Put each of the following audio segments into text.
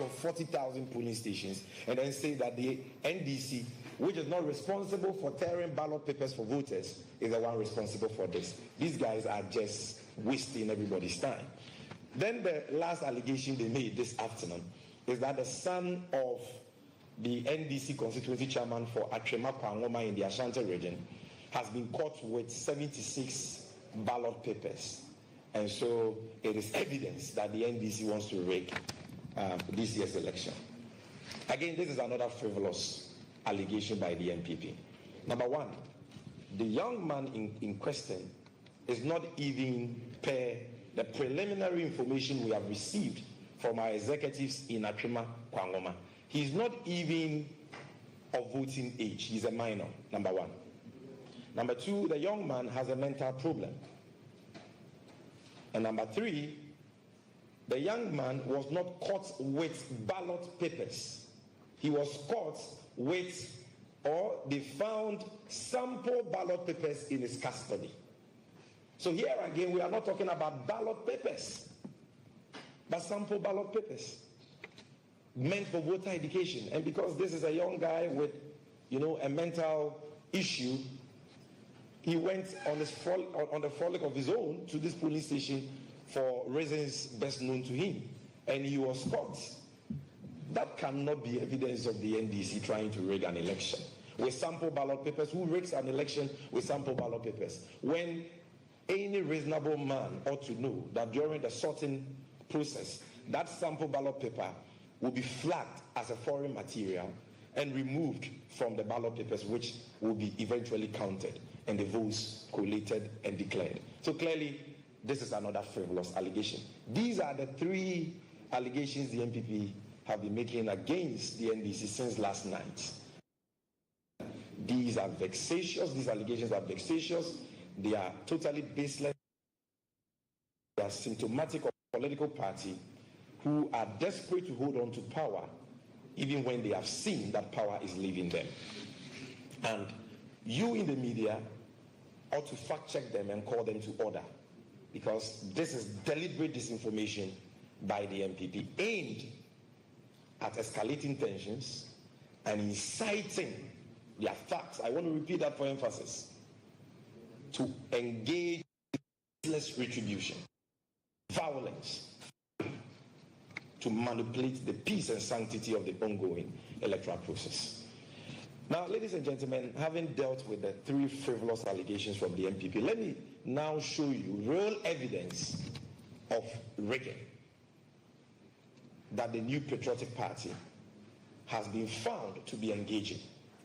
of 40,000 polling stations and then say that the NDC, which is not responsible for tearing ballot papers for voters, is the one responsible for this. These guys are just wasting everybody's time. Then the last allegation they made this afternoon is that the son of the NDC constituency chairman for Atrema Kwangoma in the Ashanti region has been caught with 76 ballot papers. And so it is evidence that the NDC wants to rig this year's election. Again, this is another frivolous allegation by the NPP. Number one, the young man in question is not even per the preliminary information we have received from our executives in Atrema Kwangoma. He's not even of voting age. He's a minor, number one. Number two, the young man has a mental problem. And number three, the young man was not caught with ballot papers. He was caught with, or they found sample ballot papers in his custody. So here again, we are not talking about ballot papers, but sample ballot papers meant for voter education. And because this is a young guy with, a mental issue, he went on the frolic of his own to this police station for reasons best known to him, and he was caught. That cannot be evidence of the NDC trying to rig an election with sample ballot papers. Who rigs an election with sample ballot papers? When any reasonable man ought to know that during the sorting process, that sample ballot paper will be flagged as a foreign material and removed from the ballot papers, which will be eventually counted and the votes collated and declared. So clearly, this is another frivolous allegation. These are the three allegations the NPP have been making against the NDC since last night. These are vexatious. These allegations are vexatious. They are totally baseless. They are symptomatic of a political party who are desperate to hold on to power even when they have seen that power is leaving them. And you in the media ought to fact check them and call them to order, because this is deliberate disinformation by the NPP aimed at escalating tensions and inciting their facts. I want to repeat that for emphasis. To engage in useless retribution, violence, to manipulate the peace and sanctity of the ongoing electoral process. Now, ladies and gentlemen, having dealt with the three frivolous allegations from the NPP, let me now show you real evidence of rigging that the New Patriotic Party has been found to be engaging.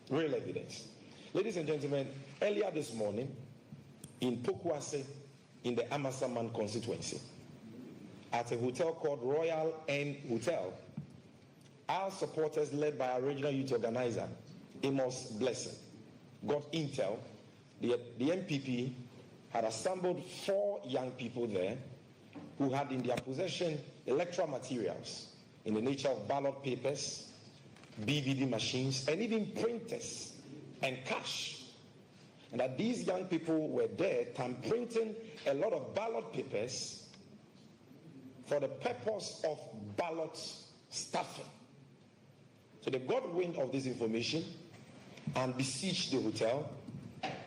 Real evidence. Ladies and gentlemen, earlier this morning in Pokuase, in the Amasaman constituency, at a hotel called Royal Inn Hotel, our supporters, led by our regional youth organizer, Amos Blessing, got intel. The NPP had assembled 4 young people there who had in their possession electoral materials in the nature of ballot papers, BVD machines, and even printers and cash. And that these young people were there printing a lot of ballot papers for the purpose of ballot stuffing. So they got wind of this information and besieged the hotel.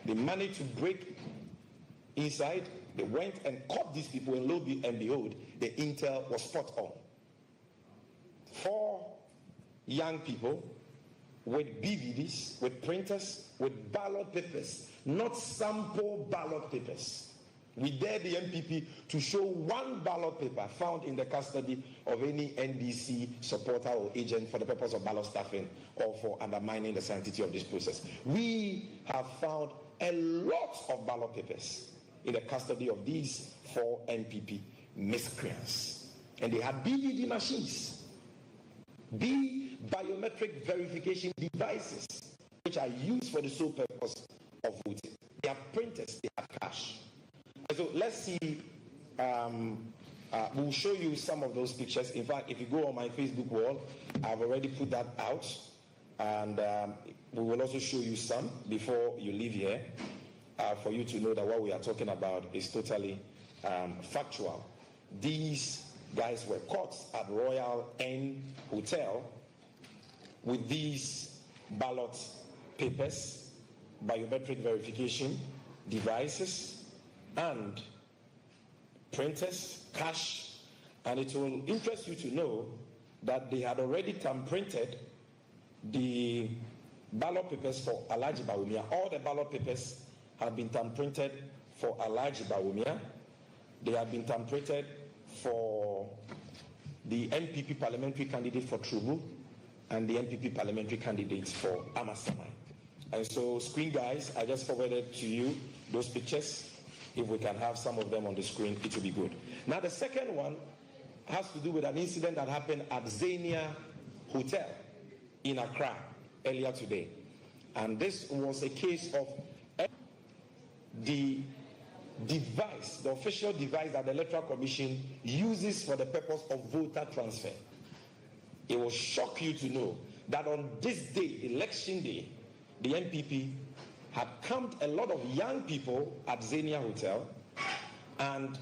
They managed to break inside. They went and caught these people, and lo and behold, the intel was spot on. 4 young people with BVDs, with printers, with ballot papers, not sample ballot papers. We dare the NPP to show 1 ballot paper found in the custody of any NDC supporter or agent for the purpose of ballot stuffing or for undermining the sanctity of this process. We have found a lot of ballot papers in the custody of these 4 NPP miscreants. And they had BVD machines, biometric verification devices, which are used for the sole purpose of voting. They have printers, they have cash. So let's see, we'll show you some of those pictures. In fact, if you go on my Facebook wall, I've already put that out, and we will also show you some before you leave here, for you to know that what we are talking about is totally factual. These guys were caught at Royal Inn Hotel with these ballot papers, biometric verification devices, and printers, cash. And it will interest you to know that they had already printed the ballot papers for Alhaji Bawumia. All the ballot papers have been printed for Alhaji Bawumia. They have been printed for the NPP parliamentary candidate for Trubu and the NPP parliamentary candidate for Amasamai. And so, screen guys, I just forwarded to you those pictures. If we can have some of them on the screen, it will be good. Now, the second one has to do with an incident that happened at Xenia Hotel in Accra earlier today. And this was a case of the device, the official device that the Electoral Commission uses for the purpose of voter transfer. It will shock you to know that on this day, election day, the NPP had camped a lot of young people at Xenia Hotel, and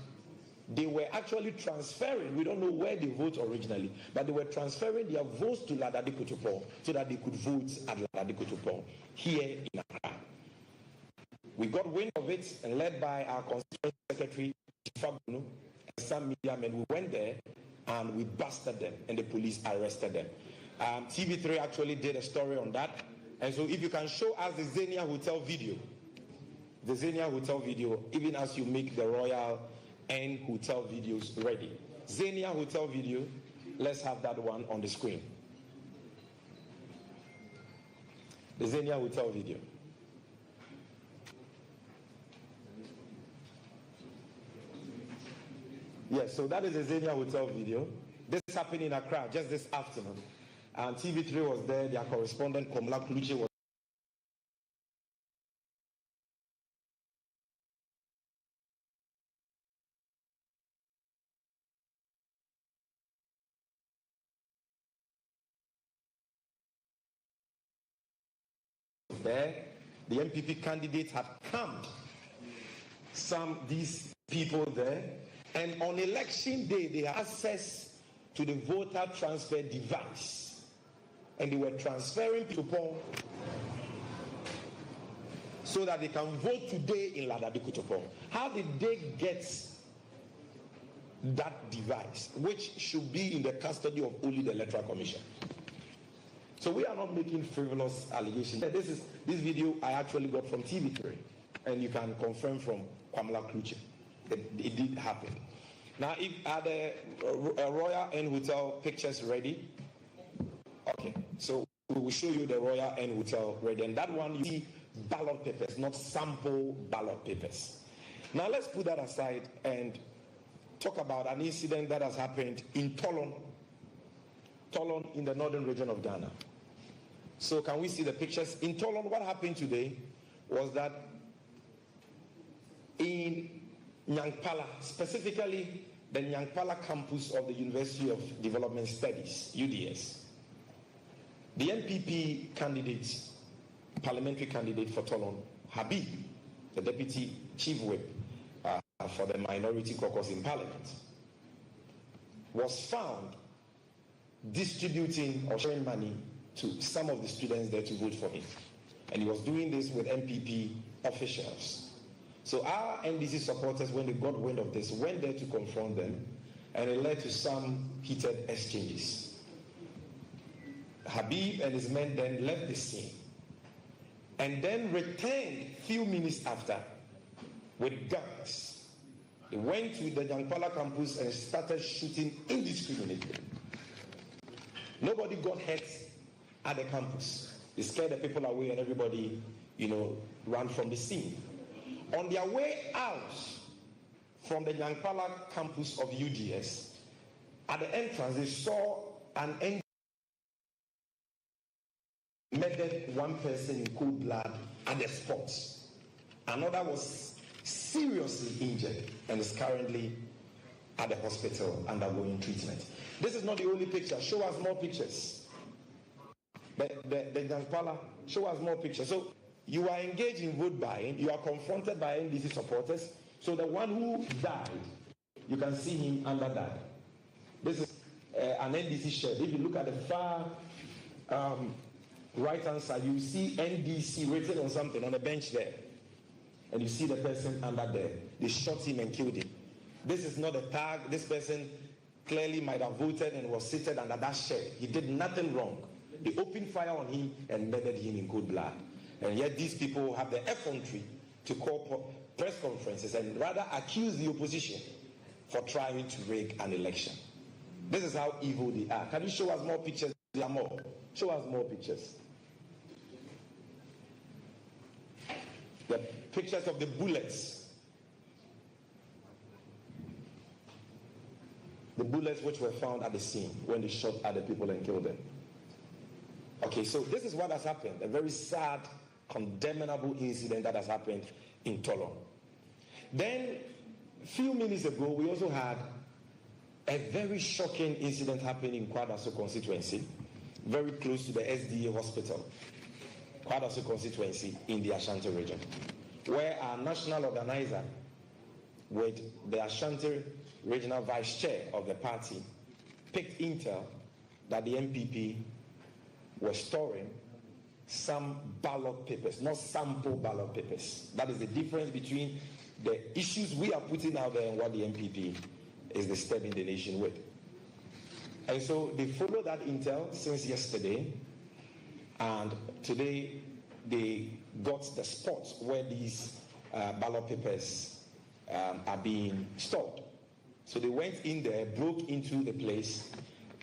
they were actually transferring, we don't know where they vote originally, but they were transferring their votes to Ladadi Kotopon so that they could vote at Ladadi Kotopon here in Accra. We got wind of it, and led by our Constituent Secretary, Fabunu, and some media men, we went there and we busted them, and the police arrested them. TV3 actually did a story on that. And so if you can show us the Xenia Hotel video, even as you make the Royal Inn Hotel videos ready. Xenia Hotel video, let's have that one on the screen. The Xenia Hotel video. Yes, so that is the Xenia Hotel video. This happened in Accra just this afternoon. And TV3 was there, their correspondent Komla Kluche was there. The MPP candidates had camped these people there, and on election day they had access to the voter transfer device, and they were transferring people so that they can vote today in Ladadi Kotopon. How did they get that device, which should be in the custody of only the Electoral Commission? So we are not making frivolous allegations. This video I actually got from TV3, and you can confirm from Kwamla Kluche. It did happen. Now, are the Royal Inn Hotel pictures ready? Okay, so we will show you the Royal Inn Hotel ready. And that one, you see ballot papers, not sample ballot papers. Now, let's put that aside and talk about an incident that has happened in Tolon in the northern region of Ghana. So can we see the pictures? In Tolon, what happened today was that in Nyankpala, specifically the Nyankpala campus of the University of Development Studies, UDS, the NPP candidate, parliamentary candidate for Tolon, Habib, the deputy chief whip for the minority caucus in parliament, was found distributing or sharing money to some of the students there to vote for him. And he was doing this with MPP officials. So our NDC supporters, when they got wind of this, went there to confront them, and it led to some heated exchanges. Habib and his men then left the scene and then returned a few minutes after with guns. They went to the Nyankpala campus and started shooting indiscriminately. Nobody got hurt at the campus. They scared the people away, and everybody, ran from the scene. On their way out from the Nyankpala campus of UDS, at the entrance, they saw an engine murdered one person in cold blood at the spot. Another was seriously injured and is currently at the hospital undergoing treatment. This is not the only picture. Show us more pictures. The Nyankpala, show us more pictures. So you are engaged in vote buying. You are confronted by NDC supporters. So the one who died, you can see him under that. This is an NDC shed. If you look at the far right hand side, you see NDC written on something on a bench there. And you see the person under there. They shot him and killed him. This is not a tag. This person clearly might have voted and was seated under that shed. He did nothing wrong. They opened fire on him and murdered him in cold blood. And yet these people have the effrontery to call press conferences and rather accuse the opposition for trying to rig an election. This is how evil they are. Can you show us more pictures? There are more. Show us more pictures. The pictures of the bullets. The bullets which were found at the scene when they shot at the people and killed them. Okay, so this is what has happened. A very sad, condemnable incident that has happened in Tolon. Then, a few minutes ago, we also had a very shocking incident happening in Kwadaso constituency, very close to the SDA hospital, Kwadaso constituency in the Ashanti region, where our national organizer with the Ashanti regional vice chair of the party picked intel that the MPP was storing some ballot papers, not sample ballot papers. That is the difference between the issues we are putting out there and what the MPP is disturbing the nation with. And so they followed that intel since yesterday, and today they got the spot where these ballot papers are being stored. So they went in there, broke into the place,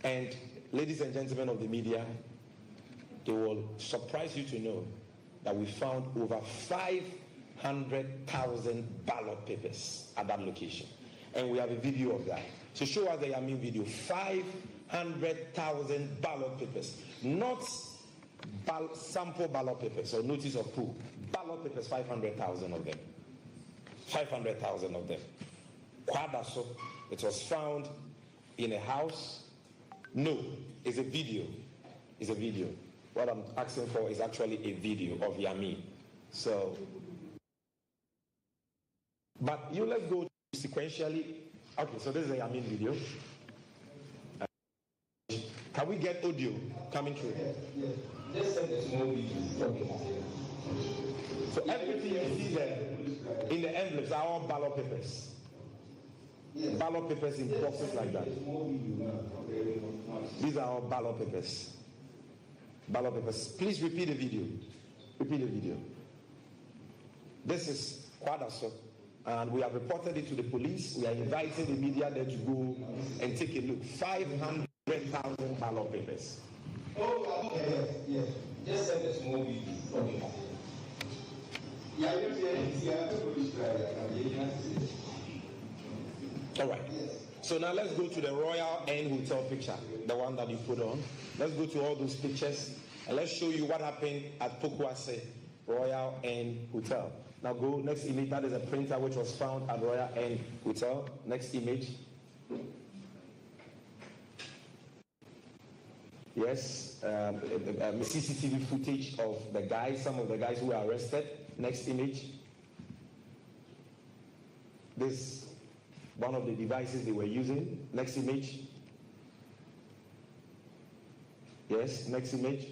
and ladies and gentlemen of the media, they will surprise you to know that we found over 500,000 ballot papers at that location. And we have a video of that. So show us the Yamin video. 500,000 ballot papers. Not sample ballot papers or notice of pool. Ballot papers, 500,000 of them. 500,000 of them. Kwadaso, it was found in a house. No, it's a video. It's a video. What I'm asking for is actually a video of Yamin. So, but let's go sequentially. Okay, so this is a Yamin video. Can we get audio coming through? Yeah. Just send a small video. Okay. So everything you see there in the envelopes are all ballot papers. Yes. Ballot papers in boxes like that. These are all ballot papers. Ballot papers. Please repeat the video. Repeat the video. This is Kwadaso, and we have reported it to the police. We are inviting the media there to go and take a look. 500,000 ballot papers. Oh, yes. Just send a small video. Okay. All right. So now let's go to the Royal Inn Hotel picture, the one that you put on. Let's go to all those pictures and let's show you what happened at Pokwase Royal Inn Hotel. Now go next image. That is a printer which was found at Royal Inn Hotel. Next image. Yes, CCTV footage of the guys, some of the guys who were arrested. Next image. This one of the devices they were using. Next image. Yes, next image.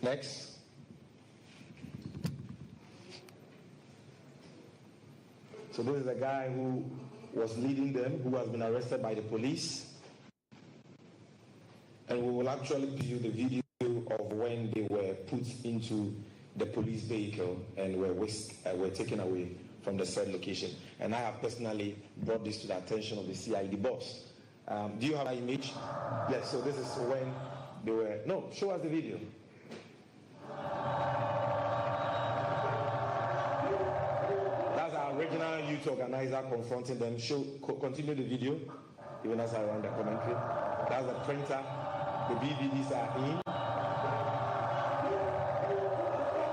Next. So this is a guy who was leading them, who has been arrested by the police. And we will actually give you the video of when they were put into the police vehicle and were taken away from the said location. And I have personally brought this to the attention of the CID boss. Do you have an image? Yes, so this is when they were... No, show us the video. That's our regional youth organizer confronting them. Continue the video, even as I run the commentary. That's the printer. The BVDs are in.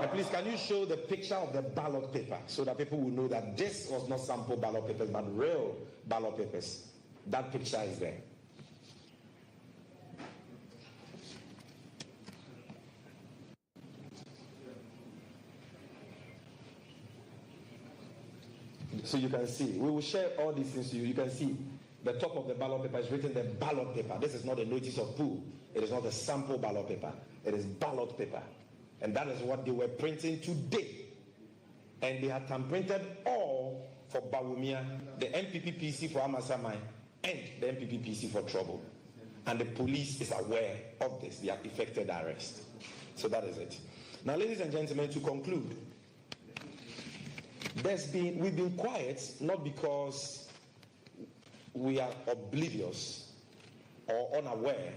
And please, can you show the picture of the ballot paper so that people will know that this was not sample ballot papers, but real ballot papers? That picture is there. So you can see, we will share all these things to you. You can see the top of the ballot paper is written the ballot paper. This is not a notice of pool. It is not a sample ballot paper. It is ballot paper. And that is what they were printing today. And they had printed all for Bawumia, the MPP PC for Amasamai, and the MPP PC for Trouble. And the police is aware of this. They have effected arrest. So that is it. Now, ladies and gentlemen, to conclude, we've been quiet not because we are oblivious or unaware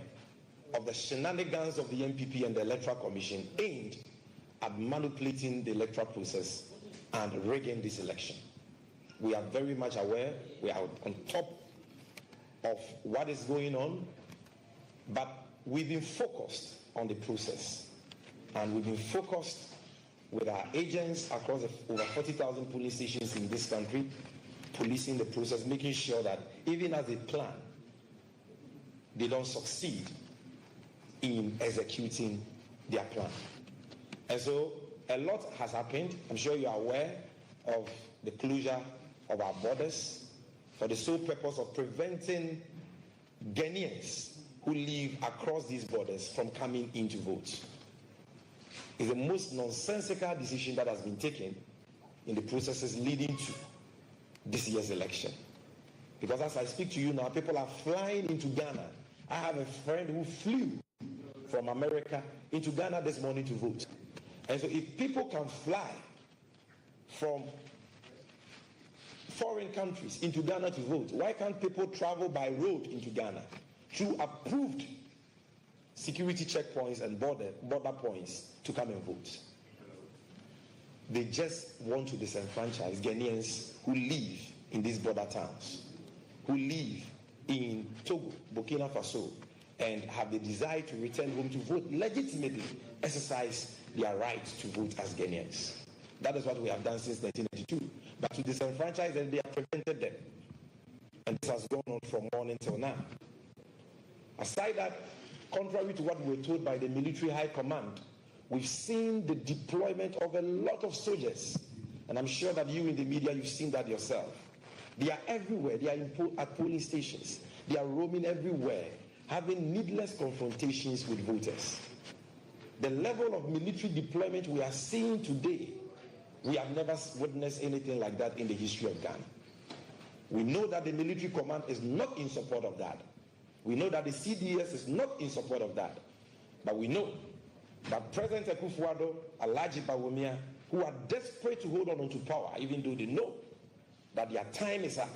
of the shenanigans of the MPP and the Electoral Commission aimed at manipulating the electoral process and rigging this election. We are very much aware. We are on top of what is going on, but we've been focused on the process, and we've been focused with our agents across over 40,000 police stations in this country, policing the process, making sure that even as they plan, they don't succeed in executing their plan. And so a lot has happened. I'm sure you are aware of the closure of our borders for the sole purpose of preventing Ghanaians who live across these borders from coming in to vote. It's the most nonsensical decision that has been taken in the processes leading to this year's election. Because as I speak to you now, people are flying into Ghana. I have a friend who flew from America into Ghana this morning to vote. And so if people can fly from foreign countries into Ghana to vote, why can't people travel by road into Ghana through approved security checkpoints and border points to come and vote? They just want to disenfranchise Ghanaians who live in these border towns, who live in Togo, Burkina Faso, and have the desire to return home to vote, legitimately exercise their right to vote as Ghanaians. That is what we have done since 1992. But to disenfranchise them, they have prevented them. And this has gone on from morning till now. Aside that, contrary to what we were told by the military high command, we've seen the deployment of a lot of soldiers. And I'm sure that you in the media, you've seen that yourself. They are everywhere. They are at polling stations. They are roaming everywhere, having needless confrontations with voters. The level of military deployment we are seeing today, we have never witnessed anything like that in the history of Ghana. We know that the military command is not in support of that. We know that the CDS is not in support of that. But we know that President Akufo-Addo, Alhaji Bawumia, who are desperate to hold on to power, even though they know that their time is up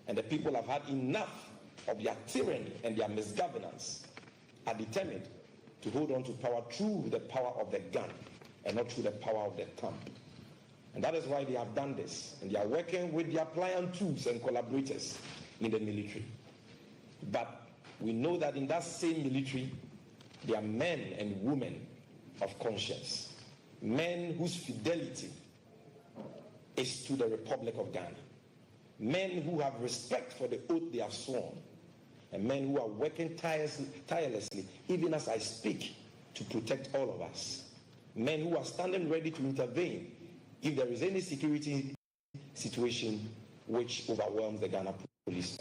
and the people have had enough of their tyranny and their misgovernance, are determined to hold on to power through the power of the gun and not through the power of the thumb. And that is why they have done this. And they are working with their pliant tools and collaborators in the military. But we know that in that same military, there are men and women of conscience, men whose fidelity is to the Republic of Ghana, men who have respect for the oath they have sworn, and men who are working tirelessly, even as I speak, to protect all of us. Men who are standing ready to intervene if there is any security situation which overwhelms the Ghana Police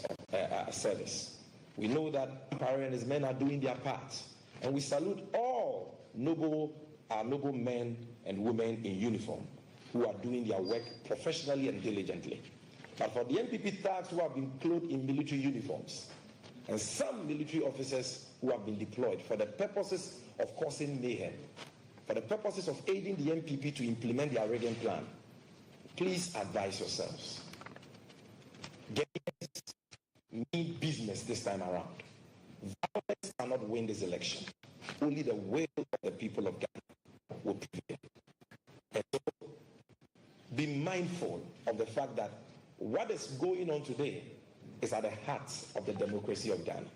Service. We know that Amparo and his men are doing their part, and we salute all noble men and women in uniform who are doing their work professionally and diligently. But for the MPP thugs who have been clothed in military uniforms, and some military officers who have been deployed for the purposes of causing mayhem, for the purposes of aiding the MPP to implement their rigging plan, please advise yourselves. Ghanaians mean business this time around. Violence cannot win this election. Only the will of the people of Ghana will prevail. And so, be mindful of the fact that what is going on today is at the heart of the democracy of Ghana.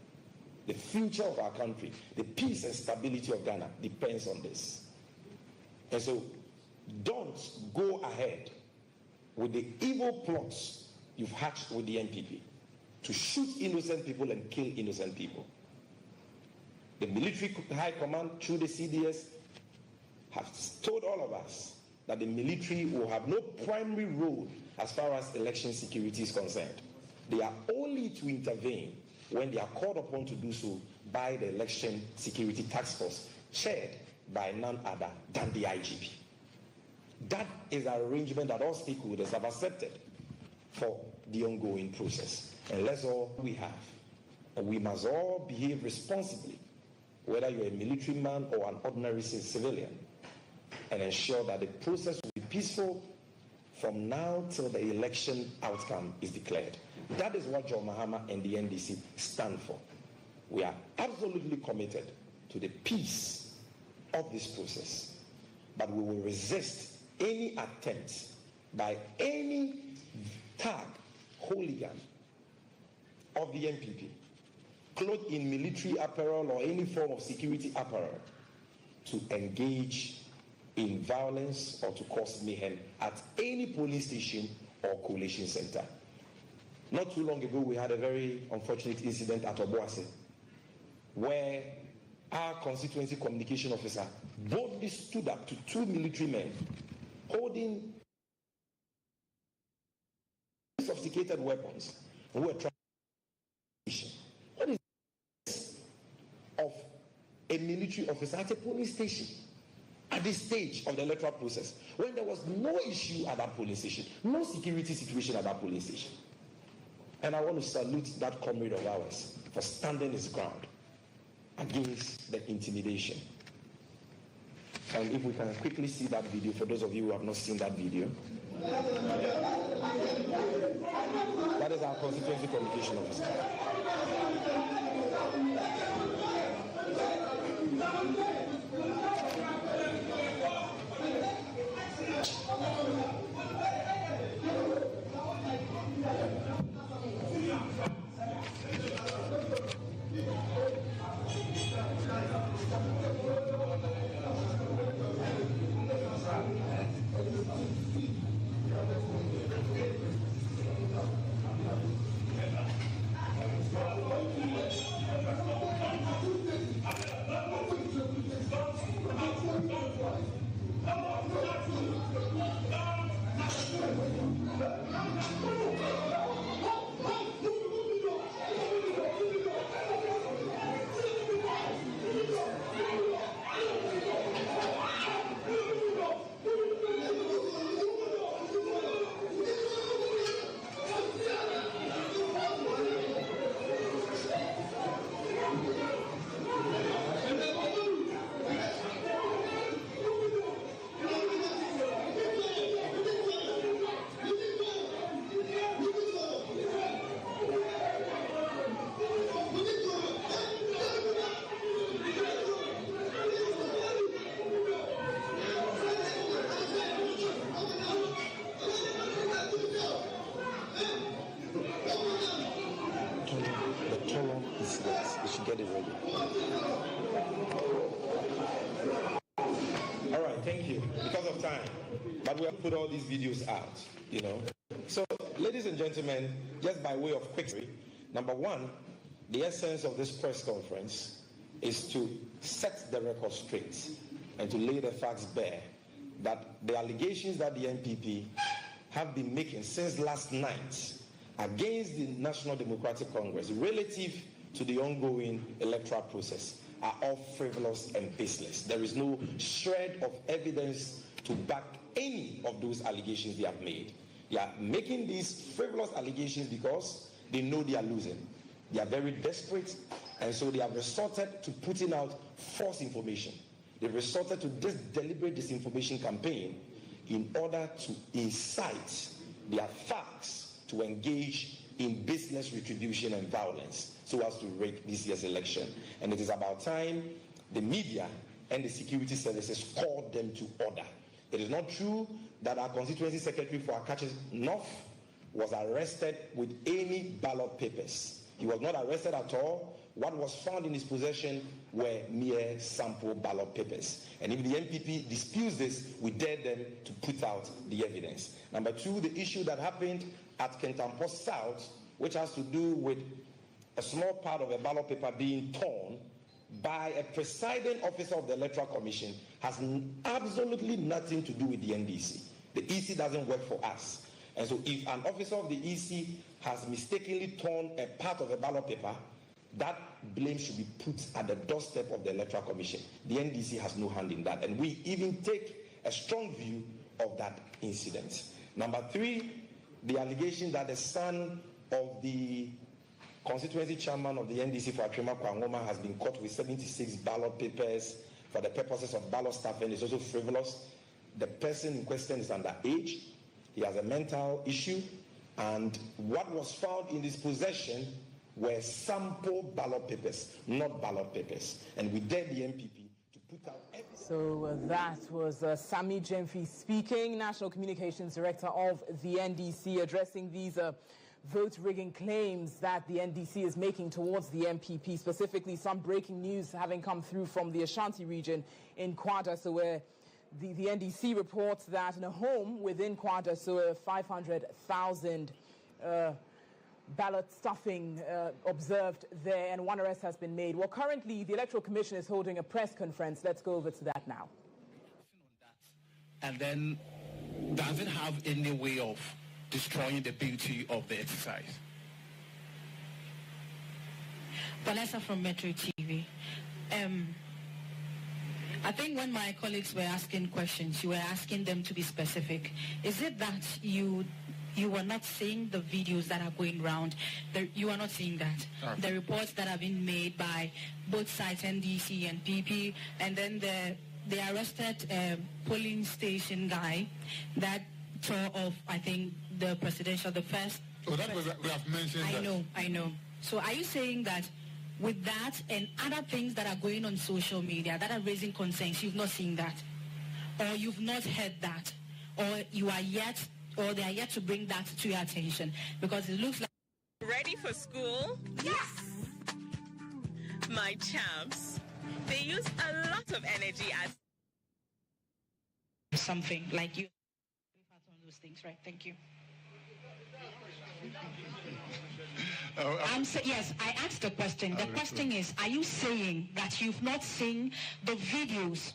The future of our country, the peace and stability of Ghana depends on this. And so, don't go ahead with the evil plots you've hatched with the NPP to shoot innocent people and kill innocent people. The military high command through the CDS have told all of us that the military will have no primary role as far as election security is concerned. They are only to intervene when they are called upon to do so by the Election Security Task Force, chaired by none other than the IGP. That is an arrangement that all stakeholders have accepted for the ongoing process. And that's all we have. And we must all behave responsibly, whether you're a military man or an ordinary civilian, and ensure that the process will be peaceful from now till the election outcome is declared. That is what John Mahama and the NDC stand for. We are absolutely committed to the peace of this process, but we will resist any attempt by any tag hooligan of the NPP, clothed in military apparel or any form of security apparel, to engage in violence or to cause mayhem at any police station or collation center. Not too long ago, we had a very unfortunate incident at Obuasi, where our constituency communication officer boldly stood up to two military men holding sophisticated weapons who were trying to. What is this of a military officer at a police station at this stage of the electoral process, when there was no issue at that police station, no security situation at that police station? And I want to salute that comrade of ours for standing his ground against the intimidation. And if we can quickly see that video, for those of you who have not seen that video. That is our constituency communication officer. Get it ready. All right, thank you. Because of time, but we have put all these videos out, you know. So, ladies and gentlemen, just by way of quick, number one, the essence of this press conference is to set the record straight and to lay the facts bare that the allegations that the NPP have been making since last night against the National Democratic Congress relative to the ongoing electoral process are all frivolous and baseless. There is no shred of evidence to back any of those allegations they have made. They are making these frivolous allegations because they know they are losing. They are very desperate, and so they have resorted to putting out false information. They resorted to this deliberate disinformation campaign in order to incite their facts to engage in business retribution and violence so as to rig this year's election. And it is about time the media and the security services called them to order. It is not true that our constituency secretary for Akachi North was arrested with any ballot papers. He was not arrested at all. What was found in his possession were mere sample ballot papers. And if the NPP disputes this, we dare them to put out the evidence. Number two, the issue that happened at Kentampo South, which has to do with a small part of a ballot paper being torn by a presiding officer of the Electoral Commission, has absolutely nothing to do with the NDC. The EC doesn't work for us. And so if an officer of the EC has mistakenly torn a part of a ballot paper, that blame should be put at the doorstep of the Electoral Commission. The NDC has no hand in that, and we even take a strong view of that incident. Number 3, the allegation that the son of the constituency chairman of the NDC for Akrima Kwangoma has been caught with 76 ballot papers for the purposes of ballot stuffing is also frivolous. The person in question is underage. He has a mental issue, and what was found in his possession were sample ballot papers, not ballot papers. And we dare the MPP to put out everything. So that was Sammy Gyamfi speaking, National Communications Director of the NDC, addressing these vote rigging claims that the NDC is making towards the MPP, specifically some breaking news having come through from the Ashanti region in Kwadaso, where the NDC reports that in a home within Kwadaso, 500,000 ballot stuffing observed there, and one arrest has been made. Well, currently, the Electoral Commission is holding a press conference. Let's go over to that now. And then, does it have any way of destroying the beauty of the exercise? Vanessa from Metro TV. I think when my colleagues were asking questions, you were asking them to be specific. Is it that you were not seeing the videos that are going around? You are not seeing that. Okay. The reports that have been made by both sides, NDC and PP, and then the arrested polling station guy that tore off, I think, the first... Oh, that was, we have mentioned that. I know. So are you saying that with that and other things that are going on social media that are raising concerns, you've not seen that? Or you've not heard that? Or you are yet... or they are yet to bring that to your attention? Because it looks like... Ready for school? Yes! My champs, they use a lot of energy as... something like you... on those things, right? Thank you. Yes, I asked the question. The question is, are you saying that you've not seen the videos,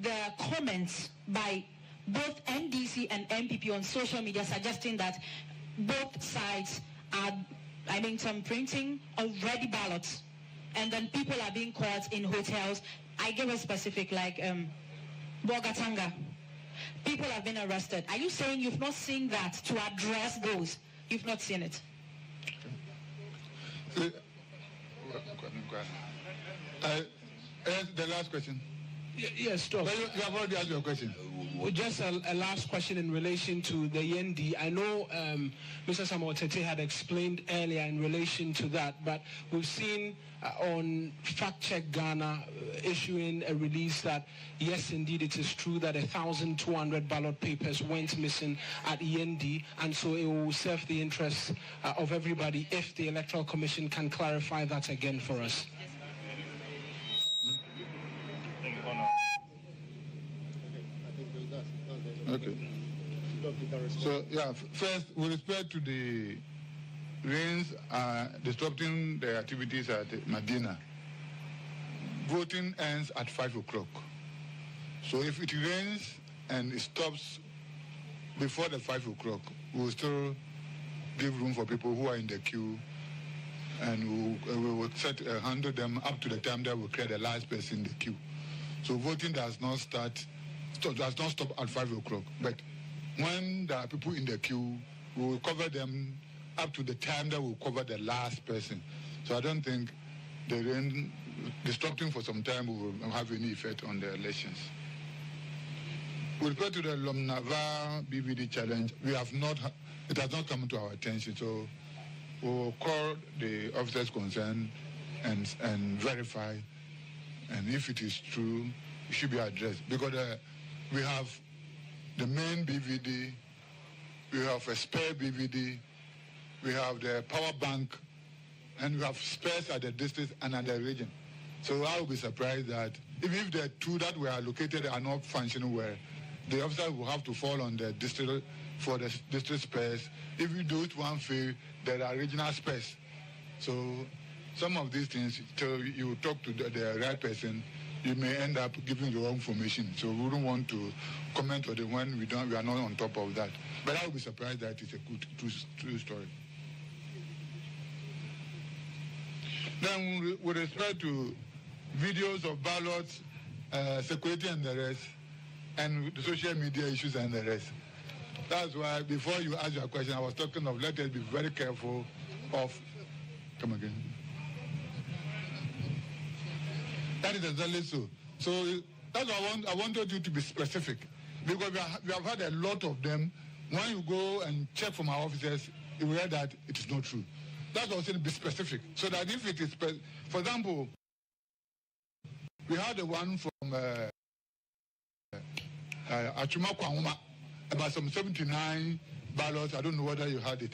the comments by both NDC and MPP on social media suggesting that both sides are, printing already ballots, and then people are being caught in hotels? I give a specific, like Bogatanga. People have been arrested. Are you saying you've not seen that to address those? You've not seen it? The last question. Yes, stop. You have already asked your question. Just a last question in relation to the YND. I know Mr. Samuel Tete had explained earlier in relation to that, but we've seen on Fact Check Ghana issuing a release that, yes, indeed, it is true that 1,200 ballot papers went missing at YND, and so it will serve the interests of everybody if the Electoral Commission can clarify that again for us. Okay. So, first, with respect to the rains disrupting the activities at Medina, voting ends at 5 o'clock. So if it rains and it stops before the 5 o'clock, we'll still give room for people who are in the queue, and we will handle them up to the time that we clear the last person in the queue. So voting does not stop at 5 o'clock. But when there are people in the queue, we will cover them up to the time that we'll cover the last person. So I don't think the rain disrupting for some time will have any effect on the elections. With respect to the Lomnava BVD challenge, it has not come to our attention. So we'll call the officers concerned and verify, and if it is true, it should be addressed. Because we have the main BVD, we have a spare BVD, we have the power bank, and we have spares at the district and at the region. So I will be surprised that even if the two that were allocated are not functioning well, the officers will have to fall on the district for the district spares. If you do it one fail, there are regional spares. So some of these things, so you talk to the right person you may end up giving the wrong information. So we wouldn't want to comment on it when we are not on top of that. But I would be surprised that it's a good true story. Then with respect to videos of ballots, security and the rest, and the social media issues and the rest. That's why before you ask your question, I was talking of let us be very careful of, come again. That is exactly so. So that's why I wanted you to be specific, because we have had a lot of them. When you go and check from our officers, you will hear that it is not true. That's why I said be specific, so that if it is, for example, we had the one from Achuma Kwanguma, about some 79 ballots. I don't know whether you had it.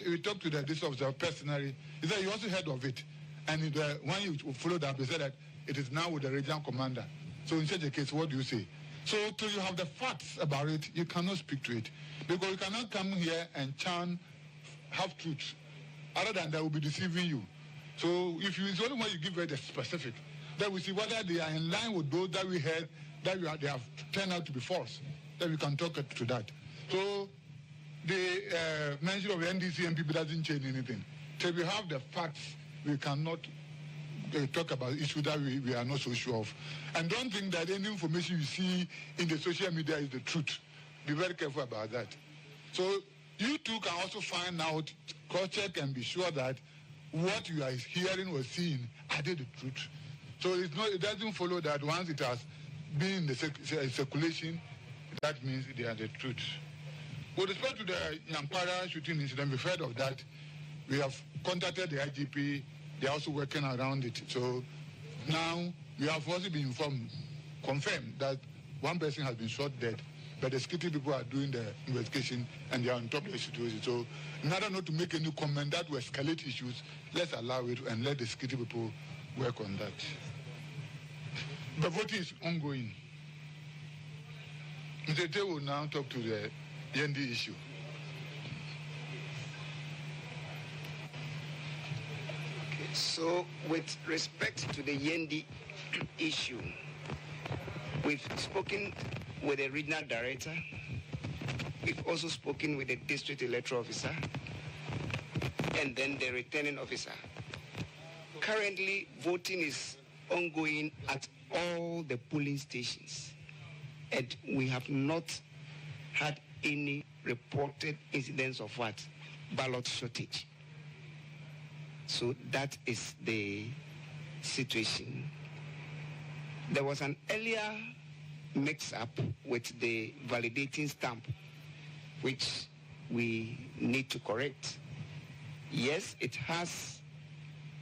We talked to the district officer personally. He said you also heard of it. And when you followed up, he said that it is now with the regional commander. So in such a case, what do you say? So till you have the facts about it, you cannot speak to it. Because you cannot come here and chant half-truths. Other than that, will be deceiving you. So if you, it's only when you give very specific, then we see whether they are in line with those that we heard, that they have turned out to be false. Then we can talk to that. So the mention of NDC and people doesn't change anything. Till we have the facts, we cannot talk about issues that we are not so sure of. And don't think that any information you see in the social media is the truth. Be very careful about that. So you too can also find out, cross-check and be sure that what you are hearing or seeing, are they the truth? So it doesn't follow that once it has been in the circulation, that means they are the truth. With respect to the Yampara shooting incident, we've heard of that. We have contacted the IGP. They're also working around it. So now we have also been confirmed that one person has been shot dead, but the security people are doing the investigation and they are on top of the situation. So in order not to make any comment that will escalate issues, let's allow it and let the security people work on that. The voting is ongoing. Mr. Te will now talk to the END issue. Okay, so with respect to the Yendi issue, we've spoken with the regional director. We've also spoken with the district electoral officer and then the returning officer. Currently, voting is ongoing at all the polling stations, and we have not had any reported incidents of ballot shortage. So that is the situation. There was an earlier mix-up with the validating stamp, which we need to correct. Yes, it has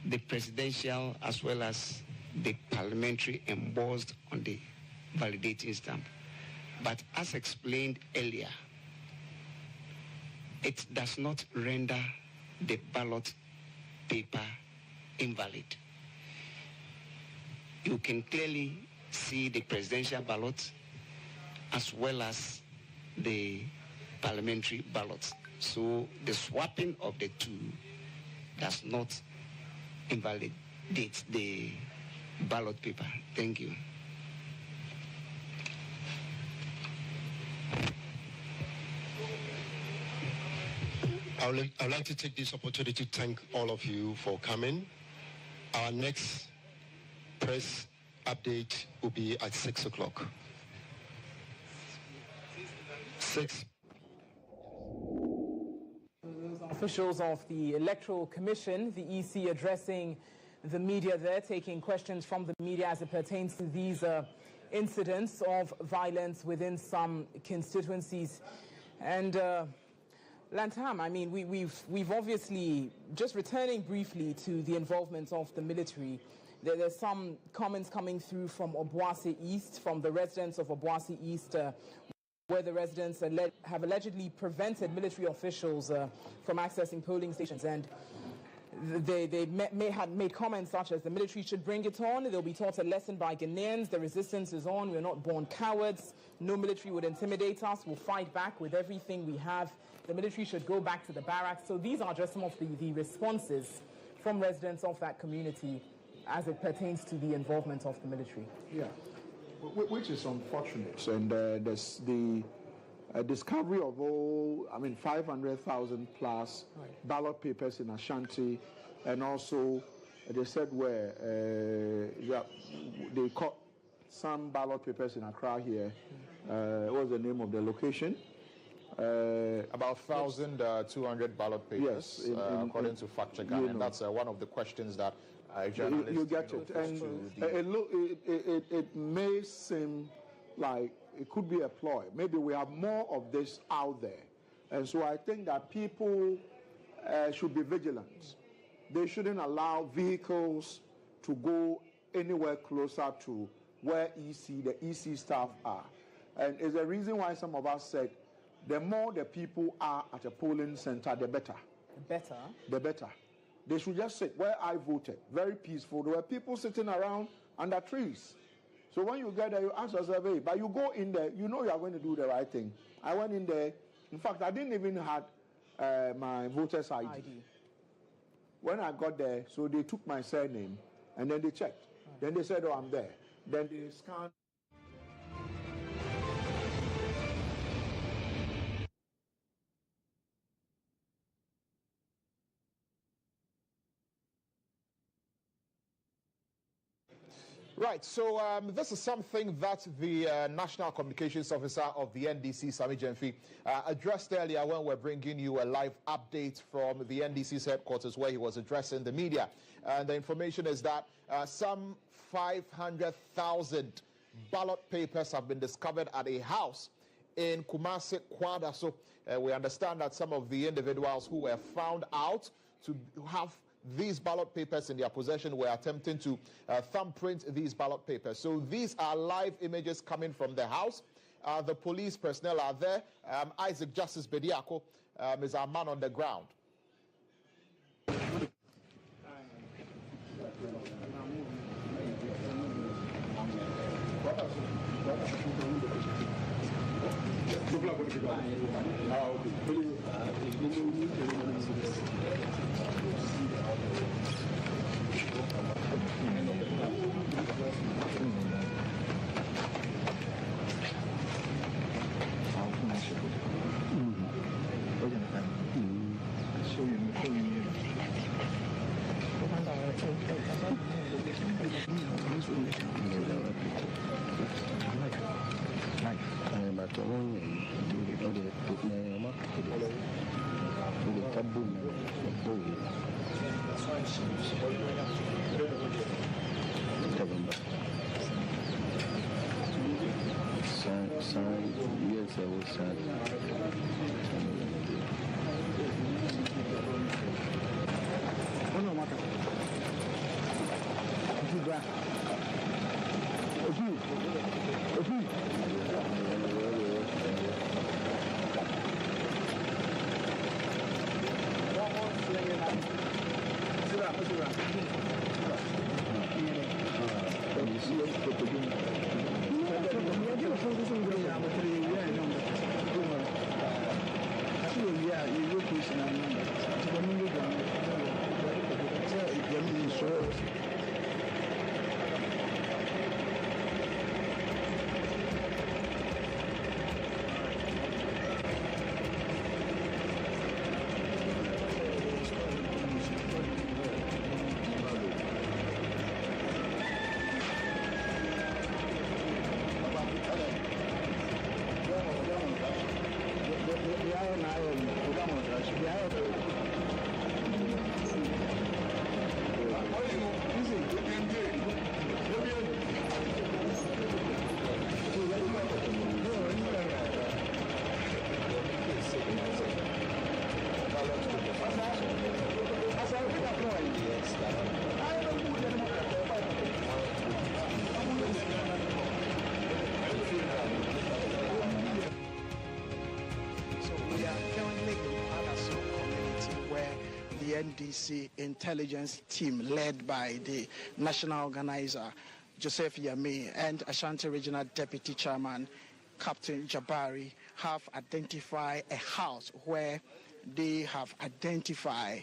the presidential as well as the parliamentary embossed on the validating stamp. But as explained earlier, it does not render the ballot paper invalid. You can clearly see the presidential ballot as well as the parliamentary ballots. So the swapping of the two does not invalidate the ballot paper. Thank you. I would like to take this opportunity to thank all of you for coming. Our next press update will be at 6 o'clock. 6. Officials of the Electoral Commission, the EC, addressing the media there, taking questions from the media as it pertains to these incidents of violence within some constituencies. And Lantam, I mean, we've obviously, just returning briefly to the involvement of the military, there's some comments coming through from Obuasi East, from the residents of Obuasi East, where the residents have allegedly prevented military officials from accessing polling stations. And they may have made comments such as the military should bring it on, they'll be taught a lesson by Ghanaians, the resistance is on, we're not born cowards, no military would intimidate us, we'll fight back with everything we have, the military should go back to the barracks. So these are just some of the responses from residents of that community as it pertains to the involvement of the military. Yeah, which is unfortunate. And there's the discovery of 500,000 plus ballot papers in Ashanti, and also they said where they caught some ballot papers in Accra here. What was the name of the location? About 1,200 ballot papers, yes, according to Fact Check, and that's one of the questions that journalists you get it, and it may seem like it could be a ploy. Maybe we have more of this out there, and so I think that people should be vigilant. They shouldn't allow vehicles to go anywhere closer to where the EC staff are, and it's the reason why some of us said, the more the people are at a polling center, the better. The better. They should just sit where I voted, very peaceful. There were people sitting around under trees. So when you get there, you ask yourself, hey, but you go in there, you know you are going to do the right thing. I went in there. In fact, I didn't even have my voter's ID. When I got there, so they took my surname, and then they checked. Then they said, oh, I'm there. Then they scanned. Right, so this is something that the National Communications Officer of the NDC, Sammy Gyamfi, addressed earlier when we're bringing you a live update from the NDC's headquarters where he was addressing the media. And the information is that some 500,000 ballot papers have been discovered at a house in Kumasi, Kwada. So we understand that some of the individuals who were found out to have these ballot papers in their possession were attempting to thumbprint these ballot papers. So these are live images coming from the house. The police personnel are there. Isaac Justice Bediako is our man on the ground. NDC intelligence team led by the national organizer Joseph Yame and Ashanti Regional Deputy Chairman Captain Jabari have identified a house where they have identified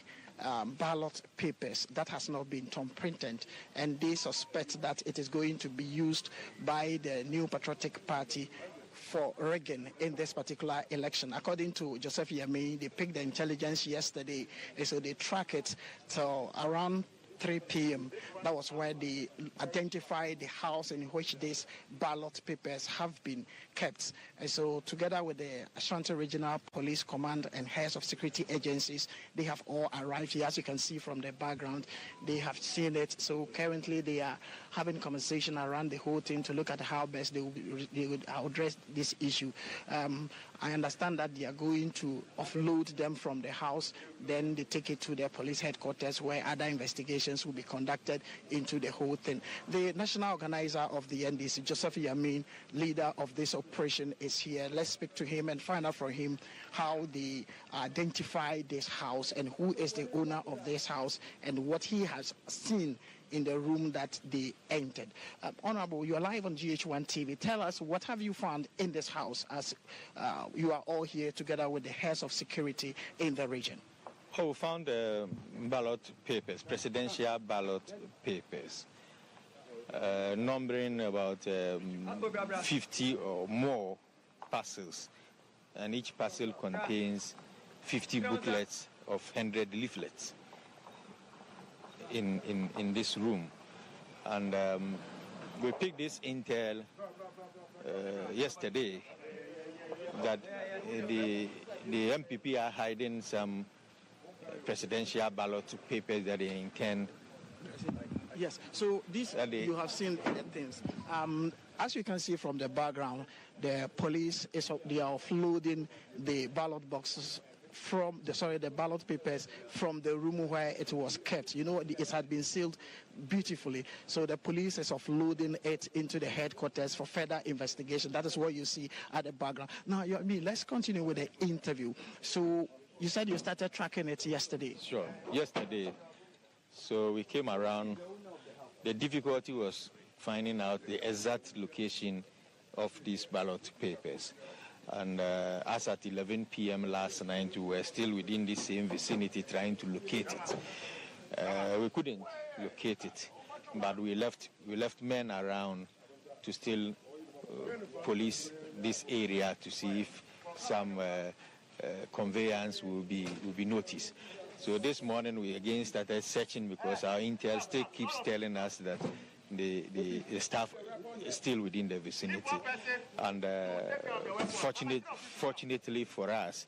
ballot papers that has not been thumb-printed, and they suspect that it is going to be used by the New Patriotic Party for rigging in this particular election. According to Joseph Yami, they picked the intelligence yesterday, and so they track it till around 3 p.m. That was where they identified the house in which these ballot papers have been kept. And so together with the Ashanti Regional Police Command and heads of security agencies, they have all arrived here. As you can see from the background, they have seen it. So currently they are having conversation around the whole thing to look at how best they would address this issue. I understand that they are going to offload them from the house, then they take it to their police headquarters where other investigations will be conducted into the whole thing. The national organizer of the NDC, Joseph Yamin, leader of this operation, is here. Let's speak to him and find out from him how they identify this house and who is the owner of this house and what he has seen in the room that they entered. Honorable, you are live on GH1 TV. Tell us, what have you found in this house as you are all here together with the heads of security in the region? Oh, we found ballot papers, presidential ballot papers, numbering about 50 or more parcels, and each parcel contains 50 booklets of 100 leaflets in this room. And we picked this intel yesterday that the MPP are hiding some presidential ballot papers that they intend. Yes, so this you have seen the things. As you can see from the background, the police they are offloading the ballot boxes from the ballot papers from the room where it was kept. You know, it had been sealed beautifully. So the police is offloading it into the headquarters for further investigation. That is what you see at the background. Now, let's continue with the interview. So you said you started tracking it yesterday. Sure, yesterday. So we came around. The difficulty was finding out the exact location of these ballot papers. And as at 11 p.m. last night, we were still within the same vicinity trying to locate it. We couldn't locate it, but we left men around to still police this area to see if some conveyance will be noticed. So this morning we again started searching because our intel still keeps telling us that the staff is still within the vicinity. And fortunately for us,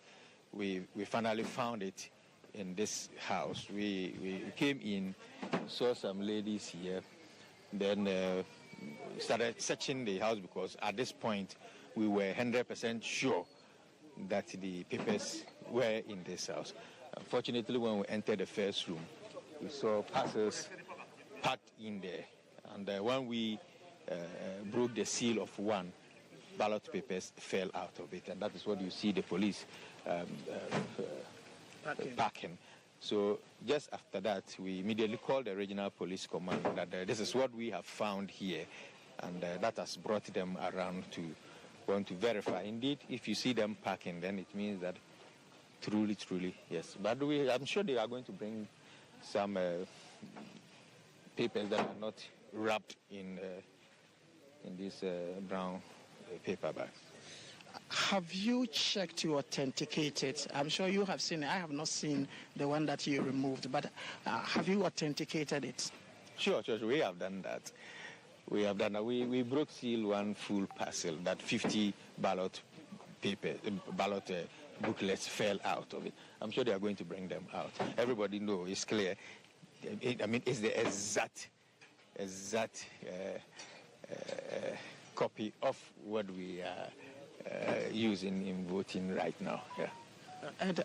we finally found it in this house. We came in, saw some ladies here, then started searching the house because at this point we were 100% sure that the papers were in this house. Unfortunately, when we entered the first room, we saw parcels packed in there. And when we broke the seal of one, ballot papers fell out of it. And that is what you see the police packing. So just after that, we immediately called the regional police command that this is what we have found here. And that has brought them around to want to verify. Indeed, if you see them packing, then it means that truly, yes. But I'm sure they are going to bring some papers that are not wrapped in this brown paper bag. Have you checked to authenticate it? I'm sure you have seen it. I have not seen the one that you removed, but have you authenticated it? Sure, we have done that. We have done that. We broke seal one full parcel, that 50 ballot paper, booklets fell out of it. I'm sure they are going to bring them out. Everybody knows, it's clear. It's the exact copy of what we are using in voting right now. Yeah. And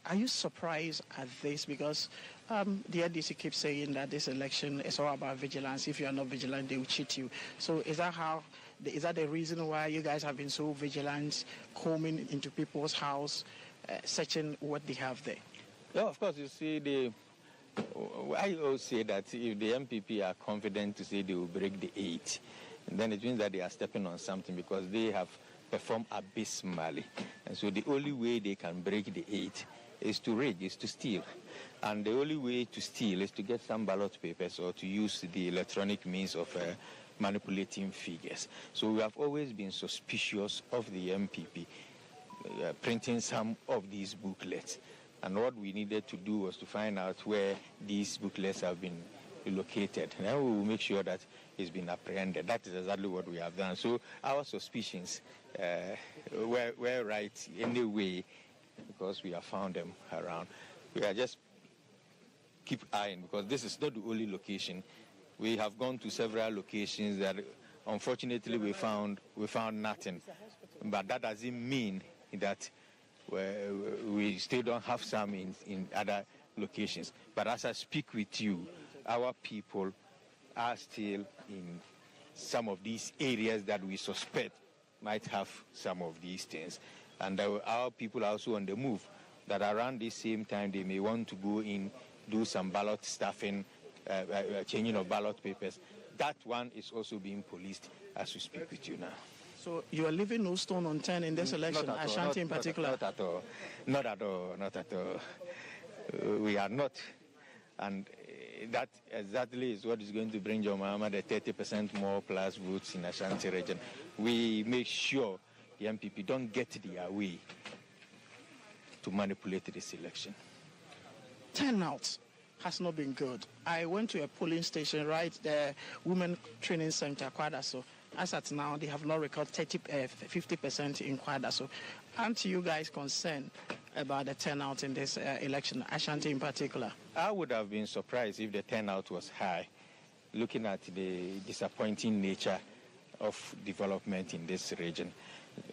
are you surprised at this? Because the NDC keeps saying that this election is all about vigilance. If you are not vigilant, they will cheat you. So is that the reason why you guys have been so vigilant, combing into people's house, searching what they have there? Yeah, of course. You see, I always say that if the MPP are confident to say they will break the 8, then it means that they are stepping on something because they have performed abysmally. And so the only way they can break the 8 is to rage, is to steal. And the only way to steal is to get some ballot papers or to use the electronic means of manipulating figures. So we have always been suspicious of the MPP printing some of these booklets. And what we needed to do was to find out where these booklets have been located. Now we will make sure that it's been apprehended. That is exactly what we have done. So our suspicions were right in a way because we have found them around. We are just keep eyeing because this is not the only location. We have gone to several locations that unfortunately we found nothing. But that doesn't mean that we still don't have some in other locations. But as I speak with you, our people are still in some of these areas that we suspect might have some of these things. And our people are also on the move, that around the same time they may want to go in, do some ballot stuffing, changing of ballot papers. That one is also being policed as we speak with you now. So you are leaving no stone unturned in this election, Ashanti in particular? Not at all. Not at all. Not at all. We are not. And that exactly is what is going to bring John Mahama the 30% more plus votes in Ashanti region. We make sure the MPP don't get their way to manipulate this election. Turnout has not been good. I went to a polling station right there, Women Training Center, Kwadaso. As at now, they have not recorded 50% in Kwadaso. Aren't you guys concerned about the turnout in this election, Ashanti in particular? I would have been surprised if the turnout was high, looking at the disappointing nature of development in this region.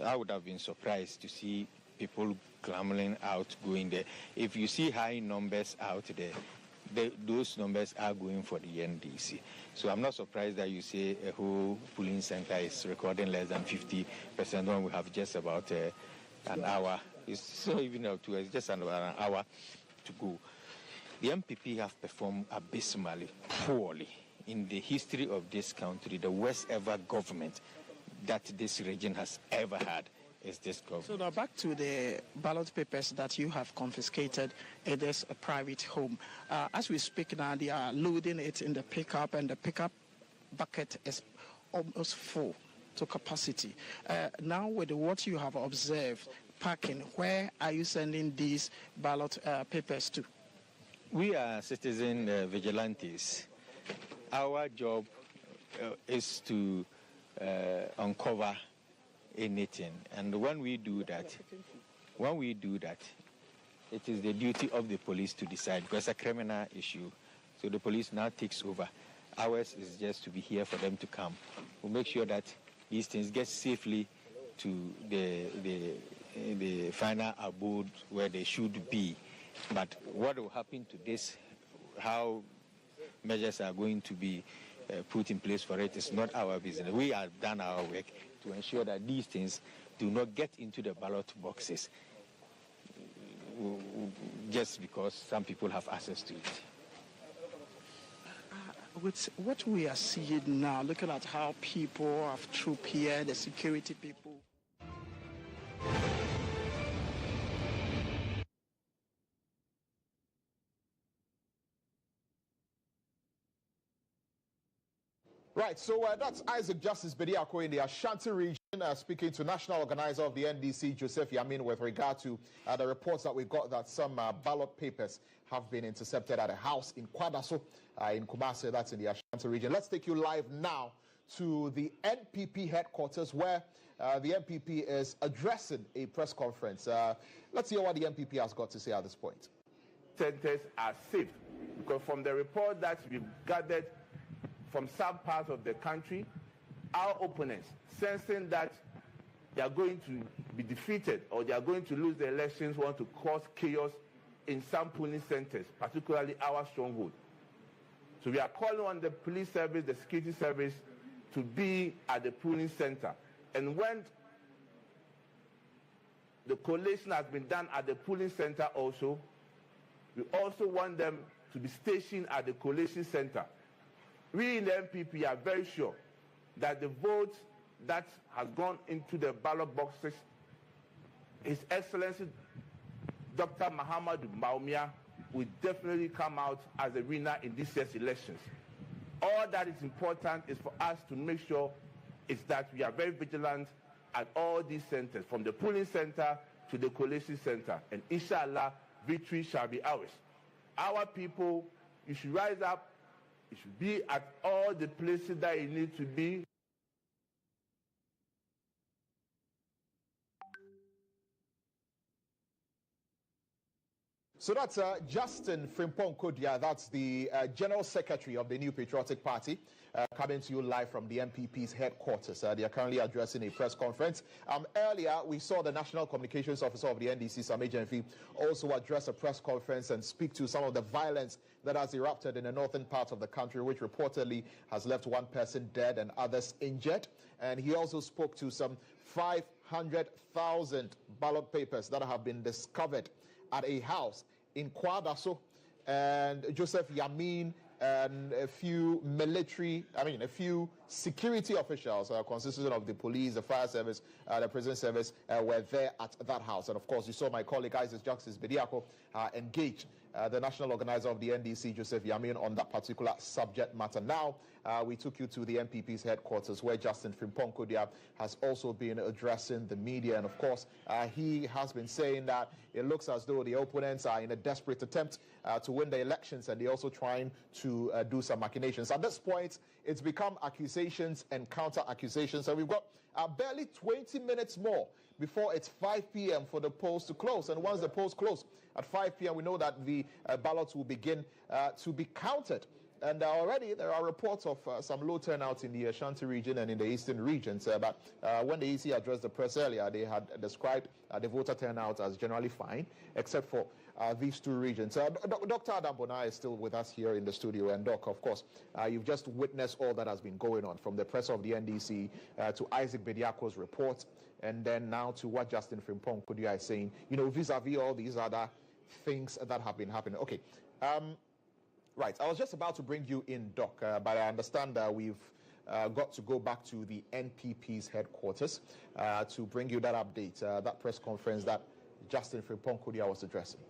I would have been surprised to see people clamoring out, going there. If you see high numbers out there, those numbers are going for the NDC. So I'm not surprised that you say a whole polling center is recording less than 50% when we have just about an hour. It's not even up to, it's just about an hour to go. The MPP have performed abysmally poorly in the history of this country. The worst ever government that this region has ever had is this government. So now back to the ballot papers that you have confiscated. It is a private home. As we speak now, they are loading it in the pickup, and the pickup bucket is almost full to capacity. Now with what you have observed, parking, where are you sending these ballot papers to? We are citizen vigilantes. Our job is to uncover anything, and when we do that, it is the duty of the police to decide, because it's a criminal issue. So the police now takes over. Ours is just to be here for them to come. We'll make sure that these things get safely to the final abode where they should be. But what will happen to this, how measures are going to be put in place for it, is not our business. We have done our work to ensure that these things do not get into the ballot boxes just because some people have access to it. With what we are seeing now, looking at how people have trooped here, the security people. Right, so that's Isaac Justice Bediako in the Ashanti region speaking to National Organizer of the NDC, Joseph Yamin, with regard to the reports that we got that some ballot papers have been intercepted at a house in Kwadaso in Kumasi, that's in the Ashanti region. Let's take you live now to the NPP headquarters where the NPP is addressing a press conference. Let's hear what the NPP has got to say at this point. Centers are safe because from the report that we've gathered from some parts of the country, our opponents, sensing that they are going to be defeated or they are going to lose the elections, want to cause chaos in some polling centers, particularly our stronghold. So we are calling on the police service, the security service, to be at the polling center. And when the collation has been done at the polling center also, we also want them to be stationed at the collation center. We in the MPP are very sure that the votes that has gone into the ballot boxes, His Excellency Dr. Mahamudu Bawumia will definitely come out as a winner in this year's elections. All that is important is for us to make sure is that we are very vigilant at all these centers, from the polling center to the collation center, and inshallah, victory shall be ours. Our people, you should rise up, you should be at all the places that you need to be. So that's Justin Frimpong Kodia, that's the General Secretary of the New Patriotic Party, coming to you live from the MPP's headquarters. They are currently addressing a press conference. Earlier, we saw the National Communications Officer of the NDC, Sami Jemfi, also address a press conference and speak to some of the violence that has erupted in the northern part of the country, which reportedly has left one person dead and others injured. And he also spoke to some 500,000 ballot papers that have been discovered at a house in Kwadaso, and Joseph Yamin and a few security officials consisting of the police, the fire service, the prison service were there at that house. And of course, you saw my colleague Isaac Justice Bediako engage the national organizer of the NDC, Joseph Yamin, on that particular subject matter. Now, we took you to the MPP's headquarters, where Justin Frimpong Kodia has also been addressing the media. And of course, he has been saying that it looks as though the opponents are in a desperate attempt to win the elections, and they're also trying to do some machinations. At this point, it's become accusations and counter-accusations, and we've got barely 20 minutes more before it's 5 p.m. for the polls to close. And once the polls close at 5 p.m., we know that the ballots will begin to be counted. And already there are reports of some low turnouts in the Ashanti region and in the eastern regions. But when the EC addressed the press earlier, they had described the voter turnout as generally fine, except for these two regions. Dr. Adam Bona is still with us here in the studio. And Doc, of course, you've just witnessed all that has been going on, from the press of the NDC to Isaac Bediako's report, and then now to what Justin Frimpong Kodia is saying, vis-a-vis all these other things that have been happening. Okay. Right, I was just about to bring you in, Doc, but I understand that we've got to go back to the NPP's headquarters to bring you that update, that press conference that Justin Frimpong Kodia was addressing.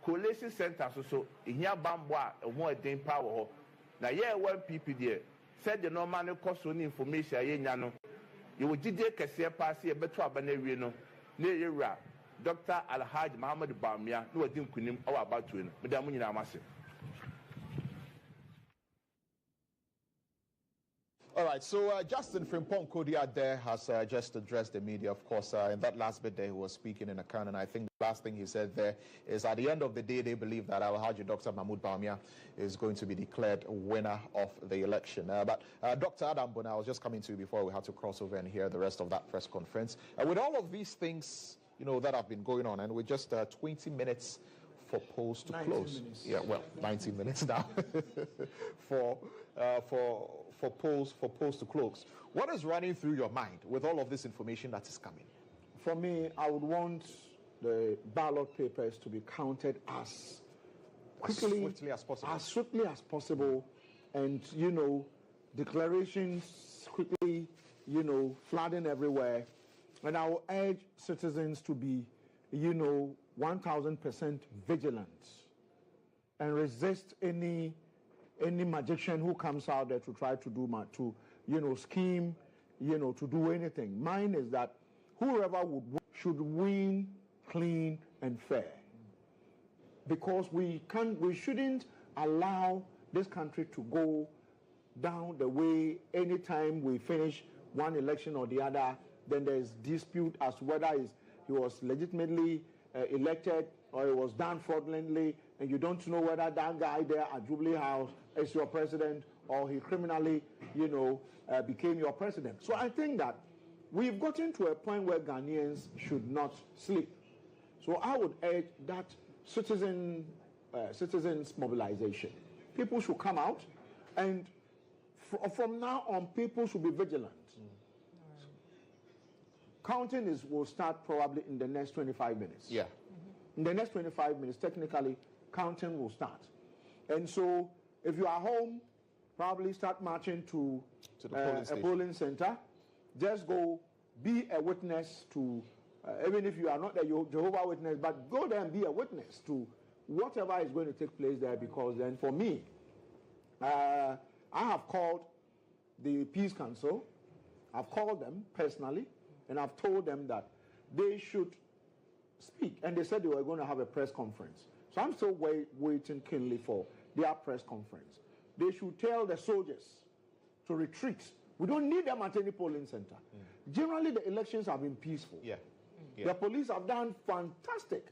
Collation center so ihia bambo a ho eden power ho na ye one PP there said the normal cost on information ye nya no ye wo gide kese pass ye beto aba na wie no na ye wura Dr. Alhaji Muhammad Bamia no wadi nkunim awa abatu no medam nyina amase. All right, so Justin Frimpong Kodia there has just addressed the media. Of course, in that last bit there, he was speaking in Akan, and I think the last thing he said there is at the end of the day, they believe that Alhaji Dr. Mahmoud Bawumia is going to be declared winner of the election. But Dr. Adam Bona, I was just coming to you before we had to cross over and hear the rest of that press conference. With all of these things, that have been going on, and with just 20 minutes for polls to close. Minutes. Yeah, well, 19 minutes now for polls to close. What is running through your mind with all of this information that is coming? For me, I would want the ballot papers to be counted as quickly, as swiftly as possible, and declarations quickly, flooding everywhere. And I will urge citizens to be, 1,000% vigilant and resist any magician who comes out there to try to do scheme, to do anything. Mine is that whoever should win clean and fair, because we shouldn't allow this country to go down the way anytime we finish one election or the other, then there's dispute as to whether he was legitimately elected or it was done fraudulently, and you don't know whether that guy there at Jubilee House is your president or he criminally, became your president. So I think that we've gotten to a point where Ghanaians should not sleep. So I would urge that citizens mobilization. People should come out, and from now on, people should be vigilant. Counting will start probably in the next 25 minutes. Yeah. In the next 25 minutes, technically, counting will start. And so if you are home, probably start marching to a polling center. Just go be a witness to, even if you are not a Jehovah's Witness, but go there and be a witness to whatever is going to take place there, because then for me, I have called the Peace Council. I've called them personally, and I've told them that they should speak. And they said they were going to have a press conference. So I'm still waiting keenly for their press conference. They should tell the soldiers to retreat. We don't need them at any polling center. Generally, the elections have been peaceful. The police have done fantastic.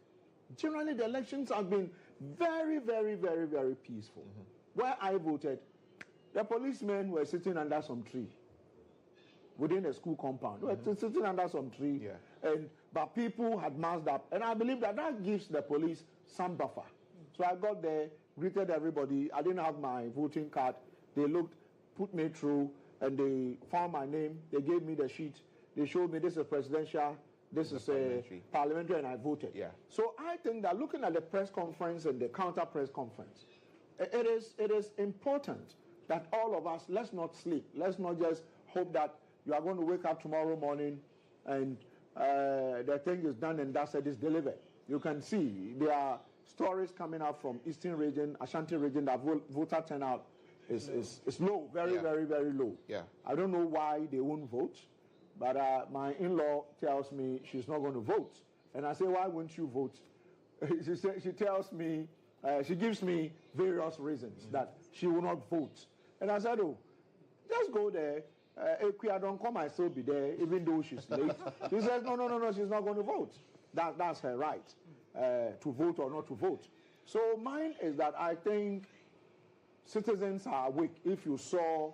Generally, the elections have been very, very, very, very peaceful. Where I voted, the policemen were sitting under some tree within a school compound. They were sitting under some tree, but people had masked up. And I believe that that gives the police some buffer. So I got there, greeted everybody. I didn't have my voting card. They looked, put me through, and they found my name. They gave me the sheet. They showed me this is presidential, this is parliamentary, and I voted. So I think that looking at the press conference and the counter press conference, it is important that all of us, let's not sleep. Let's not just hope that you are going to wake up tomorrow morning and the thing is done and that's it, is delivered. You can see there are stories coming out from Eastern region, Ashanti region, that voter turnout is low, very, very, very low. I don't know why they won't vote, but my in-law tells me she's not going to vote. And I say, why won't you vote? She tells me, she gives me various reasons that she will not vote. And I said, oh, just go there. If I don't come, I still be there, even though she's late. She says, no, she's not going to vote. That's her right, to vote or not to vote. So mine is that I think citizens are awake. If you saw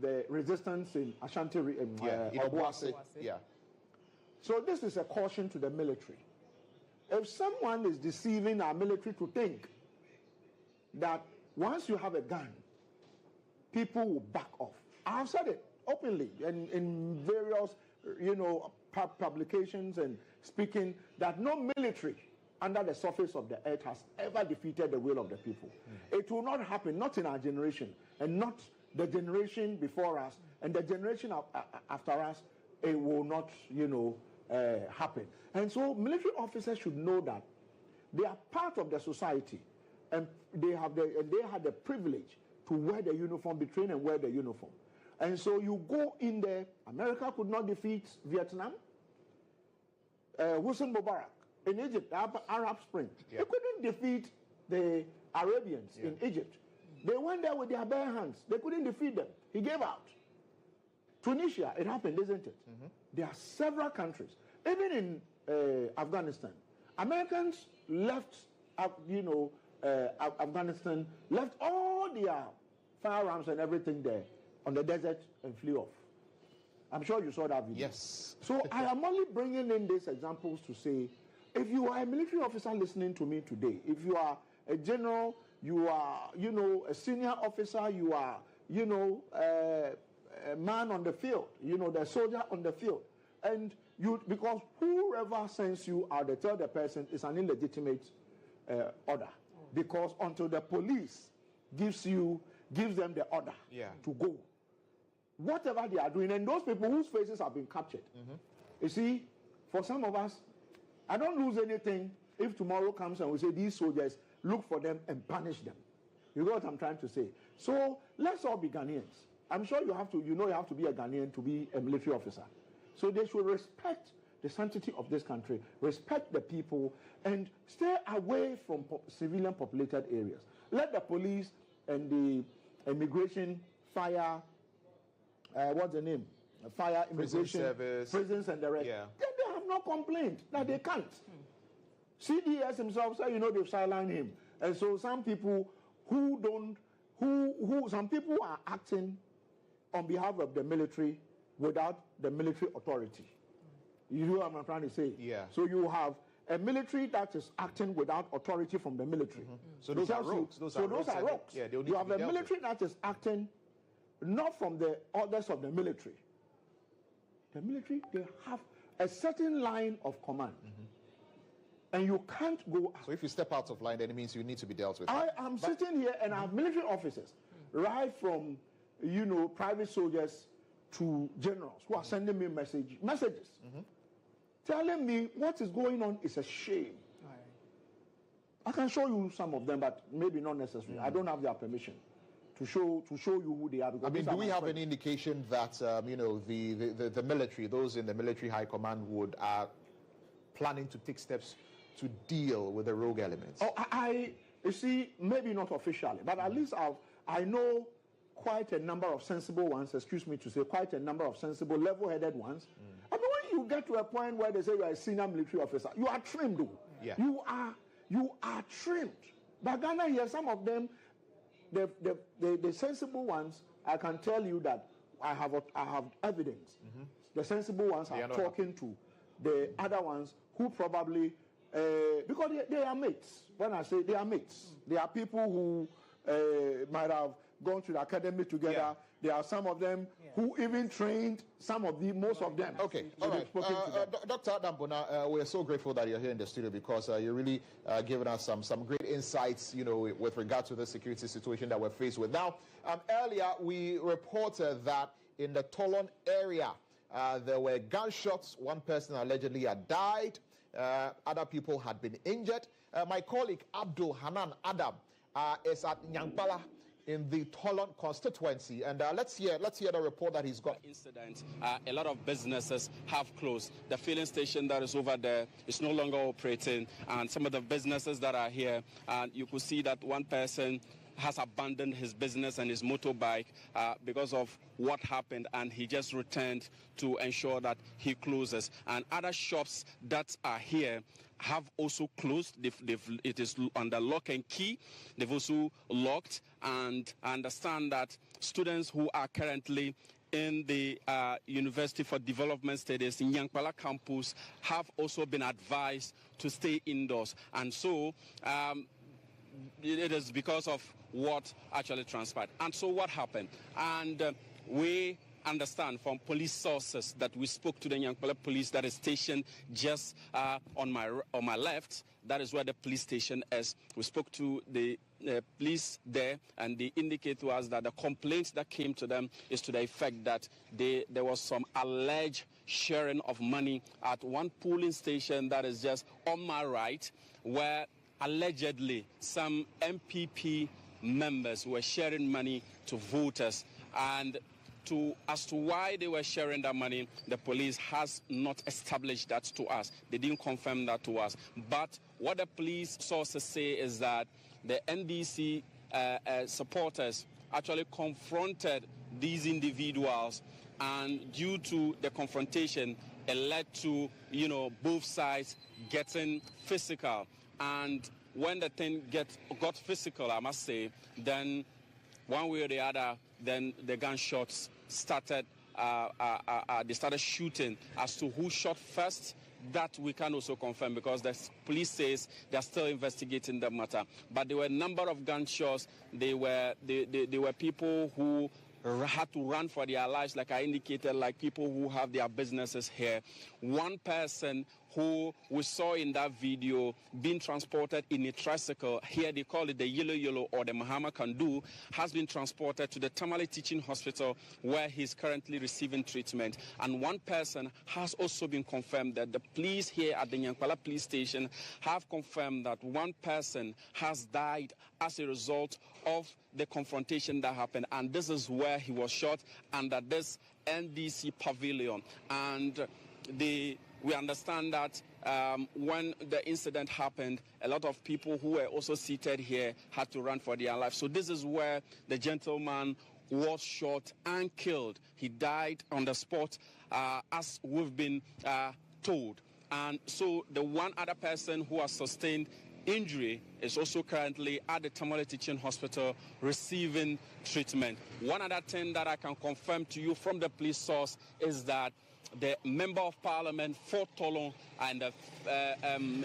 the resistance in Ashanti, Obuasi. So this is a caution to the military. If someone is deceiving our military to think that once you have a gun, people will back off. I have said it openly in various, publications and speaking, that no military under the surface of the earth has ever defeated the will of the people. It will not happen, not in our generation, and not the generation before us, and the generation after us. It will not, happen. And so military officers should know that they are part of the society, and they had the privilege to wear the uniform, be trained and wear the uniform. And so you go in there. America could not defeat Vietnam. Hosni Mubarak in Egypt, the Arab Spring. They couldn't defeat the Arabians in Egypt. They went there with their bare hands. They couldn't defeat them. He gave out. Tunisia, it happened, isn't it? There are several countries. Even in Afghanistan, Americans left, Afghanistan, left all their firearms and everything there on the desert and flew off. I'm sure you saw that video. Yes. So I am only bringing in these examples to say, if you are a military officer listening to me today, if you are a general, you are, a senior officer, you are, a man on the field, the soldier on the field, and because whoever sends you out, they tell the person it's an illegitimate order, because until the police gives them the order to go, whatever they are doing, and those people whose faces have been captured. You see, for some of us, I don't lose anything if tomorrow comes and we say these soldiers, look for them and punish them. You know what I'm trying to say? So let's all be Ghanaians. I'm sure you have to be a Ghanaian to be a military officer. So they should respect the sanctity of this country, respect the people, and stay away from civilian populated areas. Let the police and the immigration, fire, what's the name? Fire, immigration, prisons and the rest. They have no complaint that they can't. CDS himself said, they've sidelined him. And so some people some people are acting on behalf of the military without the military authority. You know what I'm trying to say? So you have a military that is acting without authority from the military. So those are rogues. Those are rogues. You have a military that is acting not from the orders of the military. The military, they have a certain line of command. And you can't go. So if you step out of line, then it means you need to be dealt with. I am sitting here and I have military officers, right from, private soldiers to generals who are sending me messages, telling me what is going on is a shame. I can show you some of them, but maybe not necessarily. I don't have their permission to show you who they are. I mean, do we have any indication that the military, those in the military high command, are planning to take steps to deal with the rogue elements? You see, maybe not officially, but at least I know quite a number of sensible ones, excuse me to say, quite a number of sensible, level-headed ones. I mean, when you get to a point where they say you are a senior military officer, you are trimmed, though. Yeah. You are trimmed. But Ghana here, some of them, the sensible ones, I can tell you that I have evidence. The sensible ones are talking to the other ones who probably, because they are mates. When I say they are mates, they are people who might have gone to the academy together. Yeah. There are some of them who even trained most of them. Okay, all right. Dr. Adam Bona, we're so grateful that you're here in the studio because you're really giving us some great insights, with regard to the security situation that we're faced with. Now, earlier we reported that in the Tolon area, there were gunshots. One person allegedly had died. Other people had been injured. My colleague Abdul Hanan Adam is at Nyankpala in the Tolon constituency, and let's hear the report that he's got. Incident. A lot of businesses have closed. The filling station that is over there is no longer operating, and some of the businesses that are here, you could see that one person has abandoned his business and his motorbike because of what happened, and he just returned to ensure that he closes. And other shops that are here have also closed. It is under lock and key. They've also locked, and I understand that students who are currently in the University for Development Studies in Nyankpala campus have also been advised to stay indoors. And so it is because of what actually transpired. And so what happened? And we understand from police sources that we spoke to the Nyankpala police that is stationed just on my left. That is where the police station is. We spoke to the police there, and they indicate to us that the complaints that came to them is to the effect that there was some alleged sharing of money at one polling station that is just on my right, where allegedly some MPP members were sharing money to voters. And as to why they were sharing that money, the police has not established that to us. They didn't confirm that to us. But what the police sources say is that the NDC supporters actually confronted these individuals, and due to the confrontation, it led to, both sides getting physical. And when the thing got physical, I must say, then one way or the other, then the gunshots started. They started shooting. As to who shot first, that we can also confirm, because the police says they are still investigating the matter. But there were a number of gunshots. They were people who had to run for their lives, like I indicated, like people who have their businesses here. One person who we saw in that video being transported in a tricycle, here they call it the yellow or the Mahama Kandu, has been transported to the Tamale Teaching Hospital, where he's currently receiving treatment. And one person has also been confirmed that the police here at the Nyankpala police station have confirmed that one person has died as a result of the confrontation that happened. And this is where he was shot, under this NDC pavilion. And we understand that when the incident happened, a lot of people who were also seated here had to run for their life. So this is where the gentleman was shot and killed. He died on the spot, as we've been told. And so the one other person who has sustained injury is also currently at the Tamale Teaching Hospital receiving treatment. One other thing that I can confirm to you from the police source is that the Member of Parliament for Tolon, and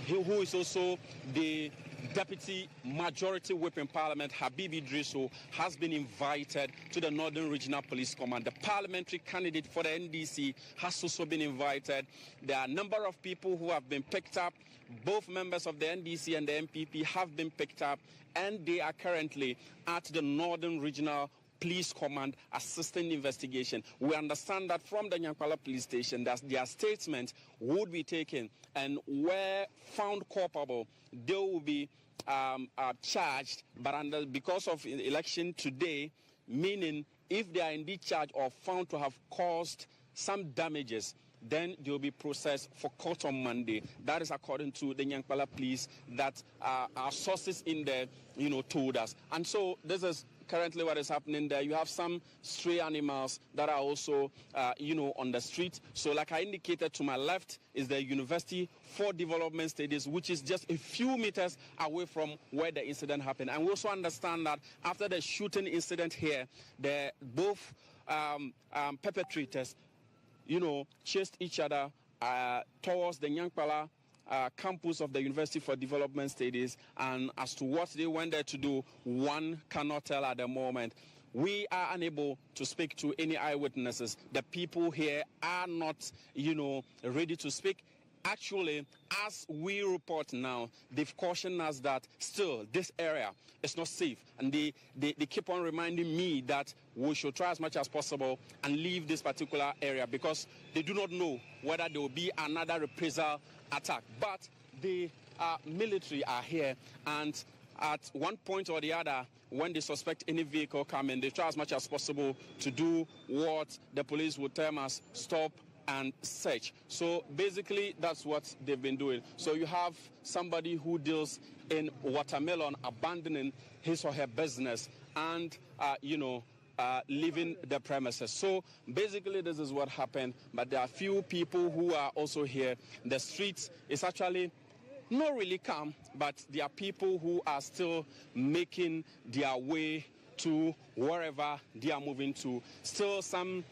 who is also the Deputy Majority Whip in Parliament, Habib Idrisu, has been invited to the Northern Regional Police Command. The parliamentary candidate for the NDC has also been invited. There are a number of people who have been picked up. Both members of the NDC and the MPP have been picked up, and they are currently at the Northern Regional Police Command assisting investigation. We understand that from the Nyankpala police station that their statement would be taken, and where found culpable, they will be charged. But because of election today, meaning if they are indeed charged or found to have caused some damages, then they will be processed for court on Monday. That is according to the Nyankpala police that our sources in there, told us. And so this is currently what is happening there. You have some stray animals that are also, on the street. So like I indicated, to my left is the University for Development Studies, which is just a few meters away from where the incident happened. And we also understand that after the shooting incident here, both perpetrators, chased each other towards the Nyankpala campus of the University for Development Studies, and as to what they went there to do, one cannot tell at the moment. We are unable to speak to any eyewitnesses. The people here are not, ready to speak. Actually, as we report now, they've cautioned us that still this area is not safe. And they keep on reminding me that we should try as much as possible and leave this particular area because they do not know whether there will be another reprisal attack. But the military are here, and at one point or the other, when they suspect any vehicle coming, they try as much as possible to do what the police would term as stop and search. So basically, that's what they've been doing. So you have somebody who deals in watermelon abandoning his or her business and, leaving the premises. So basically, this is what happened. But there are few people who are also here. The streets is actually not really calm, but there are people who are still making their way to wherever they are moving to. Still some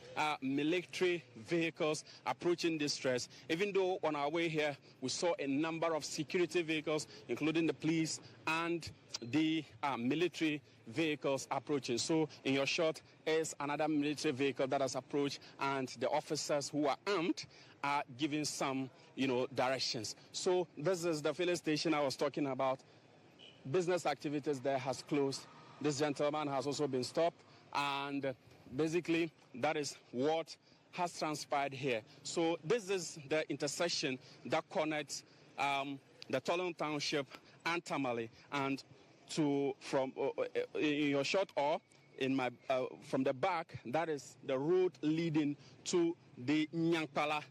military vehicles approaching distress. Even though on our way here, we saw a number of security vehicles, including the police and the military vehicles approaching. So in your shot is another military vehicle that has approached, and the officers who are armed are giving some, directions. So this is the filling station I was talking about. Business activities there has closed. This gentleman has also been stopped, and basically that is what has transpired here. So this is the intersection that connects the Tolon Township and Tamale, and from in your shot or in my from the back, that is the road leading to the Nyankpala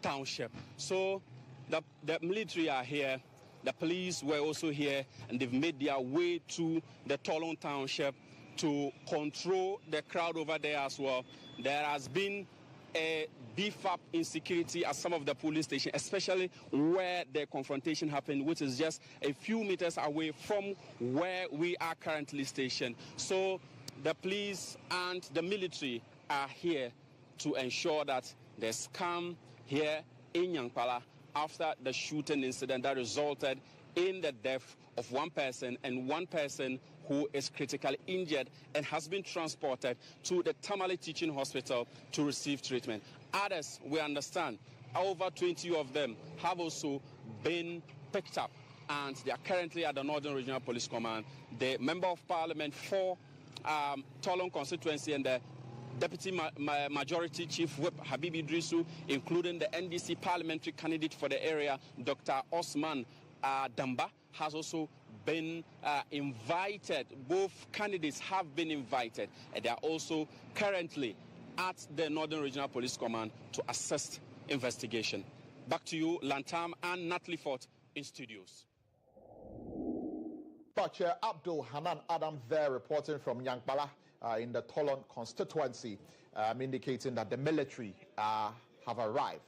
Township. So the military are here. The police were also here, and they've made their way to the Tolon Township to control the crowd over there as well. There has been a beef up in security at some of the police stations, especially where the confrontation happened, which is just a few meters away from where we are currently stationed. So the police and the military are here to ensure that there's calm here in Nyankpala after the shooting incident that resulted in the death of one person and one person who is critically injured and has been transported to the Tamale Teaching Hospital to receive treatment. Others, we understand, over 20 of them have also been picked up, and they are currently at the Northern Regional Police Command. The Member of Parliament for Tolon constituency and the Deputy Majority Chief Whip Habib Idrisu, including the NDC parliamentary candidate for the area, Dr. Osman Damba, has also been invited. Both candidates have been invited, and they are also currently at the Northern Regional Police Command to assist investigation. Back to you, Lantam and Natalie Fort in studios. Chair Abdul Hanan Adam there reporting from Nyankpala in the Tolon constituency, indicating that the military have arrived.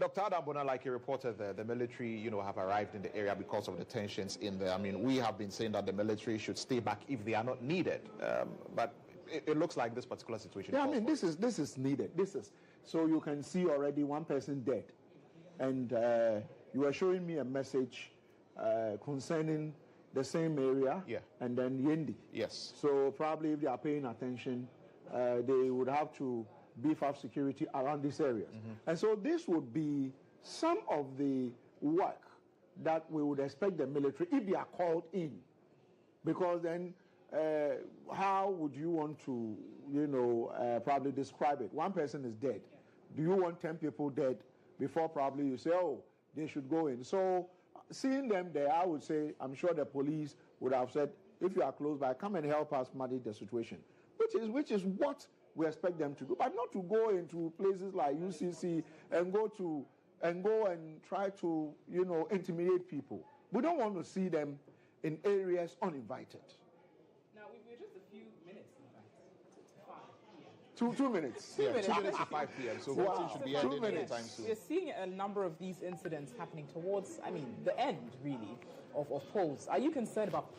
Dr. Adam Bona, like you reported there, the military, have arrived in the area because of the tensions in there. I mean, we have been saying that the military should stay back if they are not needed, but it looks like this particular situation. Yeah, I mean, this is needed. So you can see already one person dead, and you were showing me a message concerning the same area, and then Yendi. Yes. So probably if they are paying attention, they would have to beef up security around these areas. And so this would be some of the work that we would expect the military, if they are called in, because then how would you want to, probably describe it? One person is dead. Do you want 10 people dead before probably you say, oh, they should go in? So seeing them there, I would say, I'm sure the police would have said, if you are close by, come and help us manage the situation, which is what we expect them to do, but not to go into places like UCC and go and try to, intimidate people. We don't want to see them in areas uninvited. Now, we're just a few minutes, in fact, to 5 p.m. 2 minutes. 2 minutes. 2 minutes to 5 p.m. So voting should be ending anytime soon. We're seeing a number of these incidents happening towards, the end, really, of polls. Are you concerned about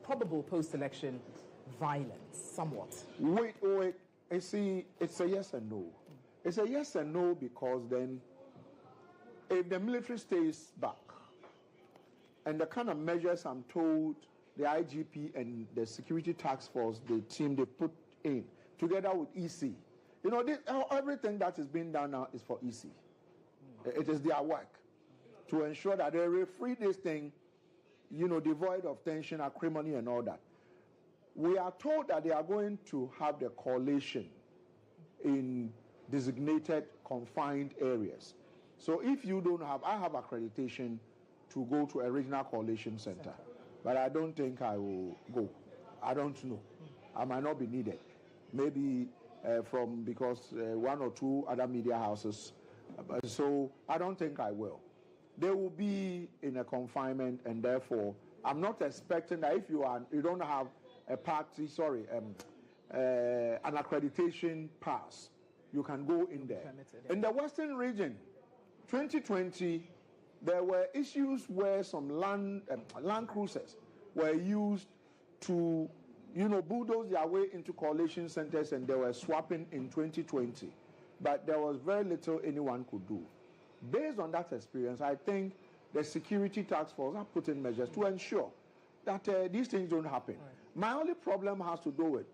probable post-election violence, somewhat? Wait. You see, it's a yes and no. It's a yes and no because then, if the military stays back, and the kind of measures I'm told the IGP and the security task force, the team they put in, together with EC, everything that is being done now is for EC. It is their work to ensure that they free this thing, devoid of tension, acrimony, and all that. We are told that they are going to have the collation in designated confined areas. So if you don't have, I have accreditation to go to a regional collation center, but I don't think I will go. I don't know. I might not be needed. Maybe because one or two other media houses. So I don't think I will. They will be in a confinement, and therefore I'm not expecting that if you don't have an accreditation pass, you can go in there. In the Western region, 2020, there were issues where some land cruisers were used to, bulldoze their way into collation centers, and they were swapping in 2020. But there was very little anyone could do. Based on that experience, I think the security task force have put in measures to ensure that these things don't happen. My only problem has to do with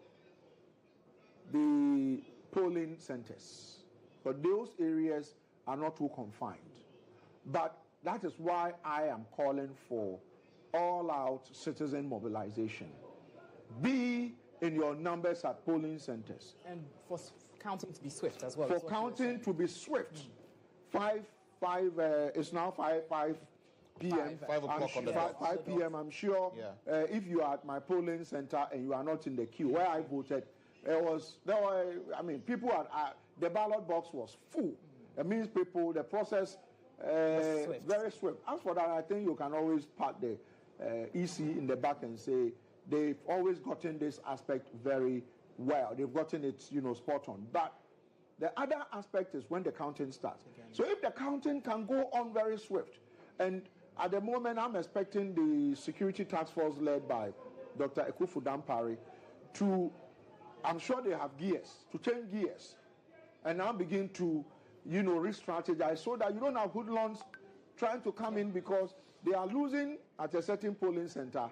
the polling centers. But those areas are not too confined. But that is why I am calling for all-out citizen mobilization. Be in your numbers at polling centers. And for counting to be swift as well. For counting to be swift. It's now 5 p.m. 5 o'clock on the dot. 5 p.m. I'm sure if you are at my polling center and you are not in the queue, where I voted, people the ballot box was full. It means the process very swift. As for that, I think you can always pat the EC in the back and say they've always gotten this aspect very well. They've gotten it, spot on. But the other aspect is when the counting starts. So if the counting can go on very swift, and at the moment I'm expecting the security task force led by Dr. Ekufu Dampari I'm sure they have gears, to change gears, and now begin to, re-strategize so that you don't have hoodlums trying to come in because they are losing at a certain polling center,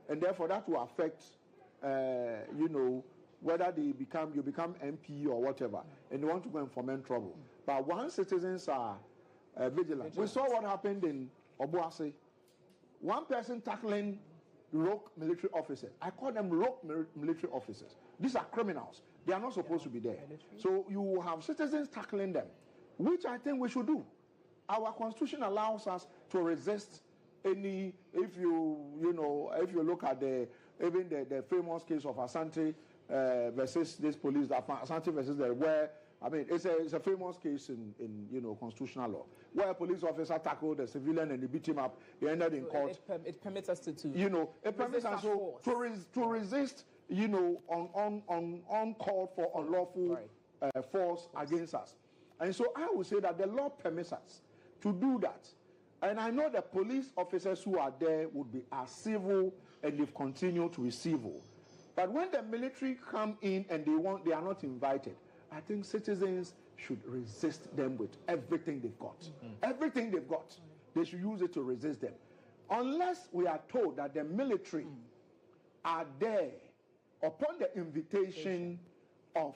and therefore that will affect, whether you become MP or whatever, and they want to go and foment trouble. But once citizens are vigilant, we saw what happened in Obuasi. One person tackling rogue military officers. I call them rogue military officers. These are criminals. They are not supposed to be there. So you have citizens tackling them, which I think we should do. Our constitution allows us to resist any, if you look at the famous case of Asante versus this police, Asante versus it's a famous case in constitutional law, where a police officer tackled a civilian and he beat him up. He ended in court. It permits us to it permits us to resist, uncalled for unlawful force against us. And so I would say that the law permits us to do that. And I know the police officers who are there are civil, and they've continued to be civil. But when the military come in and they are not invited, I think citizens should resist them with everything they've got. Everything they've got, they should use it to resist them. unless we are told that the military are there upon the invitation of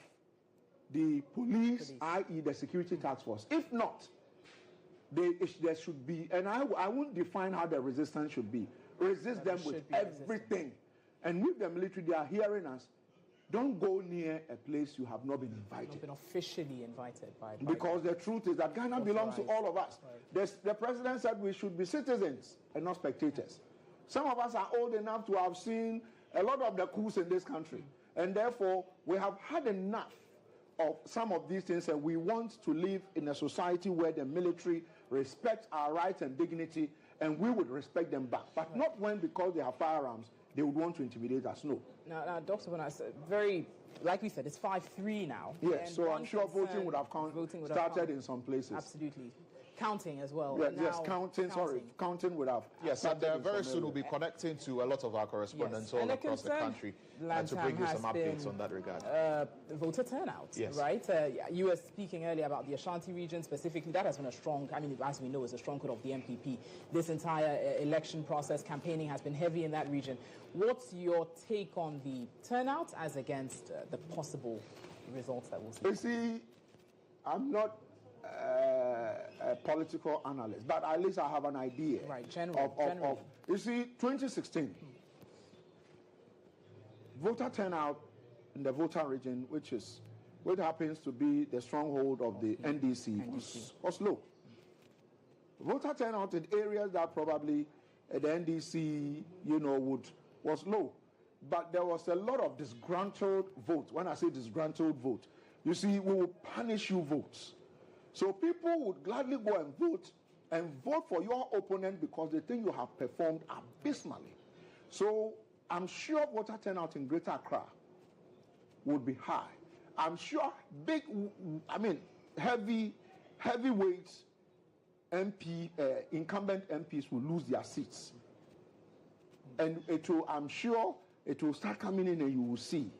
the police, i.e. the security task force. If not, there should be, and I won't define how the resistance should be. Resist them with everything. And with the military, they are hearing us. Don't go near a place you have not been invited. Not been officially invited by because the truth is that Ghana belongs to all of us. Right. The president said we should be citizens and not spectators. Some of us are old enough to have seen a lot of the coups in this country. And therefore, we have had enough of some of these things, and we want to live in a society where the military respects our rights and dignity, and we would respect them back. But not when, because they have firearms, they would want to intimidate us. No. Now Dr. Bonas, very, like we said, it's 5-3 now. Yes, so I'm sure voting would have started in some places. Absolutely. Counting as well. Yes, counting would have. Yes, and very soon we'll be connecting to a lot of our correspondents all across the country and to bring you some updates on that regard. Voter turnout, yes. Right? You were speaking earlier about the Ashanti region specifically. That has been a strong, as we know, is a stronghold of the MPP. This entire election process, campaigning has been heavy in that region. What's your take on the turnout as against the possible results that we'll see? You see, I'm not a political analyst, but at least I have an idea. Right, generally. You see, 2016, voter turnout in the voter region, which happens to be the stronghold of the NDC. Was low. Voter turnout in areas that probably the NDC, was low. But there was a lot of disgruntled vote. When I say disgruntled vote, you see, we will punish you votes. So people would gladly go and vote for your opponent because they think you have performed abysmally. So I'm sure voter turnout in Greater Accra would be high. I'm sure heavyweight incumbent MPs will lose their seats. And I'm sure it will start coming in and you will see.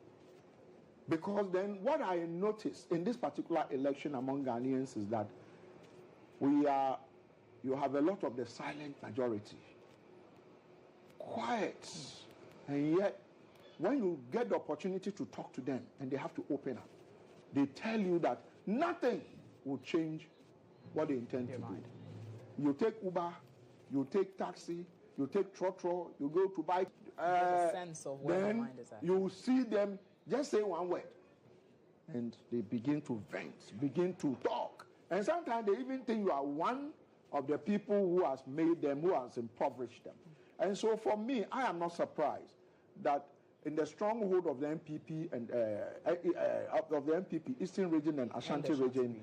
Because then what I noticed in this particular election among Ghanaians is that you have a lot of the silent majority. Quiet. And yet, when you get the opportunity to talk to them and they have to open up, they tell you that nothing will change what they intend to do. You take Uber, you take taxi, you take trotro, you go to buy. There's a sense of where their mind is at. You see them just say one word, and they begin to vent, begin to talk. And sometimes they even think you are one of the people who has made them, who has impoverished them. And so for me, I am not surprised that in the stronghold of the MPP and of the MPP, Eastern region and Ashanti region,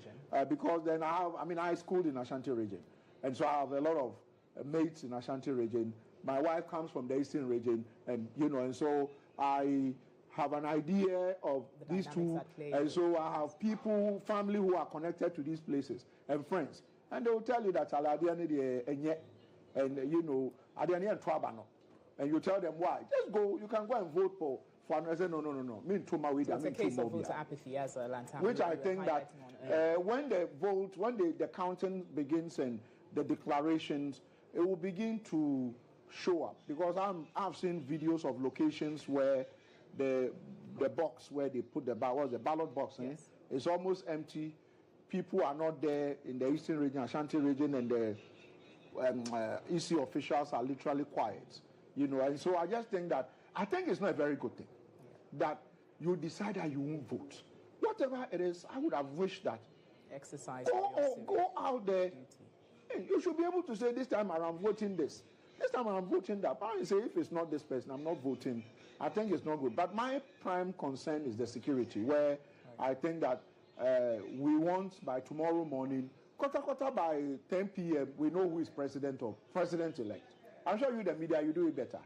because then I schooled in Ashanti region, and so I have a lot of mates in Ashanti region. My wife comes from the Eastern region, and and so I have an idea of these two, and so I have people, family who are connected to these places, and friends, and they will tell you that and you tell them why. Just go. You can go and vote for. I say no. So it's a case of voter apathy as a Lantana. Which I think that when the counting begins and the declarations, it will begin to show up, because I've seen videos of locations where the box where they put the ballot box in, it's almost empty. People are not there in the Eastern region, Ashanti region, and the EC officials are literally quiet. And so I just think it's not a very good thing that you decide that you won't vote. Whatever it is, I would have wished that go out there. You should be able to say, this time around voting this. This time I'm voting that. I say, if it's not this person, I'm not voting. I think it's not good. But my prime concern is the security, where I think that we want by tomorrow morning, quarter by 10 p.m., we know who is president-elect. I'm sure you, the media, you do it better.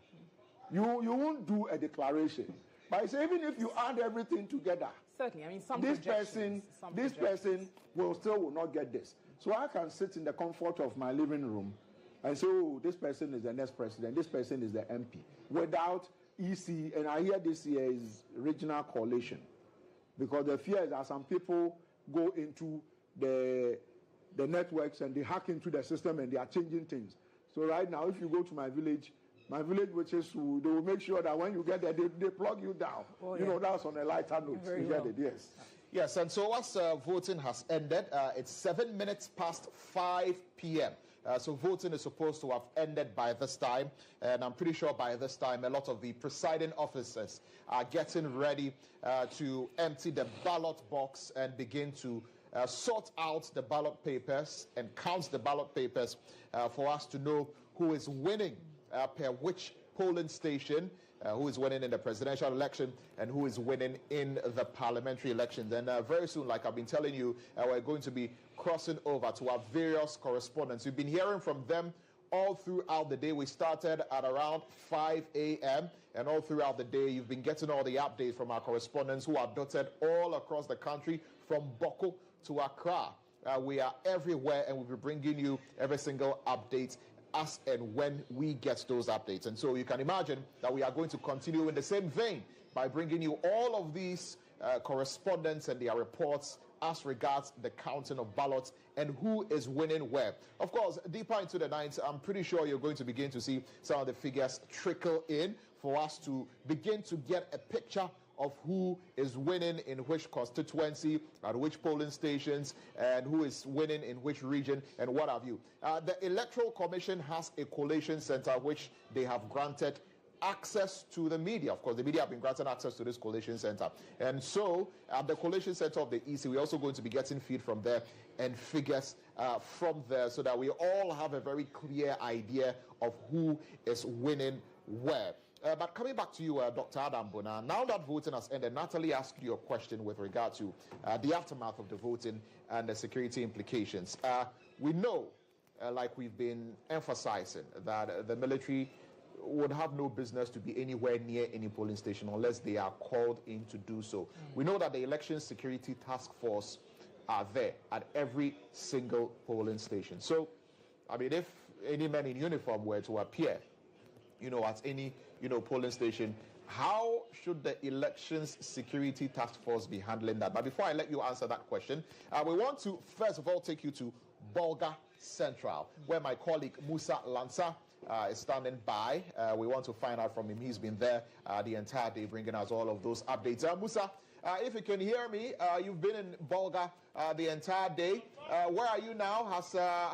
You won't do a declaration. But I say, even if you add everything together, certainly, this person will not get this. So I can sit in the comfort of my living room and say, oh, this person is the next president, this person is the MP, without EC, and I hear this year is regional coalition. Because the fear is that some people go into the networks and they hack into the system and they are changing things. So right now, if you go to my village witches, they will make sure that when you get there, they plug you down. Oh, you know, that's on a lighter note. Very you well. get it, yes. Yes, and so once voting has ended, it's 7 minutes past 5 p.m. So voting is supposed to have ended by this time, and I'm pretty sure by this time a lot of the presiding officers are getting ready to empty the ballot box and begin to sort out the ballot papers and count the ballot papers for us to know who is winning per which polling station, who is winning in the presidential election and who is winning in the parliamentary elections. And very soon, like I've been telling you, we're going to be crossing over to our various correspondents. We've been hearing from them all throughout the day. We started at around 5 a.m. and all throughout the day, you've been getting all the updates from our correspondents who are dotted all across the country from Boko to Accra. We are everywhere, and we'll be bringing you every single update as and when we get those updates. And so you can imagine that we are going to continue in the same vein by bringing you all of these correspondents and their reports as regards the counting of ballots and who is winning where. Of course, deeper into the night, I'm pretty sure you're going to begin to see some of the figures trickle in for us to begin to get a picture of who is winning in which constituency, at which polling stations, and who is winning in which region, and what have you. The Electoral Commission has a collation center which they have granted access to the media. Of course, the media have been granted access to this collation center. And so, at the collation center of the EC, we're also going to be getting feed from there and figures from there so that we all have a very clear idea of who is winning where. But coming back to you, Dr. Adam Bona, now that voting has ended, Natalie asked you a question with regard to the aftermath of the voting and the security implications. We know, like we've been emphasizing, that the military would have no business to be anywhere near any polling station unless they are called in to do so. We know that the Election Security Task Force are there at every single polling station. So, I mean, if any man in uniform were to appear, at any, polling station, how should the Elections Security Task Force be handling that? But before I let you answer that question, we want to, first of all, take you to Bolga Central, where my colleague Musa Lansa is standing by. We want to find out from him. He's been there the entire day, bringing us all of those updates. Musa, if you can hear me, you've been in Bolga the entire day. Where are you now?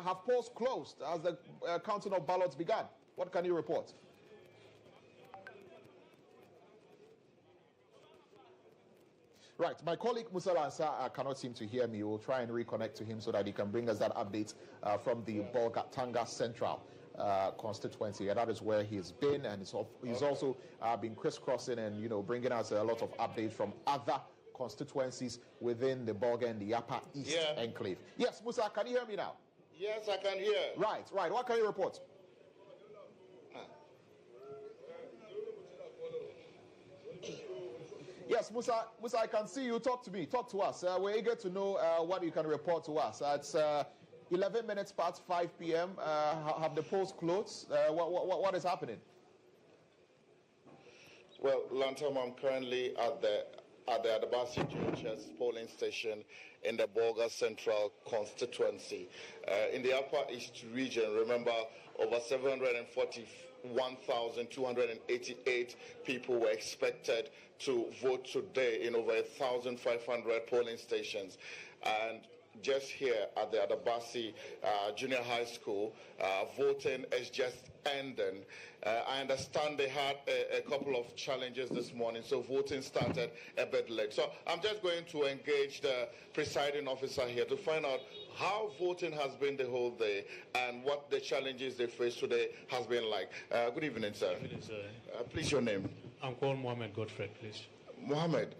Have polls closed as the counting of ballots began? What can you report? Right, my colleague Musa Lansa cannot seem to hear me. We'll try and reconnect to him so that he can bring us that update from the Bolga Central constituency. And that is where he's been, and he's also been crisscrossing and bringing us a lot of updates from other constituencies within the Bolga and the Upper East Enclave. Yes, Musa, can you hear me now? Yes, I can hear. Right. What can you report? Yes, Musa, I can see you. Talk to me. Talk to us. We're eager to know what you can report to us. It's 11 minutes past 5 p.m. Have the polls closed? What is happening? Well, Lantam, I'm currently at the Adabasi Church's polling station in the Bolga Central constituency. In the Upper East region, remember, over 741,288 people were expected to vote today in over 1,500 polling stations. And just here at the Adabasi Junior High School, voting is just ending. I understand they had a couple of challenges this morning, so voting started a bit late. So I'm just going to engage the presiding officer here to find out how voting has been the whole day and what the challenges they faced today has been like. Good evening, sir. Good evening, sir. Please, your name. I'm called Mohammed Godfred, please. Mohammed,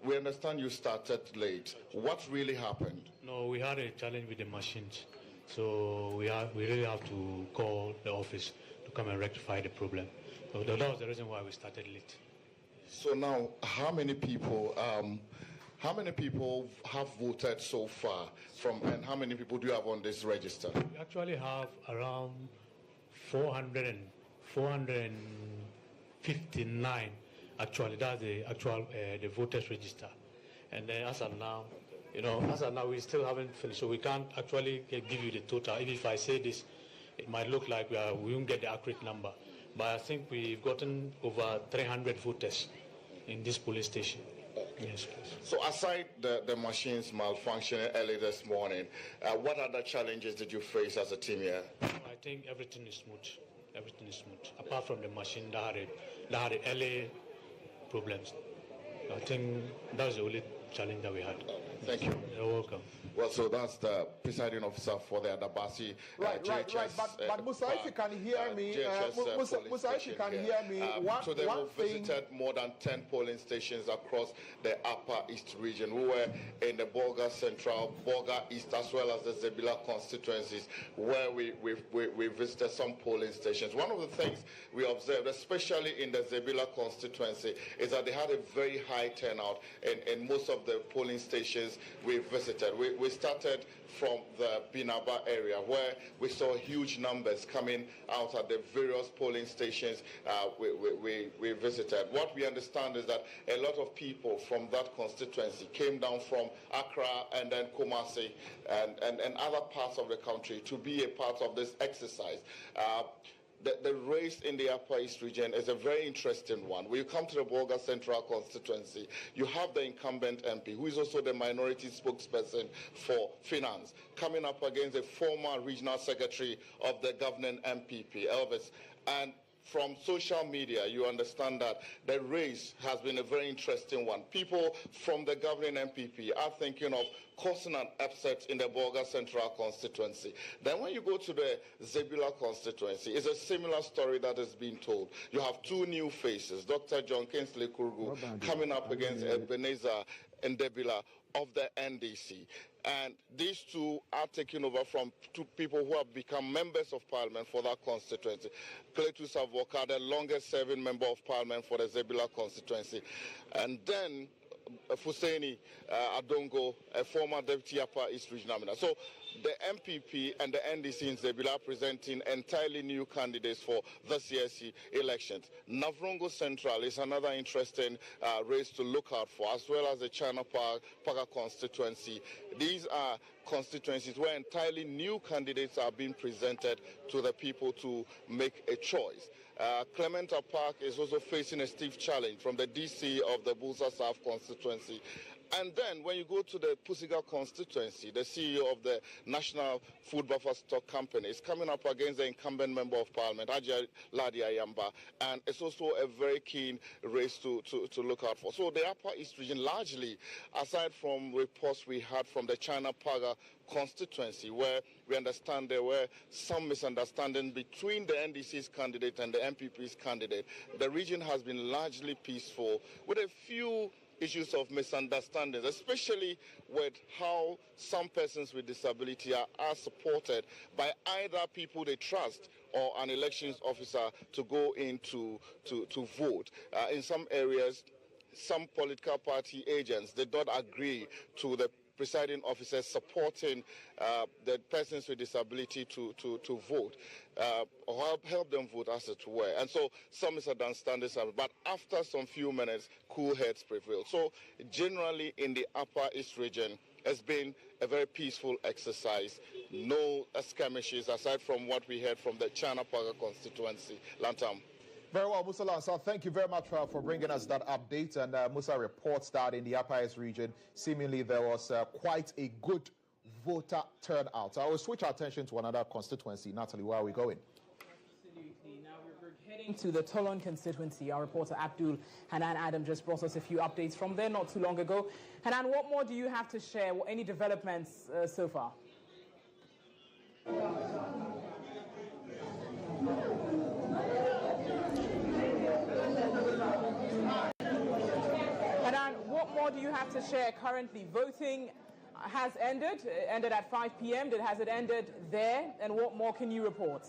we understand you started late. What really happened? No, we had a challenge with the machines. So we really have to call the office to come and rectify the problem. So that was the reason why we started late. So now, how many people have voted so far and how many people do you have on this register? We actually have around 459. Actually, that's the actual the voters register. And then as of now, we still haven't finished, so we can't actually give you the total. Even if I say this, it might look like we won't get the accurate number. But I think we've gotten over 300 voters in this polling station. Yes, please. So aside the machines malfunctioning early this morning, what other challenges did you face as a team here? I think everything is smooth. Everything is smooth. Apart from the machine that had early problems. I think that was the only challenge that we had. Thank you. You're welcome. Well, so that's the presiding officer for the Adabasi GHS. But Musa, if you can hear me, Musa, if you can hear me, so they visited more than 10 polling stations across the Upper East region. We were in the Bolga Central, Bolga East, as well as the Zebila constituencies, where we visited some polling stations. One of the things we observed, especially in the Zebila constituency, is that they had a very high turnout in most of the polling stations we visited. We started from the Binaba area, where we saw huge numbers coming out at the various polling stations we visited. What we understand is that a lot of people from that constituency came down from Accra and then Kumasi and other parts of the country to be a part of this exercise. The race in the Upper East region is a very interesting one. When you come to the Bolga Central constituency, you have the incumbent MP, who is also the minority spokesperson for finance, coming up against the former regional secretary of the governing MPP, Elvis. And from social media, you understand that the race has been a very interesting one. People from the governing MPP are thinking of causing an upset in the Bolga Central constituency. Then when you go to the Zebila constituency, it's a similar story that is being told. You have two new faces, Dr. John Kingsley Kurgu coming up against Ebenezer Ndebila of the NDC. And these two are taking over from two people who have become members of parliament for that constituency. Cletus Avoka, the longest serving member of parliament for the Zebila constituency. And then Fuseni Adongo, a former deputy Upper East Regional Minister. So the MPP and the NDC in Zebila are presenting entirely new candidates for this year's elections. Navrongo Central is another interesting race to look out for, as well as the China Paga constituency. These are constituencies where entirely new candidates are being presented to the people to make a choice. Clementa Park is also facing a stiff challenge from the DC of the Bulsa South constituency. And then when you go to the Pusiga constituency, the CEO of the National Food Buffer Stock Company is coming up against the incumbent member of parliament, Ajay Ladi Ayamba, and it's also a very keen race to look out for. So the Upper East region, largely, aside from reports we had from the China Paga constituency, where we understand there were some misunderstanding between the NDC's candidate and the MPP's candidate, the region has been largely peaceful, with a few issues of misunderstandings, especially with how some persons with disability are supported by either people they trust or an elections officer to go in to vote. In some areas, some political party agents did not agree to the presiding officers supporting the persons with disability to vote, or help them vote, as it were. And so some misunderstandings have, but after some few minutes, cool heads prevailed. So generally in the Upper East region, it's been a very peaceful exercise. No skirmishes, aside from what we heard from the China Paga constituency. Lantam. Very well, Musa Lansar, thank you very much for bringing us that update. And Musa reports that in the Upper East region, seemingly there was quite a good voter turnout. I will switch our attention to another constituency. Natalie, where are we going? Absolutely. Now we're heading to the Tolon constituency. Our reporter Abdul Hanan Adam just brought us a few updates from there not too long ago. Hanan, what more do you have to share? Any developments so far? What more do you have to share currently? Voting has ended at 5 p.m. Has it ended there? And what more can you report?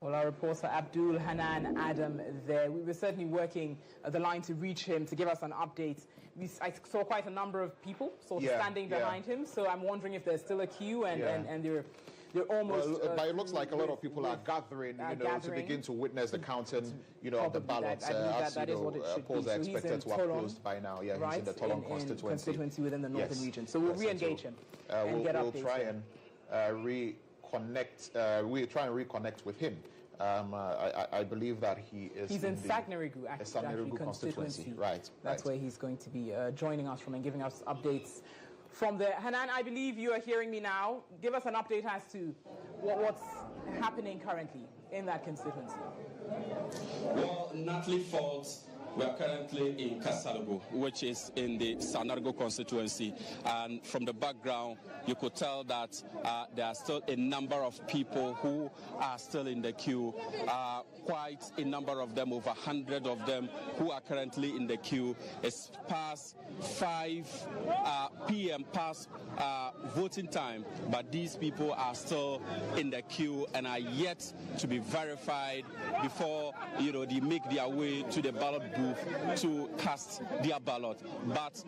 Well, our reporter Abdul Hanan Adam there. We were certainly working the line to reach him to give us an update. I saw quite a number of people standing behind him, so I'm wondering if there's still a queue and they're almost. Well, but it looks like a lot of people are gathering, to begin to witness the counting, of the ballots. That is what it should polls be. are expected to have closed by now. Yeah, right, he's in the Tolon constituency within the northern region. So we'll re-engage him and get updates. We'll try and reconnect. We'll try and reconnect with him. I believe that he's in Sagnarigu, actually constituency. Right. That's where he's going to be joining us from and giving us updates from there. Hanan, I believe you are hearing me now. Give us an update as to what's happening currently in that constituency. Well, Natalie Falls, we are currently in Kasalogo, which is in the Sanargo constituency. And from the background, you could tell that there are still a number of people who are still in the queue. Quite a number of them, over 100 of them, who are currently in the queue. It's past 5 p.m., past voting time, but these people are still in the queue and are yet to be verified before, they make their way to the ballot booth to cast their ballot. But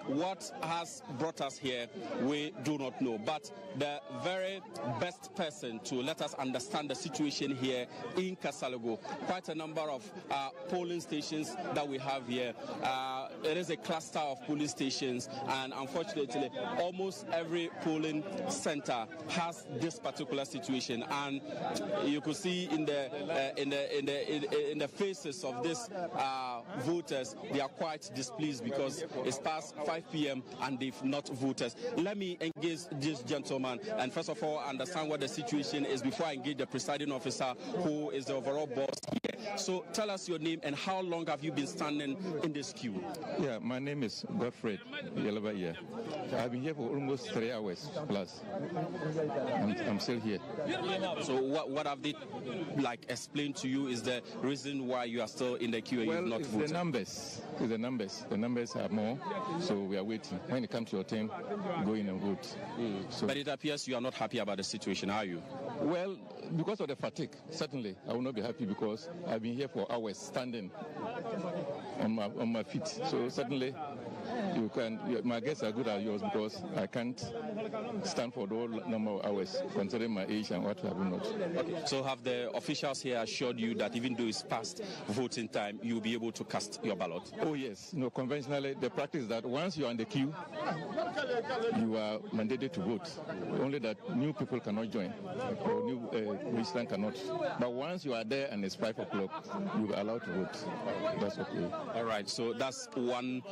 what has brought us here, we do not know. But the very best person to let us understand the situation here in Kasalogo, quite a number of polling stations that we have here. It is a cluster of polling stations, and unfortunately, almost every polling center has this particular situation. And you could see in the faces of these voters, they are quite displeased because it's past 5 p.m. and they've not voted. Let me engage this gentleman and first of all understand what the situation is before I engage the presiding officer, who is the overall boss here. So tell us your name and how long have you been standing in this queue? Yeah, my name is Godfred Yelabaya. I've been here for almost 3 hours plus. I'm still here. So what have they explained to you is the reason why you are still in the queue and you've not voted? The numbers. The numbers are more, so we are waiting. When it comes to your turn, go in and vote. So, but it appears you are not happy about the situation, are you? Well, because of the fatigue, certainly I will not be happy because I've been here for hours standing on my feet. So certainly my guests are good as yours because I can't stand for the whole number of hours considering my age and what have you not. Okay. So have the officials here assured you that even though it's past voting time, you'll be able to cast your ballot? Oh yes. Conventionally the practice is that once you are in the queue, you are mandated to vote. Only that new people cannot join or new registrant cannot. But once you are there and it's 5 o'clock, you are allowed to vote. That's okay. All right. So that's one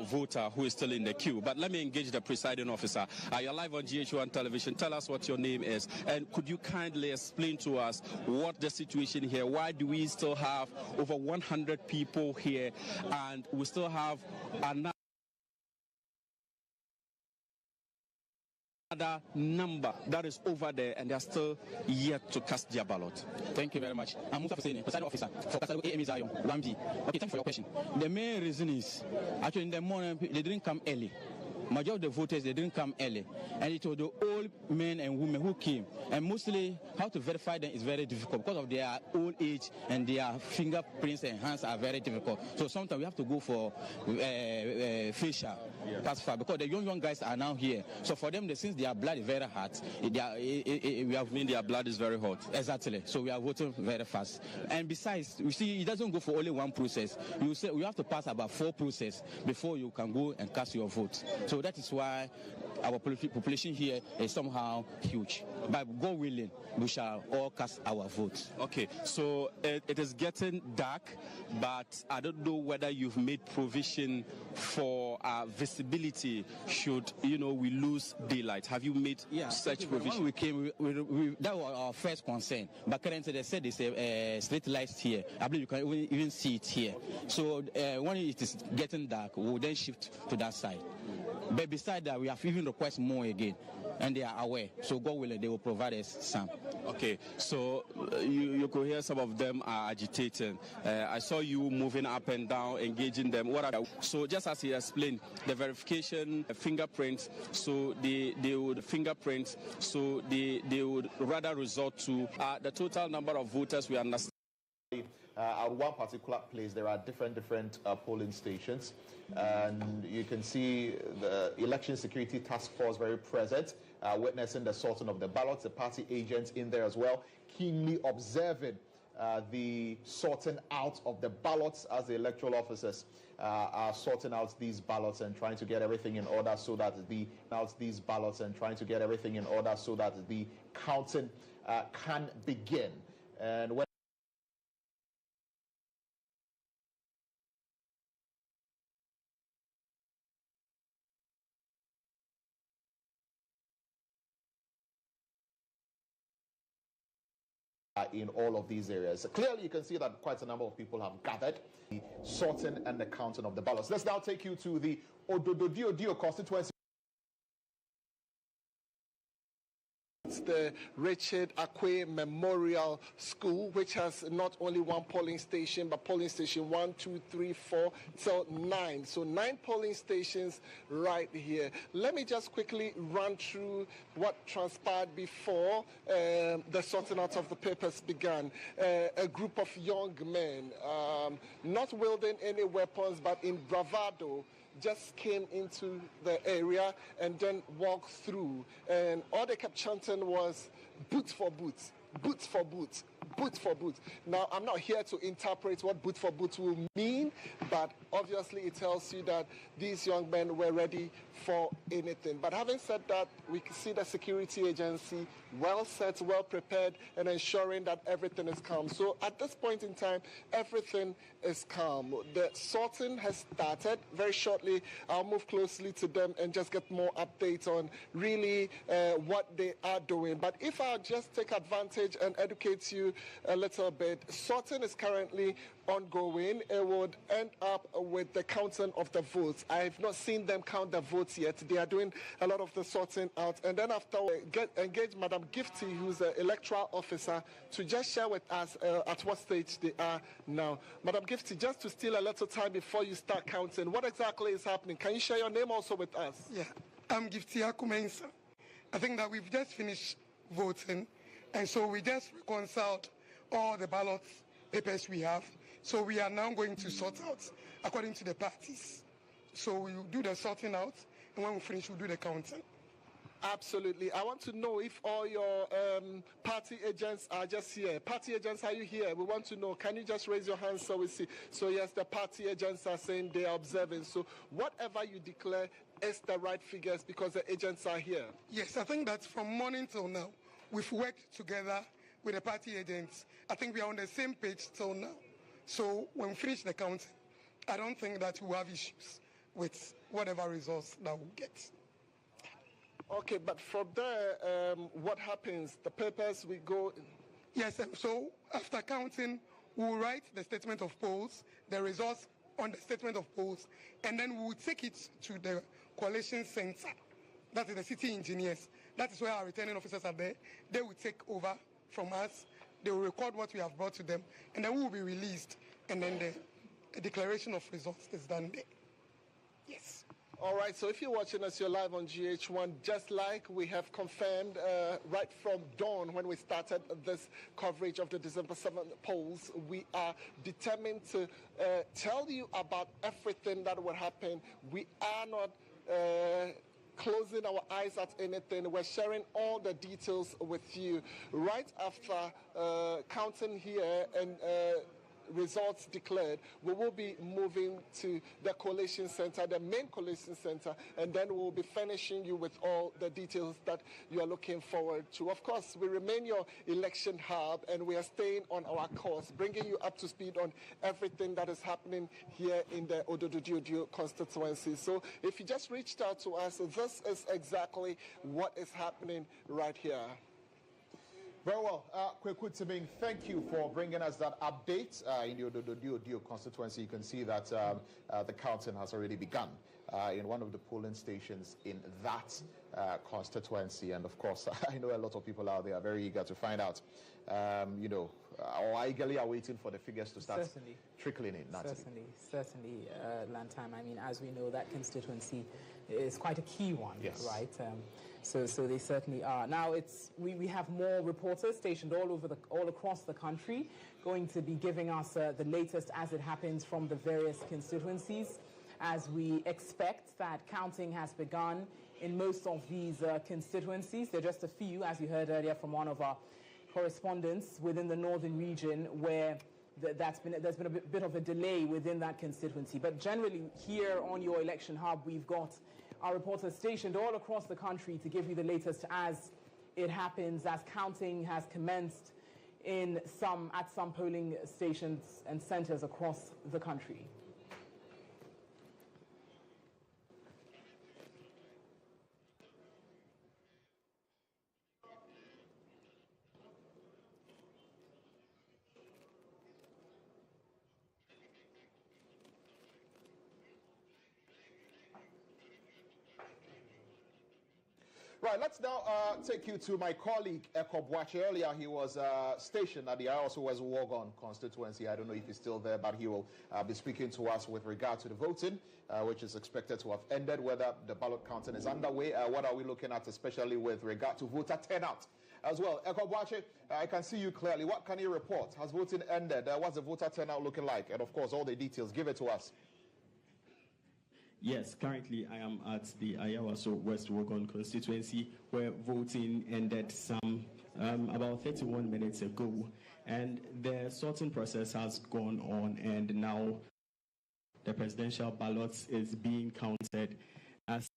voter who is still in the queue. But let me engage the presiding officer. You're live on GH1 television. Tell us what your name is. And could you kindly explain to us what the situation here? Why do we still have over 100 people here and we still have another number that is over there and they are still yet to cast their ballot? Thank you very much. I'm Musa Hussein, presiding officer for Kasalogo AME Zion 1B. Okay, thank you for your question. The main reason is actually in the morning they didn't come early. Majority of the voters, they didn't come early. And it was the old men and women who came. And mostly, how to verify them is very difficult because of their old age and their fingerprints and hands are very difficult. So sometimes we have to go for facial. That's far because the young guys are now here. So for them, since their blood is very hot, we have mean their blood is very hot. Exactly. So we are voting very fast. And besides, you see, it doesn't go for only one process. You have to pass about 4 processes before you can go and cast your vote. So that is why our population here is somehow huge. But God willing, we shall all cast our vote. Okay, so it is getting dark, but I don't know whether you've made provision for visibility should, we lose daylight. Have you made such provision? When we came, that was our first concern. But currently they said there's a street lights here. I believe you can even see it here. So when it is getting dark, we'll then shift to that side. But besides that, we have even requested more again, and they are aware. So God willing, they will provide us some. Okay, so you could hear some of them are agitating. I saw you moving up and down, engaging them. So just as he explained, the verification, fingerprints, so they would fingerprint, so they would rather resort to the total number of voters we understand. At one particular place, there are different polling stations, and you can see the Election Security Task Force very present. witnessing the sorting of the ballots, the party agents in there as well, keenly observing the sorting out of the ballots as the electoral officers are sorting out these ballots and trying to get everything in order so that the counting can begin. And when in all of these areas. Clearly, you can see that quite a number of people have gathered, the sorting and the counting of the ballots. Let's now take you to the Odododio constituency. The Richard Akwe Memorial School, which has not only one polling station, but polling station 1, 2, 3, 4 till 9. So 9 polling stations right here. Let me just quickly run through what transpired before the sorting out of the papers began. A group of young men, not wielding any weapons, but in bravado, just came into the area and then walked through. And all they kept chanting was, boots for boots, boots for boots, boots for boots. Now, I'm not here to interpret what boot for boots will mean, but obviously it tells you that these young men were ready for anything. But having said that, we can see the security agency well set, well prepared, and ensuring that everything is calm. So at this point in time, everything is calm. The sorting has started. Very shortly, I'll move closely to them and just get more updates on really what they are doing. But if I'll just take advantage and educate you a little bit, sorting is currently ongoing. It would end up with the counting of the votes. I have not seen them count the votes yet. They are doing a lot of the sorting out. And then after, engage Madam Gifty, who's the electoral officer, to just share with us at what stage they are now. Madam Gifty, just to steal a little time before you start counting, what exactly is happening? Can you share your name also with us? Yeah, I'm Gifty Akumensa. I think that we've just finished voting, and so we just reconciled all the ballot papers we have. So we are now going to sort out according to the parties. So we will do the sorting out, and when we finish, we'll do the counting. Absolutely. I want to know if all your party agents are just here. Party agents, are you here? We want to know. Can you just raise your hand so we see? So yes, the party agents are saying they are observing. So whatever you declare is the right figures because the agents are here. Yes, I think that from morning till now, we've worked together with the party agents. I think we are on the same page till now. So when we finish the counting, I don't think that we'll have issues with whatever results that we'll get. Okay, but from there, what happens? The papers we go... Yes, so after counting, we'll write the statement of polls, the results on the statement of polls, and then we'll take it to the coalition center. That is the city engineers. That is where our returning officers are there. They will take over from us. They will record what we have brought to them, and then we will be released, and then the declaration of results is done there. Yes. All right, so if you're watching us, you're live on GH1, just like we have confirmed right from dawn when we started this coverage of the December 7th polls. We are determined to tell you about everything that will happen. We are not closing our eyes at anything. We're sharing all the details with you. Right after counting here and results declared, we will be moving to the collation center, the main collation center, and then we'll be furnishing you with all the details that you are looking forward to. Of course, we remain your election hub, and we are staying on our course, bringing you up to speed on everything that is happening here in the Odododio constituency. So if you just reached out to us, this is exactly what is happening right here. Very well. Kweku Timing, thank you for bringing us that update in the Odododio constituency. You can see that the counting has already begun in one of the polling stations in that constituency. And of course, I know a lot of people out there are very eager to find out, or eagerly are waiting for the figures to start trickling in. Certainly, Lantime. I mean, as we know, that constituency is quite a key one, yes. Right? So they certainly are. Now we have more reporters stationed all across the country, going to be giving us the latest as it happens from the various constituencies. As we expect that counting has begun in most of these constituencies. There are just a few, as you heard earlier from one of our correspondents within the northern region, where there's been a bit of a delay within that constituency. But generally, here on your election hub, we've got our reporters stationed all across the country to give you the latest as it happens, as counting has commenced at some polling stations and centers across the country. Right, let's now take you to my colleague, Eko Boache. Earlier, he was stationed at the West Wogon constituency. I don't know if he's still there, but he will be speaking to us with regard to the voting, which is expected to have ended, whether the ballot counting is underway. What are we looking at, especially with regard to voter turnout as well? Eko Boache, I can see you clearly. What can you report? Has voting ended? What's the voter turnout looking like? And, of course, all the details. Give it to us. Yes, currently I am at the Ayawaso West Wogon constituency, where voting ended about 31 minutes ago, and the sorting process has gone on, and now the presidential ballots is being counted as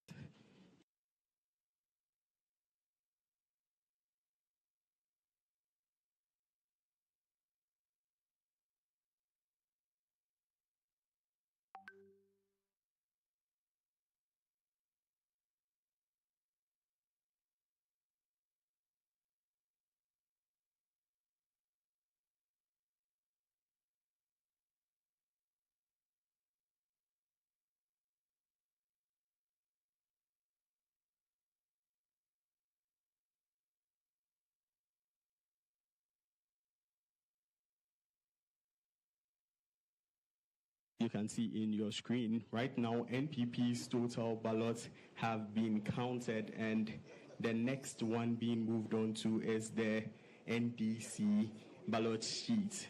you can see in your screen. Right now, NPP's total ballots have been counted, and the next one being moved on to is the NDC ballot sheet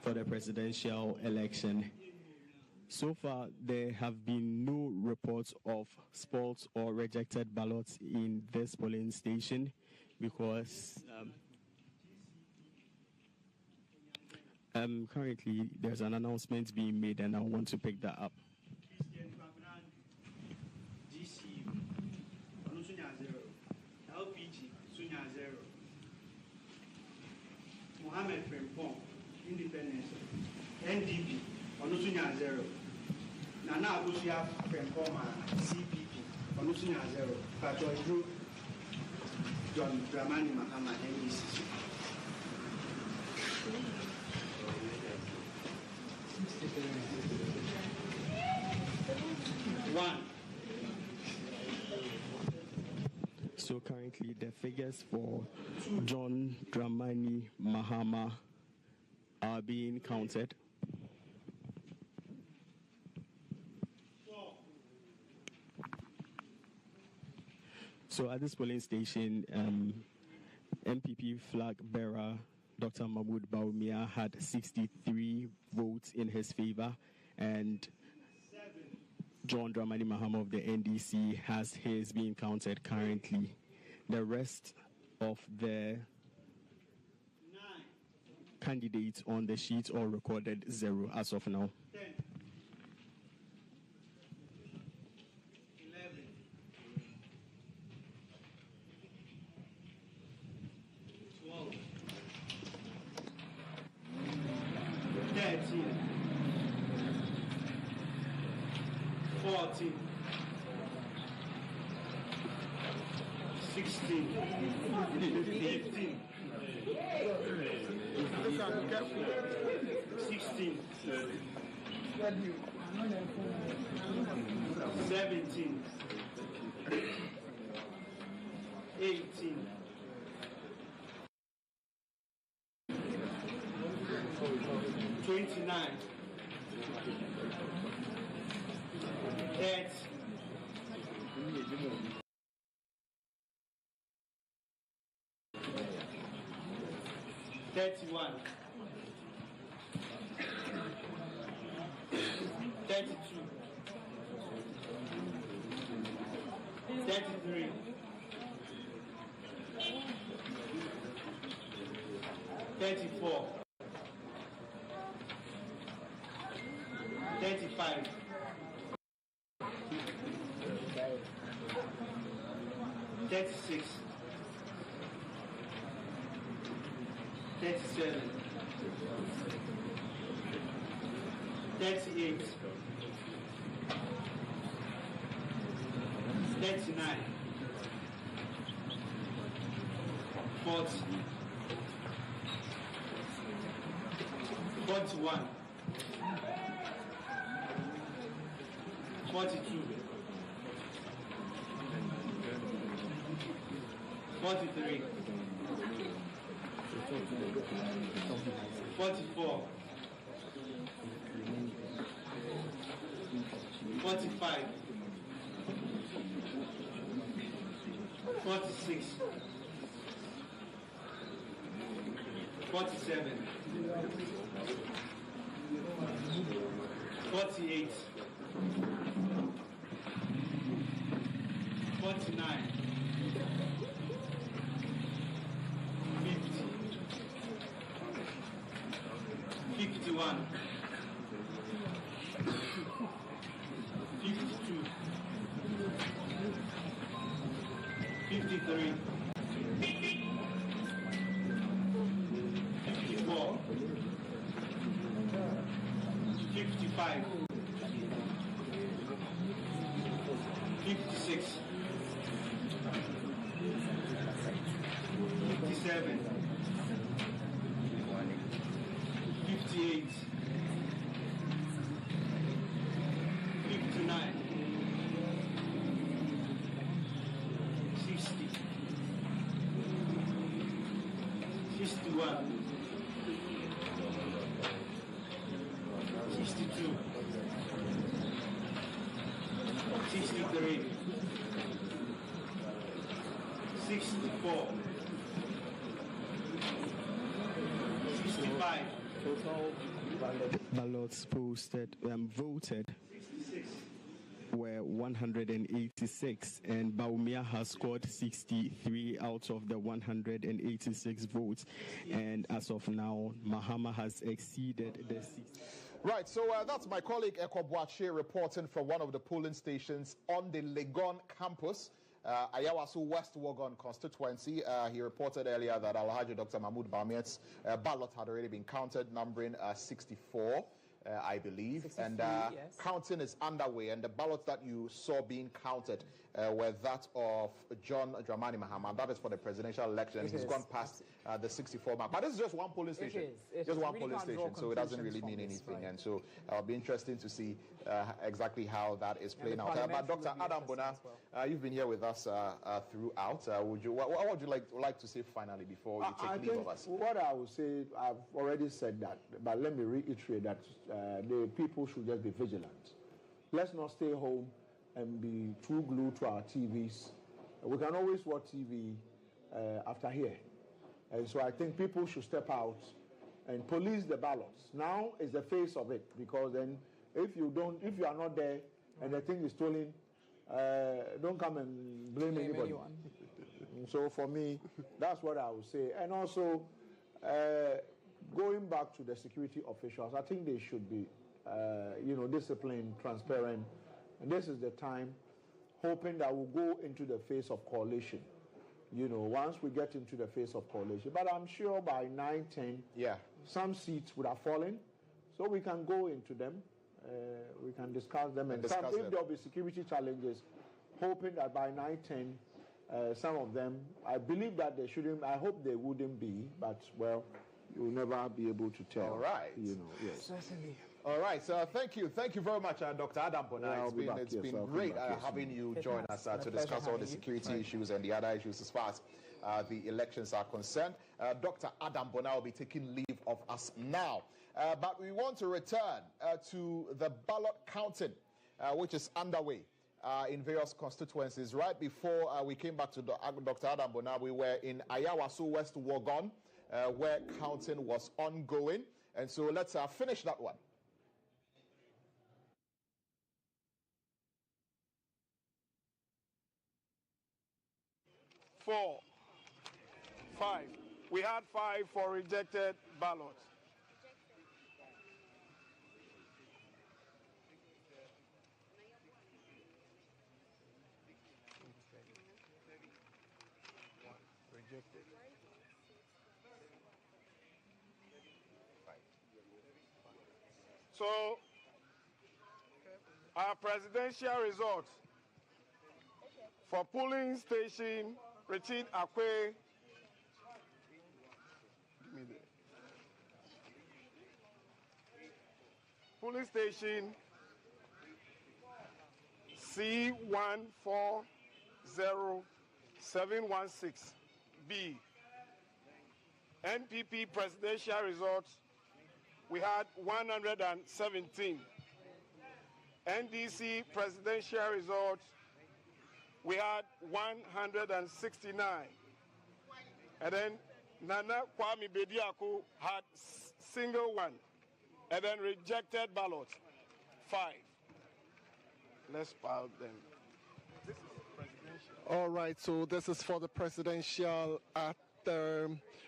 for the presidential election. So far, there have been no reports of spoiled or rejected ballots in this polling station because currently there's an announcement being made, and I want to pick that up. LPG, Sunya 0. Mohammed Frimpong, Independence. NDP, Onusunya 0. Nana Abusia Frimpong, CPP, Onusunya 0. Pacho Idru, John Dramani Mahama, NDC. One. So currently the figures for John Dramani Mahama are being counted. So at this polling station, MPP flag bearer Dr. Mahmoud Baumia had 63 votes in his favor, and John Dramani Mahama of the NDC has his being counted currently. The rest of the candidates on the sheet all recorded 0 as of now. 10, 11, 12, 13, 14, 16, 15, 16, 17, 18, 29, 30, 31, 32, 33, 34, 35, 36, 37, 38, 39, 40, 41, 42, 43, 44, 45, 46, 47, 48, 49, 50, 51, 52, 53, 54, 55, 56, 57, 58, 59, 60, 61, 62, 63, 64, 65, total ballots posted voted were 186, and Baumia has scored 63 out of the 186 votes, and as of now Mahama has exceeded the 60. Right, so that's my colleague Eko Boache reporting from one of the polling stations on the Legon campus, Ayawaso West Wogon constituency. He reported earlier that Alhaji Dr. Mahmoud Bamiet's ballot had already been counted, numbering 64. I believe, and yes. Counting is underway, and the ballots that you saw being counted were that of John Dramani Mahama. That is for the presidential election. He's gone past the 64 mark, but this is just one polling station. Just one polling station, so it doesn't really mean anything. Right. And so it'll be interesting to see exactly how that is playing out. But Dr. Adam Bona, you've been here with us throughout. What would you like to say finally before you take leave of us? What I would say, I've already said that, but let me reiterate that the people should just be vigilant. Let's not stay home and be too glued to our TVs. We can always watch TV after here. And so I think people should step out and police the ballots. Now is the face of it, because then if you are not there and the thing is stolen, don't come and blame anybody. So for me, that's what I would say. And also, going back to the security officials, I think they should be, disciplined, transparent. And this is the time, hoping that we'll go into the phase of coalition. Once we get into the phase of coalition. But I'm sure by 9-10, some seats would have fallen, so we can go into them. We can discuss them, and if there'll be security challenges, hoping that by 9-10, some of them, I believe that they shouldn't. I hope they wouldn't be, but well, you'll never be able to tell. All right. Yes. Certainly. All right, so thank you very much, Dr. Adam Bona. It's been great having you join us to discuss all the security issues and the other issues as far as the elections are concerned. Dr. Adam Bona will be taking leave of us now, but we want to return to the ballot counting, which is underway in various constituencies. Right before we came back to Dr. Adam Bona, we were in Ayawaso West Wogon, where counting was ongoing, and so let's finish that one. 4, 5. We had 5 for rejected ballots. Rejected. So, our presidential results for polling station Richard Akwe. Give me the polling station C140716B. NPP presidential results, we had 117. NDC presidential results, we had 169. And then Nana Kwame Bediako had single one. And then rejected ballots, 5. Let's pile them. This is presidential. All right, so this is for the presidential at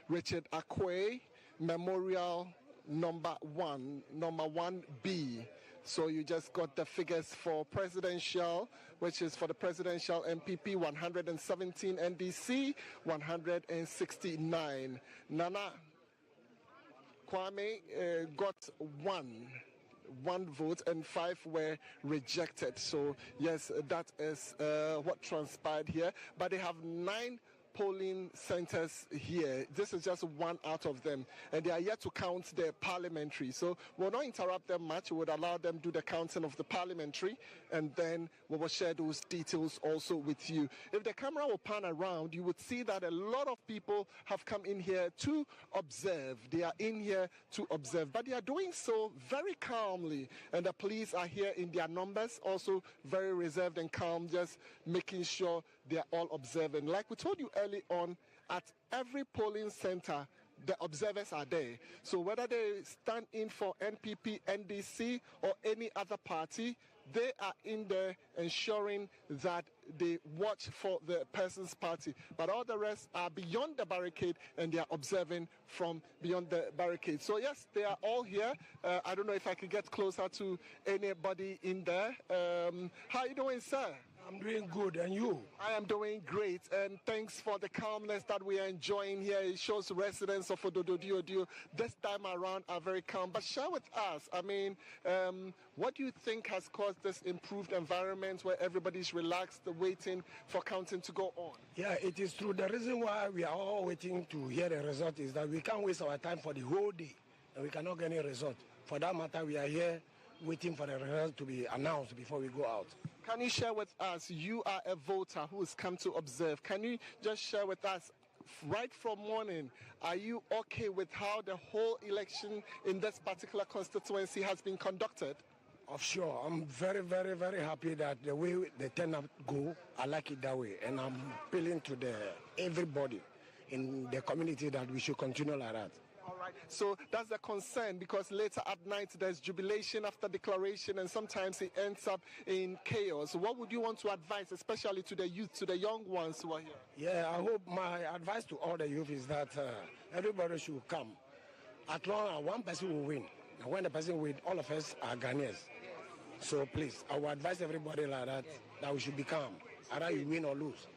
Richard Akwe Memorial number 1B. So you just got the figures for presidential, which is for the presidential MPP 117, NDC 169. Nana Kwame got one vote and 5 were rejected. So yes, that is what transpired here. But they have 9 polling centers here. This is just one out of them, and they are yet to count the parliamentary. So we'll not interrupt them much. We would allow them do the counting of the parliamentary, and then we will share those details also with you. If the camera will pan around, you would see that a lot of people have come in here to observe. They are in here to observe, but they are doing so very calmly, and the police are here in their numbers, also very reserved and calm, just making sure they are all observing. Like we told you early on, at every polling center, the observers are there. So whether they stand in for NPP, NDC, or any other party, they are in there ensuring that they watch for the person's party. But all the rest are beyond the barricade, and they are observing from beyond the barricade. So yes, they are all here. I don't know if I could get closer to anybody in there. How are you doing, sir? I'm doing good, and you? I am doing great, and thanks for the calmness that we are enjoying here. It shows residents of Ododo this time around are very calm. But share with us, I mean, what do you think has caused this improved environment where everybody's relaxed, waiting for counting to go on? Yeah, it is true. The reason why we are all waiting to hear the result is that we can't waste our time for the whole day, and we cannot get any result. For that matter, we are here waiting for the result to be announced before we go out. Can you share with us, you are a voter who has come to observe. Can you just share with us, right from morning, are you okay with how the whole election in this particular constituency has been conducted? Of sure. I'm very, very, very happy that the way the turnout go, I like it that way. And I'm appealing to everybody in the community that we should continue like that. All right. So that's a concern, because later at night there's jubilation after declaration, and sometimes it ends up in chaos. What would you want to advise, especially to the youth, to the young ones who are here? Yeah, I hope my advice to all the youth is that everybody should come. At long as one person will win. And when the person wins, all of us are Ghanaians. So please, I will advise everybody like that, that we should be calm, either you win or lose.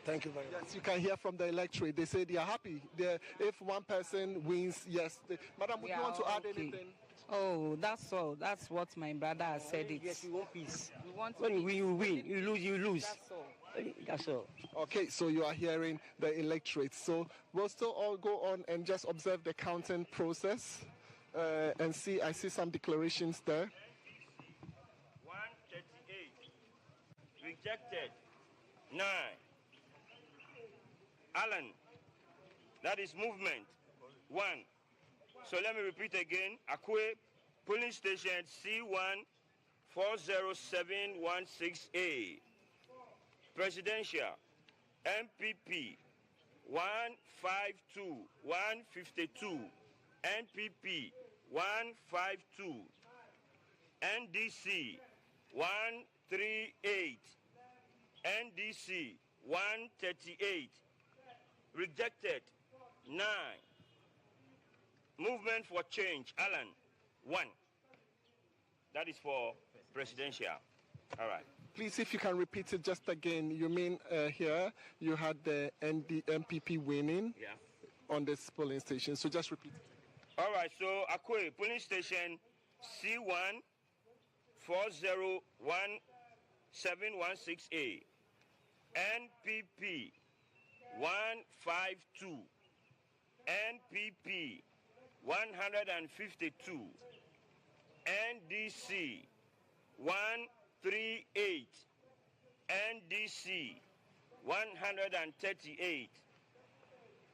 Thank you very much. Yes, you can hear from the electorate. They say they are happy. If one person wins, yes. Madam, would you want to add anything? Oh, that's all. That's what my brother has said. Yes, we want peace. When you win, you lose, you lose. That's all. Okay, so you are hearing the electorate. So we'll still all go on and just observe the counting process and see. I see some declarations there. 138. Rejected. 9. Alan, that is movement. 1. So let me repeat again. Akwe, polling station C140716A. Presidential, MPP 152, 152. NPP 152. NDC 138. NDC 138. Rejected, 9. Movement for Change, Alan, 1. That is for presidential. All right. Please, if you can repeat it just again. You mean here you had the MPP winning on this polling station. So just repeat it. All right. So Akwe polling station C1 401716A, NPP 152, NPP 152, NDC 138, NDC 138,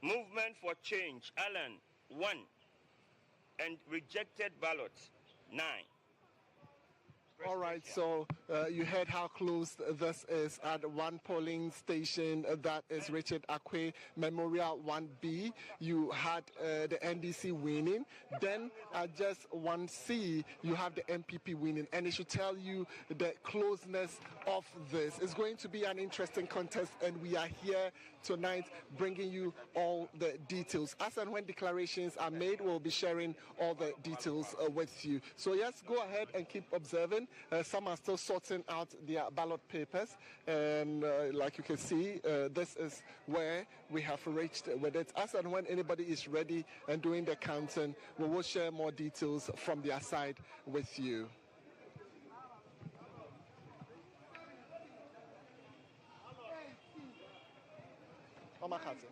Movement for Change, Alan 1, and rejected ballots 9. All right, so you heard how close this is at one polling station. That is Richard Akwe Memorial 1B. You had the NDC winning. Then at just 1C, you have the MPP winning. And it should tell you the closeness of this. It's going to be an interesting contest, and we are here tonight bringing you all the details. As and when declarations are made, we'll be sharing all the details with you. So yes, go ahead and keep observing. Some are still sorting out their ballot papers, and like you can see, this is where we have reached with it. As and when anybody is ready and doing the counting, we will share more details from their side with you. Mama Kata.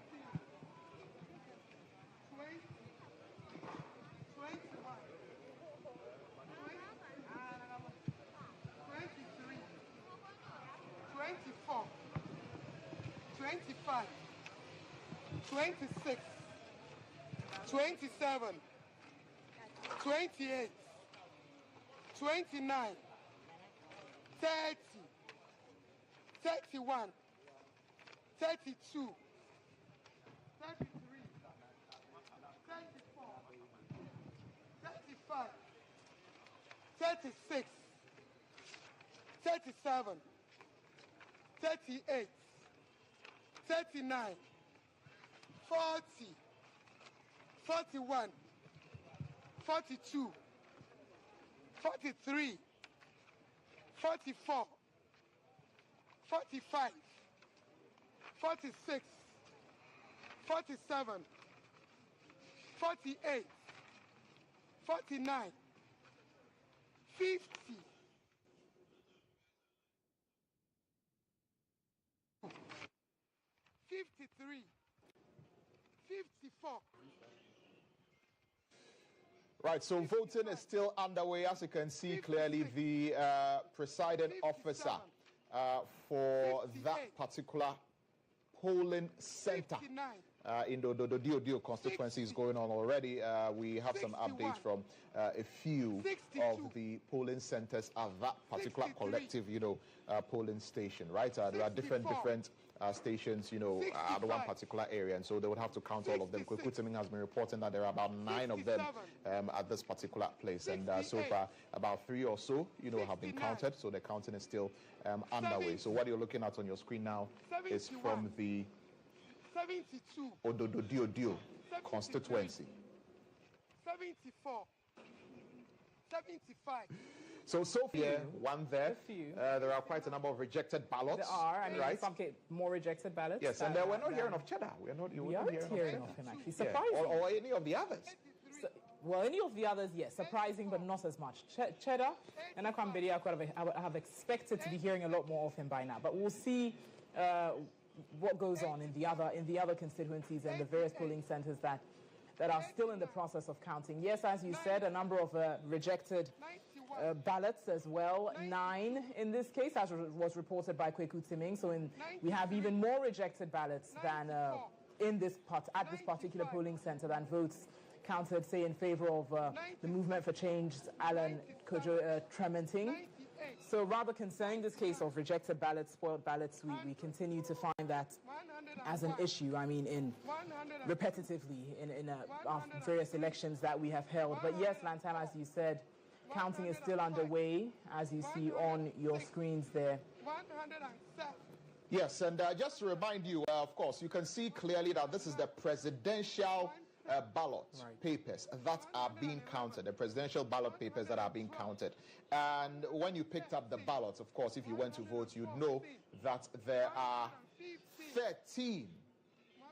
24, 25, 26, 27, 28, 29, 30, 31, 32, 33, 34, 35, 36, 37, 38, 39, 40, 41, 42, 43, 44, 45, 46, 47, 48, 49, 50, 53, 54. Right, so voting is still underway. As you can see clearly, the presiding officer for that particular polling center in the Dio constituency is going on already. We have some updates from a few of the polling centers at that particular collective, polling station, right? There are different stations, at one particular area, and so they would have to count all of them. Kwekutiming has been reporting that there are about 9 of them at this particular place, and so far about 3 or so, have been counted. So the counting is still underway. So what you're looking at on your screen now is from the 72 Ododo constituency. 74, 75. So far, one there. There are quite a number of rejected ballots. There are. I mean, right? some get more rejected ballots. Yes, and we're not hearing of Cheddar. We aren't hearing of him, actually. Surprising. Yeah. Or any of the others. Well, any of the others, yes. Surprising, but not as much. Cheddar and Akwambedi, I would have expected to be hearing a lot more of him by now. But we'll see what goes on in the other constituencies and the various polling centers that are still in the process of counting. Yes, as you said, a number of rejected ballots as well, 9 in this case, as was reported by Kwekutiming. So we have even more rejected ballots than at this particular polling center than votes counted, say, in favor of the Movement for Change's Alan Kojo Trementing. So rather concerning, this case of rejected ballots, spoiled ballots, we continue to find that as an issue. I mean, repetitively in various elections that we have held. But yes, Lantan, as you said, counting is still underway, as you see on your screens there. 107, Yes, and just to remind you, of course, you can see clearly that this is the presidential ballot papers that are being counted, the presidential ballot papers that are being counted. And when you picked up the ballots, of course, if you went to vote, you'd know that there are 13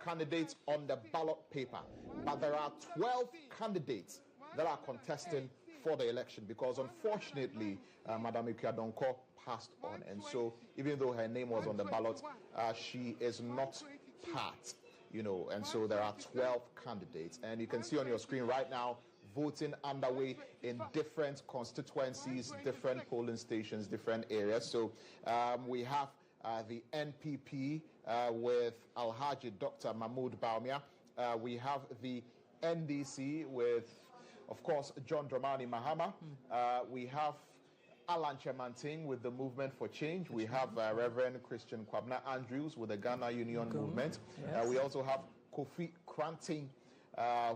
candidates on the ballot paper, but there are 12 candidates that are contesting for the election, because unfortunately, Madam Ikuadonko passed on, and so even though her name was on the ballot, she is not part, you know, and so there are 12 candidates, and you can see on your screen right now voting underway in different constituencies, different polling stations, different areas. So we have the NPP with Alhaji Dr. Mahmoud Baumia. We have the NDC with, of course, John Dramani Mahama. We have Alan Chemanting with the Movement for Change. We have Reverend Christian Kwabna Andrews with the Ghana Union Movement. Yes. We also have Kofi Kranting,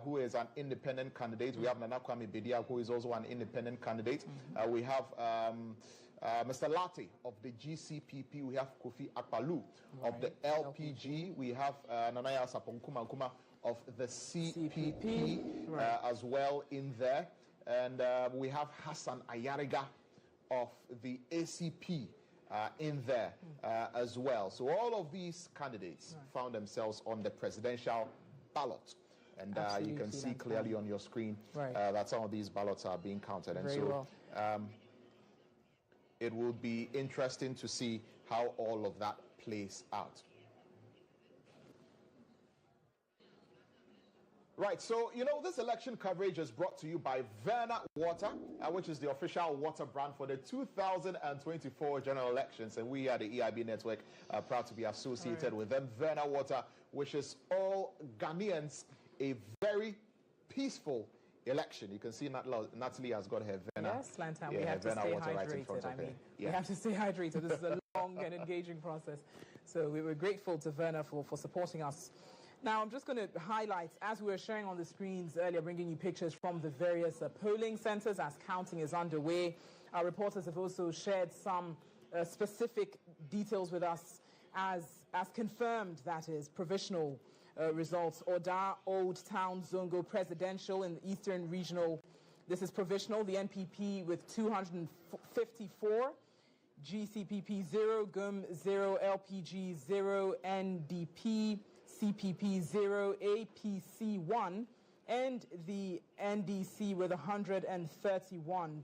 who is an independent candidate. We have Nana Kwame Bedia, who is also an independent candidate. We have Mr. Lati of the GCPP. We have Kofi Akpalu of the LPG. We have Nanaya Saponkuma Nkuma of the CPP as well in there. And we have Hassan Ayariga of the ACP in there as well. So all of these candidates found themselves on the presidential ballot. And you can see clearly on your screen that some of these ballots are being counted. And so it will be interesting to see how all of that plays out. Right, so, you know, this election coverage is brought to you by Verna Water, which is the official water brand for the 2024 general elections. And we at the EIB Network are proud to be associated with them. Verna Water wishes all Ghanaians a very peaceful election. You can see Natalie has got her Verna. Yes, Lantan, we have to stay hydrated. We have to stay hydrated. This is a long and engaging process. So we were grateful to Verna for supporting us. Now, I'm just going to highlight, as we were sharing on the screens earlier, bringing you pictures from the various polling centers as counting is underway. Our reporters have also shared some specific details with us as confirmed, that is, provisional results. Oda, Old Town, Zongo, Presidential in the Eastern Regional. This is provisional. The NPP with 254. GCPP 0, GUM 0, LPG 0, NDP CPP 0, APC 1, and the NDC with 131,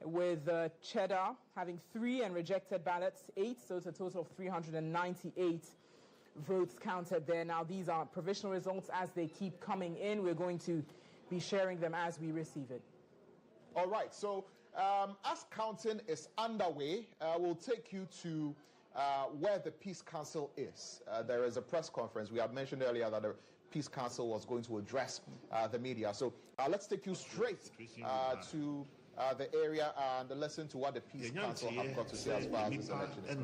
with Cheddar having 3 and rejected ballots 8, so it's a total of 398 votes counted there. Now, these are provisional results as they keep coming in. We're going to be sharing them as we receive it. All right, so as counting is underway, we'll take you to where the Peace Council is. There is a press conference. We had mentioned earlier that the Peace Council was going to address the media. So let's take you straight to the area and listen to what the Peace Council have got to say as far as this election is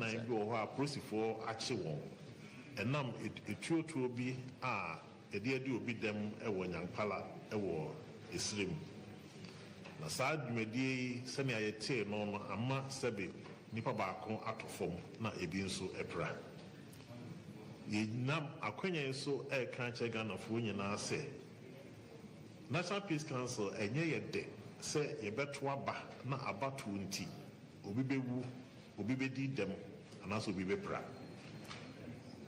concerned. Nipa baako ato fam na ebi nso epra yenam akwanya nso eka che Ghanafoɔ nyinaa sɛ National Peace Council enye yede sɛ yebeto aba na abato nti obi bewu obi bedi dem anaso obi bepra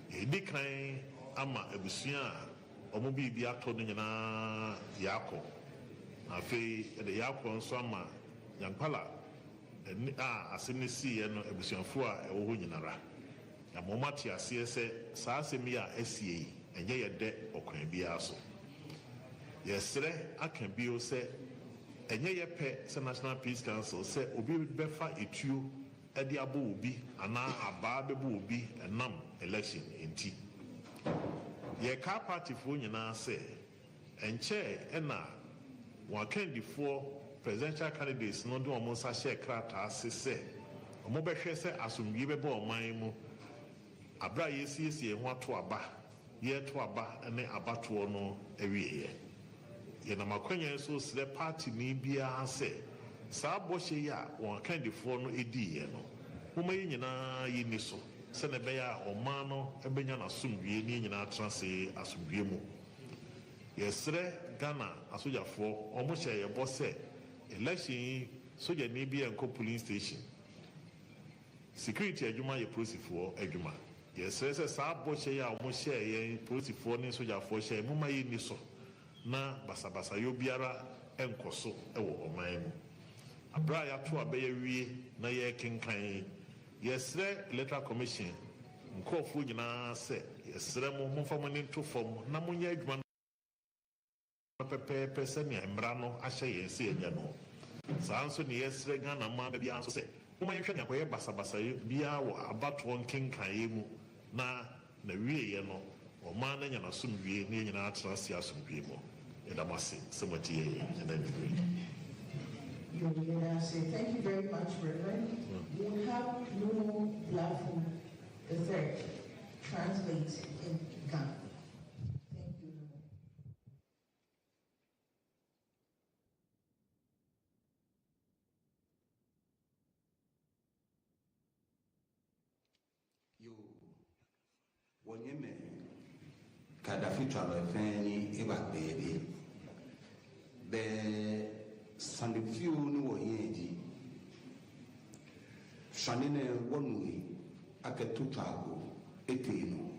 edi kan ama abusua a ɔmo bi ato no nyinaa yakɔ afei de yakɔ nso ama Nyankpala asɛm no siiɛ no abusuafoɔ a ɛwɔ hɔ nyinara na mɔma te aseɛ sɛ saa asɛm yi a asie yi ɛnyɛ yɛdɛ ɔkwan biara so yɛsrɛ aka bio sɛ ɛnyɛ yɛpɛ sɛ National Peace Council sɛ obi bɛfa etuo de abɔ obi anaa abaa bɛbɔ obi ɛnam election nti yɛka partyfoɔ nyinaa sɛ ɛnkyɛ ɛna wɔn akandifoɔ presidential candidates no do almost a share krataa se sɛ ɔmo bɛhwɛ sɛ asomdwie bɛbɔ ɔman mu abra yɛsiesie ho ato aba yɛto aba ne abatoɔ no awieɛ yɛnam akwanya nso srɛ party ni biara sɛ saa bɔhyɛ yi a wɔn akandifoɔ no ediiɛ no wɔma yi nyinaa yi ni so sɛ na ɛbɛyɛ a ɔman no ɛbɛnya n'asomdwie ne nyinaa tena se asomdwie mu. Yɛsrɛ Ghana asogyafoɔ ɔmo hyɛ yɛbɔ sɛ election yi sogyani bi ɛnkɔ polling station. Security adwuma yɛ polisifoɔ adwuma. Yɛsrɛ sɛ saa bɔhyɛ yi a ɔmo hyɛ yɛn polisifoɔ ne sogyafoɔ hyɛ mo ma yɛnni so na basabasayɛ biara ɛnkɔ so ɛwɔ ɔman mu. Abra yɛato abɛyɛ wie na yɛkenkan yɛsrɛ electoral commission nkurɔfoɔ nyinaa sɛ yɛsrɛ mo momfa mo ne nto fam na monyɛ adwuma no pɛpɛɛpɛ sɛnea mmara no ahyɛ yɛn sɛ yɛnyɛ no. Saa nso ne yɛsrɛ Ghana ma biara nso sɛ moma yɛhwɛ ne akɔyɛ basabasayɛ biara wɔ abatoɔ nkenkaeɛ mu na wieɛ no ɔman no nya n'asomdwie ne nyinaa tena ase asomdwie mu. Yɛda mo ase sɛ moatie yɛn ɛna anwummere. Thank you very much, Reverend. We have no platform, the third, translate in Ghana. Thank you. Yo, wonyeme Kadafi travel fani eba baby. Be Sunday few no yeji. Shanine wonui aketu trago etino.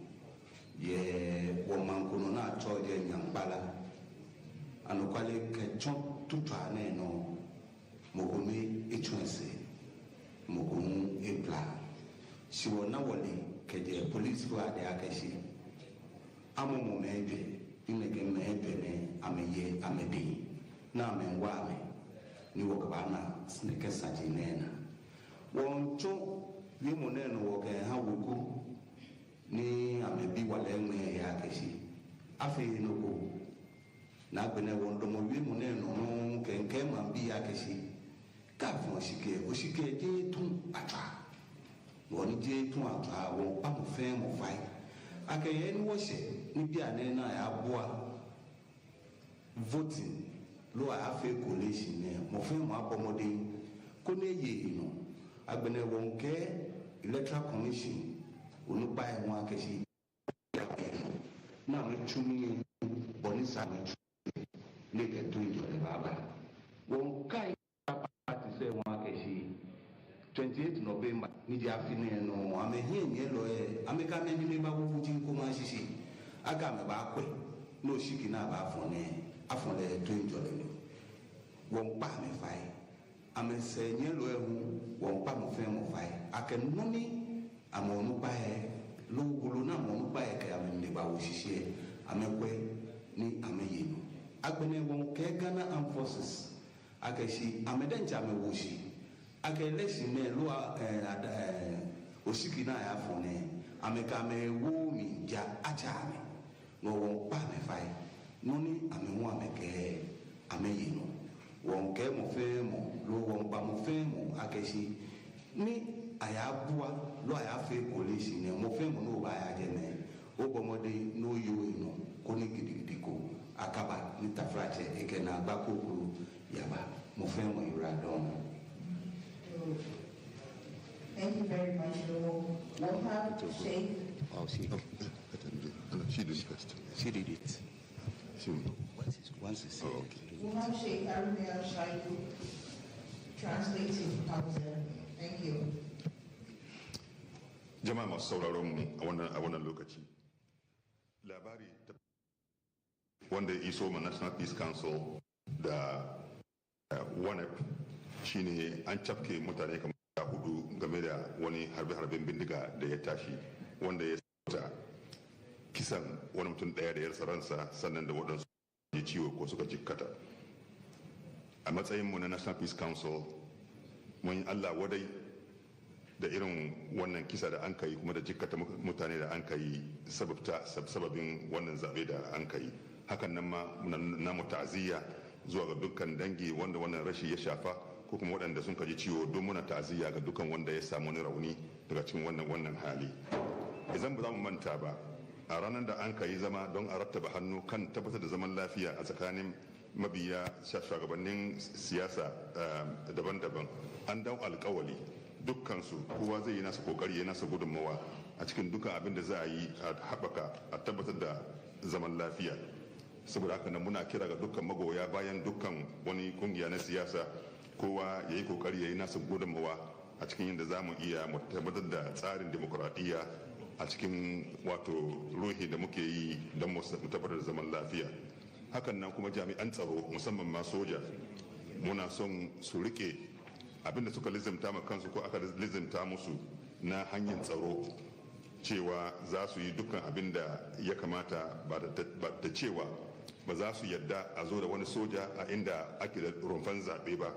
Ye womankono na choje nyambala. Anokwale kechon tutra ne no mogome echwense. Mogomu ebla. She will not only the police who are the Akashi. I'm a moment in the game, I'm a year, I'm a day. Now I'm in Wame, New Wakabana, Snake Sajinena. One two, Limoneno walk and how we go. Ni I'm a big one, Yakashi. I feel no go. Now when I want to move Limoneno, can come and be Akashi. Captain Shike, too, ata. One day to a won't pump fame or fight. I can wash it, Nibia Nena Abua voting, low Afe coalition, Mofem Abomoding, Kone ye, no. I been a won't care, electoral commission, will not buy one cashi. Now, Chumi, Bonisa, naked to enjoy the Baba. Won't kind to say one cashi. 28 November, Nidia Fine, no, I'm a hen yellow, I'm a coming in about Wujin Kumashi. I got a back, no shiking about for ne, I for the twin jolly. Won't buy me fight. I'm a say yellow, won't buy my family fight. I can money, I'm on buy, low Guluna, won't buy a cam in the Bawushi. I'm a way, ni I'm a yin. I won't care Ghana and forces. I can see, I'm a danger, I'm a wushi. I can listen me loa Oshiki na ya phone. Ameka me wo mi ja achame. No won pa me fai. Noni ame wo ameke ame yino. Won ke mo fe mo lo won pa mo fe mo akeshi. Ni ayabua lo ayafe police ni mo fe mo no ba ya je me. Obomode no yo ino koni gidigidiko akaba ni tafrache eke na gbakokuru yaba mo fe mo ira don. Thank you very much, Lord. We'll have Sheikh. Oh, she did it first. She did it. Once it's okay. We'll have Sheikh Arumia Shaibu translating Hausa. Thank you. Jama'a masu sauraron mu a wannan lokaci. Labari wanda ya iso ma National Peace Council da WANEP shine an cafke mutane kamar hudu game da wani harbe-harben bindiga da ya tashi wanda ya sauta kisan wani mutum daya da ya rasa ransa sannan da waɗansu ya ciwo ko suka jikkata. A matsayinmu na National Peace Council mun Allah wadai da irin wannan kisa da an kai kuma da jikkata mutane da an kai sababin wannan zaɓe da an kai. Hakan nan ma namu ta'aziyya zuwa ga dukkan dangi wanda wannan rashi ya shafa ko kuma waɗanda sun kaji ciwo don muna ta'aziyya ga dukkan wanda ya samu wani rauni daga cikin wannan hali. Idan ba za mu manta ba a ranar da an kai zama don a rattaba hannu kan tabbatar da zaman lafiya a tsakanin mabiya shugabannin siyasa daban-daban an dau alkawali dukkansu kowa zai yi nasa kokari ya nasa gudunmawa a cikin duka abin da za a yi a haɓaka a tabbatar da zaman lafiya. Saboda haka nan muna kira ga dukkan magoya bayan dukkan wani kungiya na siyasa kowa ya yi kokari ya yi nasa gudunmawa a cikin yadda za mu iya mu tabbatar da tsarin demokuraɗiyya a cikin wato ruhi da muke yi don mu tabbatar da zaman lafiya. Hakan nan kuma jami'an tsaro musamman ma soja muna son su rike abinda suka lizimta ma kansu ko aka lizimta musu na hanyar tsaro cewa za su yi dukkan abin da ya kamata ba da cewa ba za su yadda a zo da wani soja a inda ake da rumfan zaɓe ba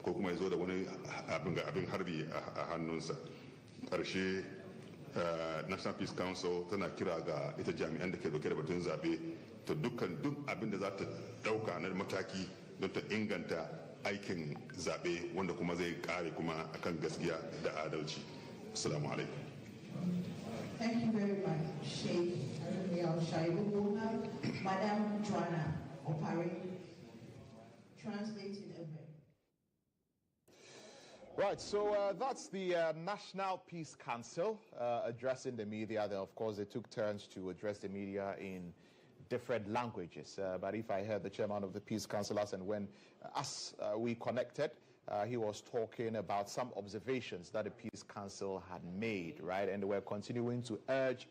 ko kuma ya zo da wani abin harbi a hannunsa. Ƙarshe National Peace Council tana kira ga ita jami'an da ke dauke da batun zaɓe ta duk abin da za ta ɗauka na mataki don ta inganta aikin zaɓe wanda kuma zai ƙare kuma akan gaskiya da adalci. Assalamu alaikum. Thank you very much, Sheikh Shaibu. We will have Madam Joanna Opare translating over. Right, so that's the National Peace Council addressing the media. Of course, they took turns to address the media in different languages. But if I heard the chairman of the Peace Council and when we connected, he was talking about some observations that the Peace Council had made, right? And we're continuing to urge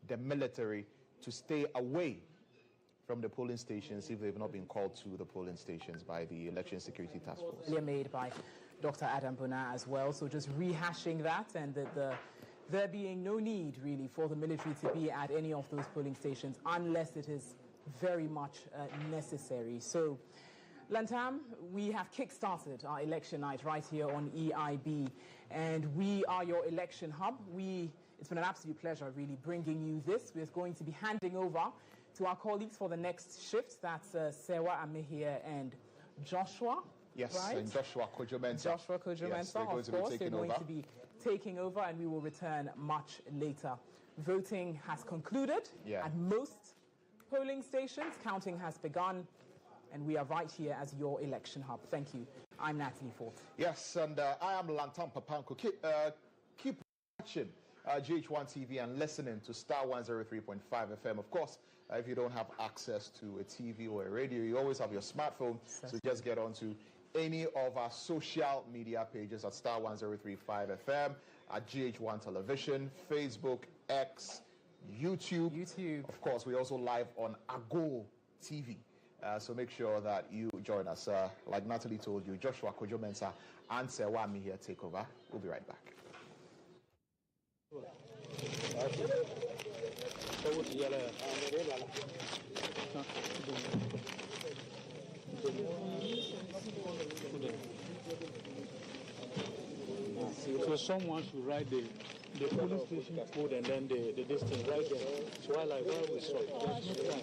the military to stay away from the polling stations if they've not been called to the polling stations by the Election Security Task Force. Made by Dr. Adam Bona as well. So just rehashing that, and there being no need really for the military to be at any of those polling stations unless it is very much necessary. So Lantam, we have kick-started our election night right here on EIB, and we are your election hub. It's been an absolute pleasure really bringing you this. We're going to be handing over to our colleagues for the next shift. That's Sewa Amehia and Joshua. Yes, right? And Joshua Kojomensa. Joshua Kojomensa, yes, of course. They're going to be taking over, and we will return much later. Voting has concluded at most polling stations. Counting has begun, and we are right here as your election hub. Thank you. I'm Natalie Fort. Yes, and I am Lantam Papanko. Keep watching GH1 TV and listening to Star 103.5 FM. Of course, if you don't have access to a TV or a radio, you always have your smartphone. So just get onto any of our social media pages at Star 103.5 FM, at GH1 Television, Facebook, X, YouTube. Of course, we also live on Ago TV. So make sure that you join us. Like Natalie told you, Joshua Kojomensa and Sewami here take over. We'll be right back. So someone should write the police station code and then the distance right there. So while we saw, there's no time.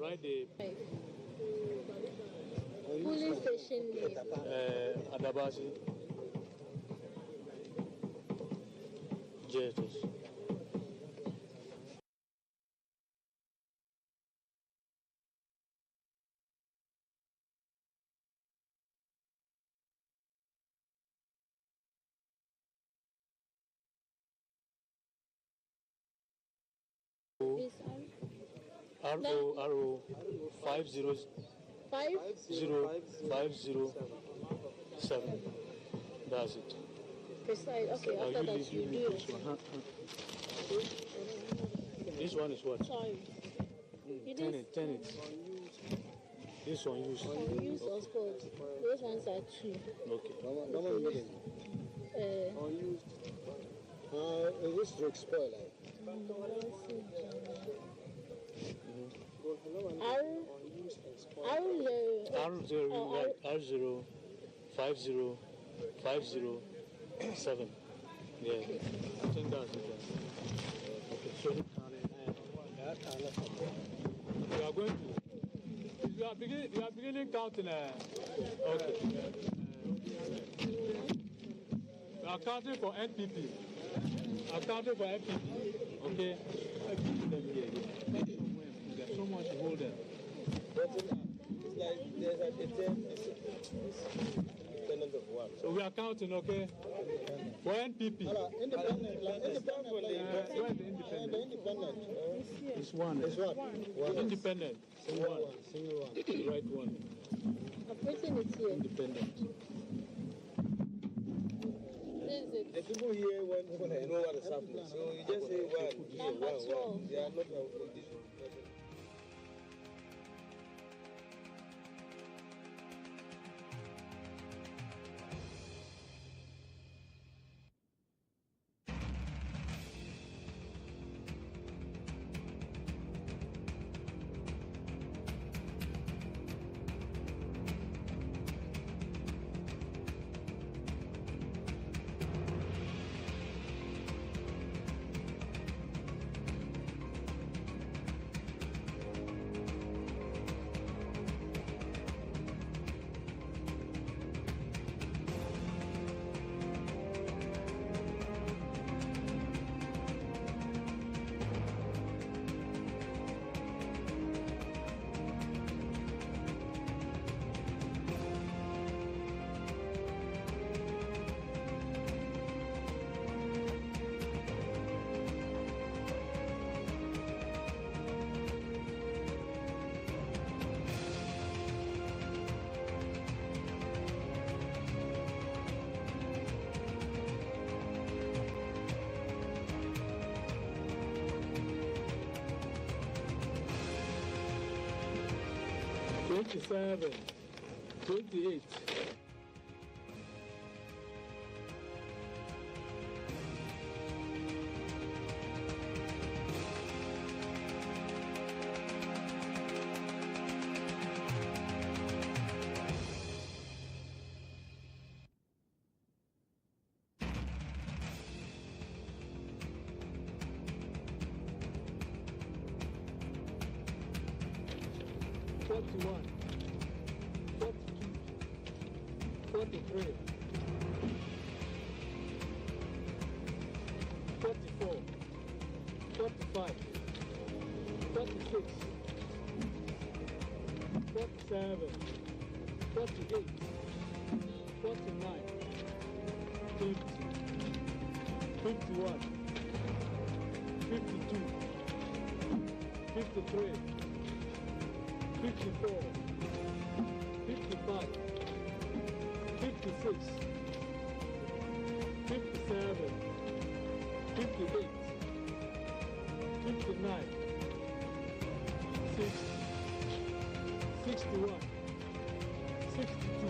Write the police station name. Adabasi. Jesus. RO 50507. That's it. Precise. Okay, after that you do it. This one is what? Sorry. Turn it. This one used. Unused or spoiled. Those ones are two. Okay. Unused. This stroke spoil. R0 50507. Yeah, I think that's it. Okay, so we are going to. You are beginning counting. Okay. We are counting for NPP. Accounting for NPP. Okay. There's someone to hold them. It's like there's a 10% of one. So We are counting, okay? For NPP. Independent. Where's the independent? It's one. It's what? Independent. Single one. Right one. Operating is here. Independent. This is it. The people here want to know what is happening. So you just say one. Number 12. They are not this. $27, $28. $41, $42, $43, $44, $45, $46, $47, $48, $49, $50, $51, $52, $53, 54, 55, 56, 57, 58, 59, 60, 61, 62,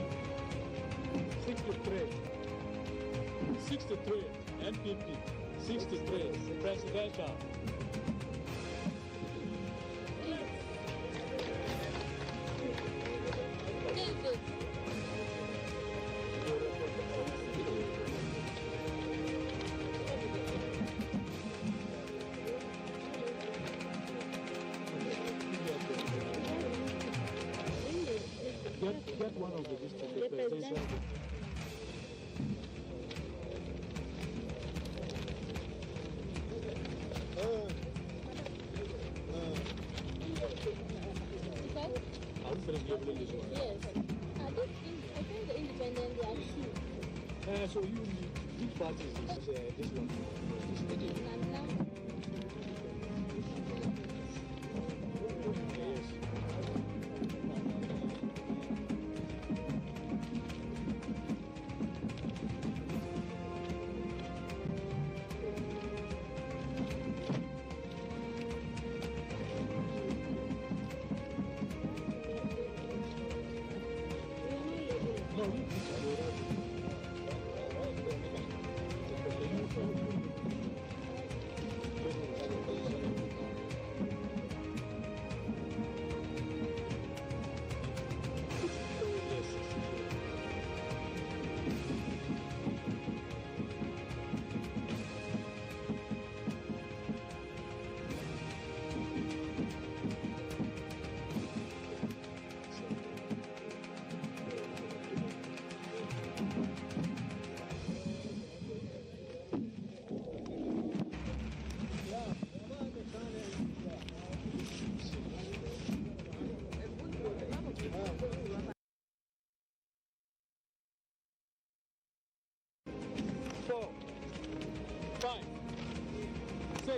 63, 63, NPP, 63, presidential. Get one of the district presidential. Are we celebrating this one? Yes. I think the independent, there are two. So which party is this one?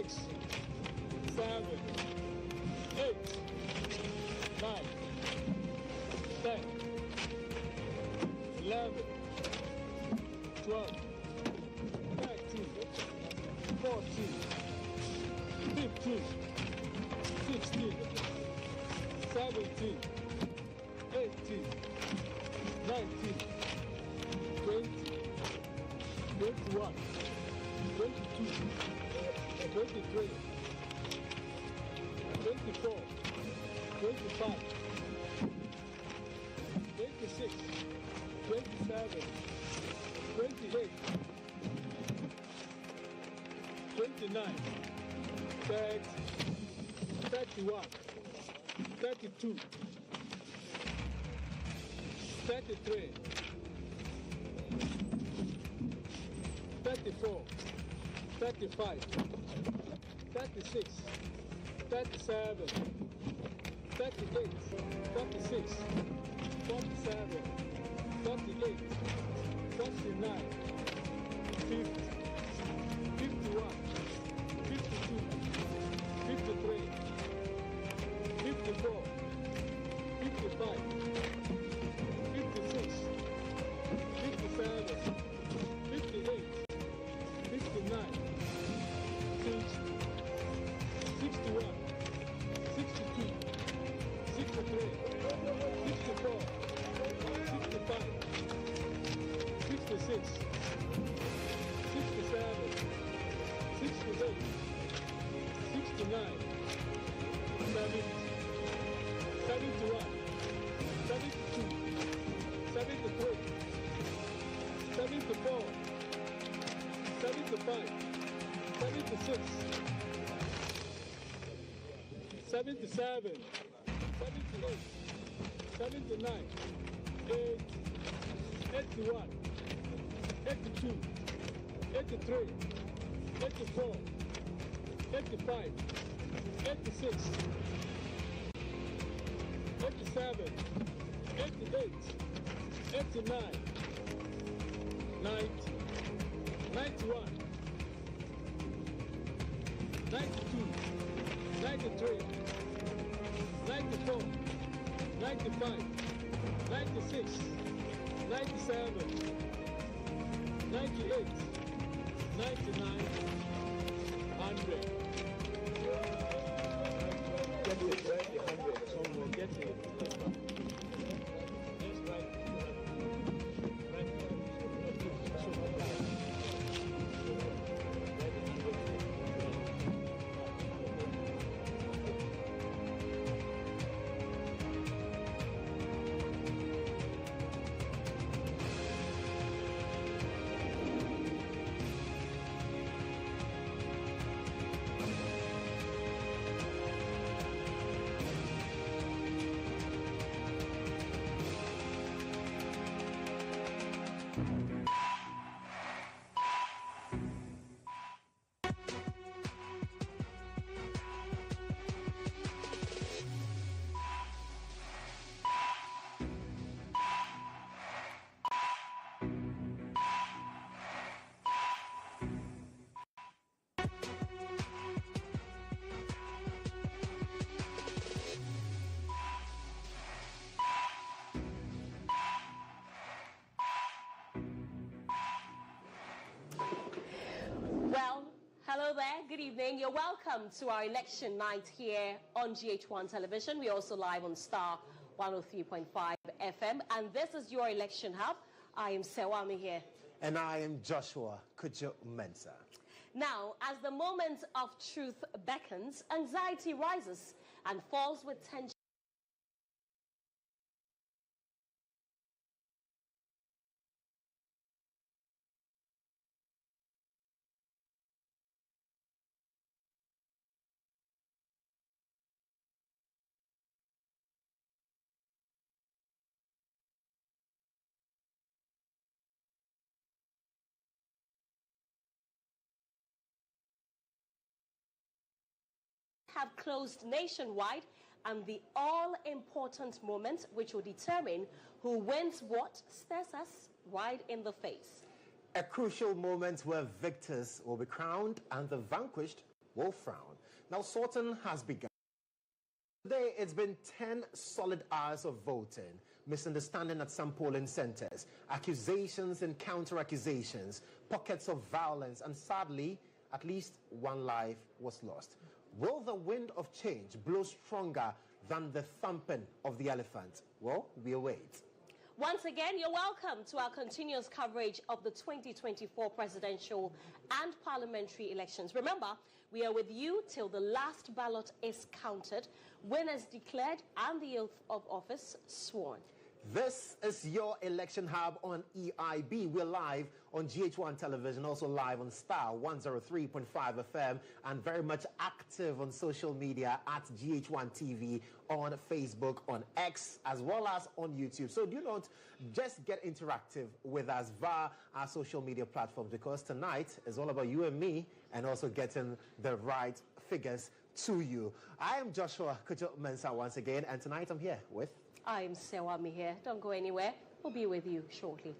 6, 7, 8, 9, 10, 11, 12, 13, 14, 15, 16, 17, 18, 19, 20, 21, 22, 23, 24, 25, 26, 27, 28, 29, 30, 31, 32, 33, 34, 35, 36, 37, 38, 46, 47, 48, 49, 50, 51, 52, 53, 54, 55, 56, 57, 58, 59, 60, 61, 62, 63, 64, 65, 66, 67, 68, 69, 70, 71, 72, 73, 74, 75, 76, 77, 78, 79, 80, 81, 82, 83, 84, 85, 86, 87, 88, 89, 90, 91, 92, 93, 94, 95, 96, 97, 98, 99, 100. Get it, right? 100. Someone get it. That's right. Well, hello there, good evening. You're welcome to our election night here on GH1 television. We're also live on Star 103.5 FM, and this is your election hub. I am Sewami here. And I am Joshua Kujo Mensa. Now, as the moment of truth beckons, anxiety rises and falls with tension. Have closed nationwide, and the all-important moment which will determine who wins what stares us right in the face. A crucial moment where victors will be crowned and the vanquished will frown. Now, sorting has begun. Today, it's been 10 solid hours of voting, misunderstanding at some polling centers, accusations and counter-accusations, pockets of violence, and sadly, at least one life was lost. Will the wind of change blow stronger than the thumping of the elephant? Well, we await. Once again, you're welcome to our continuous coverage of the 2024 presidential and parliamentary elections. Remember, we are with you till the last ballot is counted, winners declared, and the oath of office sworn. This is your election hub on EIB. We're live on GH1 television, also live on Star 103.5 FM, and very much active on social media at GH1 TV, on Facebook, on X, as well as on YouTube. So do not just get interactive with us via our social media platforms, because tonight is all about you and me, and also getting the right figures to you. I am Joshua Kujo-Mensah once again, and tonight I'm here with... I'm Sewami here. Don't go anywhere. We'll be with you shortly.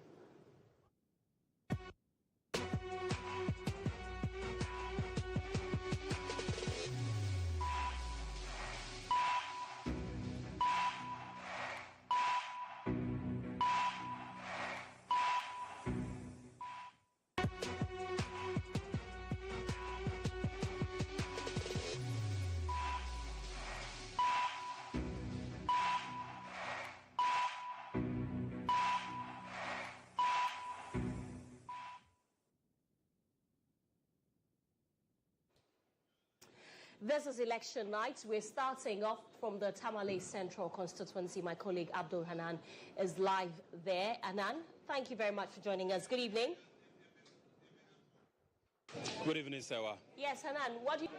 This is election night. We're starting off from the Tamale Central constituency. My colleague Abdul Hanan is live there. Hanan, thank you very much for joining us. Good evening. Good evening, Sewa. Yes, Hanan, what do you...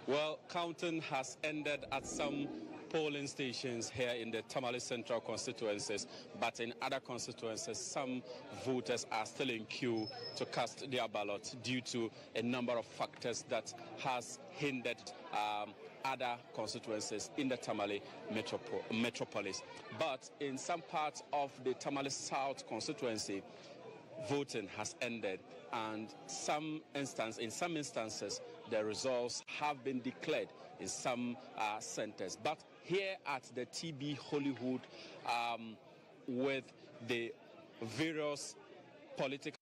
Well, counting has ended at some polling stations here in the Tamale Central constituencies, but in other constituencies, some voters are still in queue to cast their ballot due to a number of factors that has hindered other constituencies in the Tamale metropolis. But in some parts of the Tamale South constituency, voting has ended, and in some instances, the results have been declared in some centers. But here at the TB Hollywood, with the various political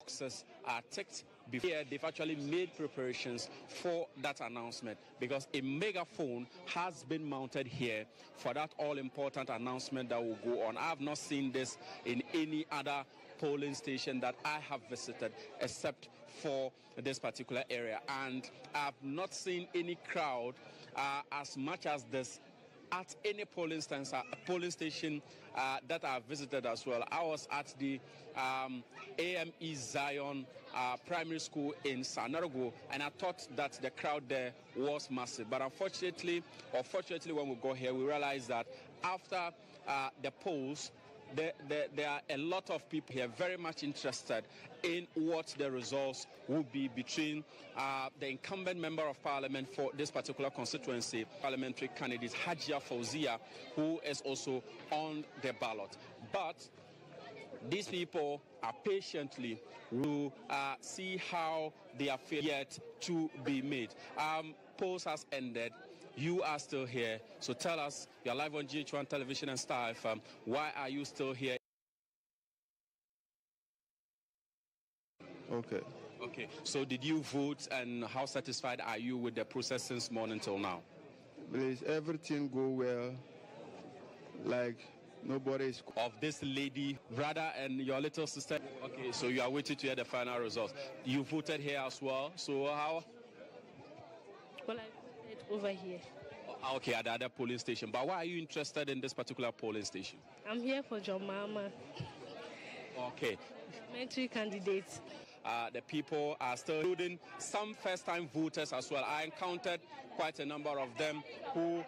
boxes are ticked before they've actually made preparations for that announcement, because a megaphone has been mounted here for that all-important announcement that will go on. I have not seen this in any other polling station that I have visited except for this particular area, and I've not seen any crowd as much as this at any polling station that I've visited as well. I was at the AME Zion Primary School in Sanargo, and I thought that the crowd there was massive. But unfortunately, or fortunately, when we got here, we realized that after the polls, there are a lot of people here very much interested in what the results will be between the incumbent member of parliament for this particular constituency, parliamentary candidate Hajia Fauzia, who is also on the ballot. But these people are patiently to see how they are yet to be made. Polls has ended. You are still here. So tell us, you're live on GH1 television and Star FM. Why are you still here? Okay. So did you vote, and how satisfied are you with the process since morning till now? Please, everything go well. Like nobody is... Of this lady, brother, and your little sister. Okay, so you are waiting to hear the final results. You voted here as well. So how? Well, I voted over here. Okay, at the other polling station. But why are you interested in this particular polling station? I'm here for John Mama. Okay. Parliamentary candidates. The people are still including some first-time voters as well. I encountered quite a number of them who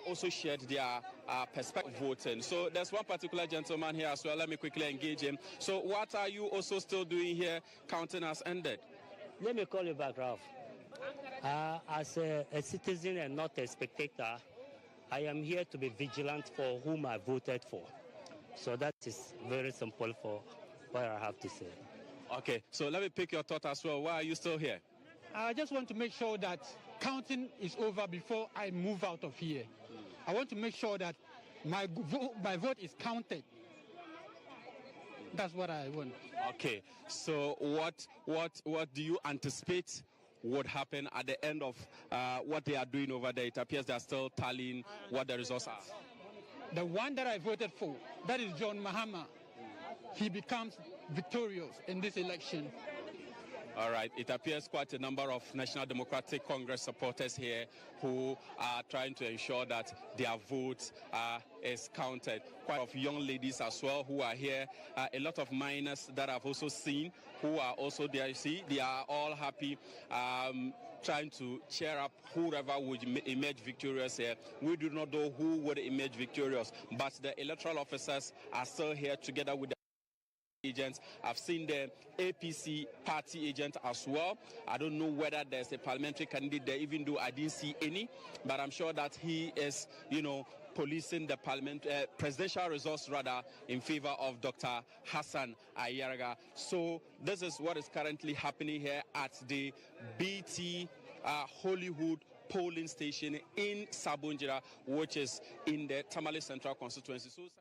also shared their perspective voting. So there's one particular gentleman here as well. Let me quickly engage him. So what are you also still doing here? Counting has ended. Let me call you back, Ralph. As a citizen and not a spectator, I am here to be vigilant for whom I voted for. So that is very simple for what I have to say. Okay, so let me pick your thought as well. Why are you still here? I just want to make sure that counting is over before I move out of here. I want to make sure that my vote is counted. That's what I want. Okay, so what do you anticipate would happen at the end of what they are doing over there? It appears they are still tallying what the results are. The one that I voted for, that is John Mahama. He becomes victorious in this election. All right. It appears quite a number of National Democratic Congress supporters here who are trying to ensure that their votes is counted. Quite a lot of young ladies as well who are here. A lot of minors that I've also seen who are also there. You see, they are all happy, trying to cheer up whoever would emerge victorious here. We do not know who would emerge victorious, but the electoral officers are still here together with the agents. I've seen the APC party agent as well. I don't know whether there's a parliamentary candidate there, even though I didn't see any, but I'm sure that he is, policing the presidential results rather in favor of Dr. Hassan Ayaraga. So this is what is currently happening here at the BT Hollywood polling station in Sabunjira, which is in the Tamale Central constituency.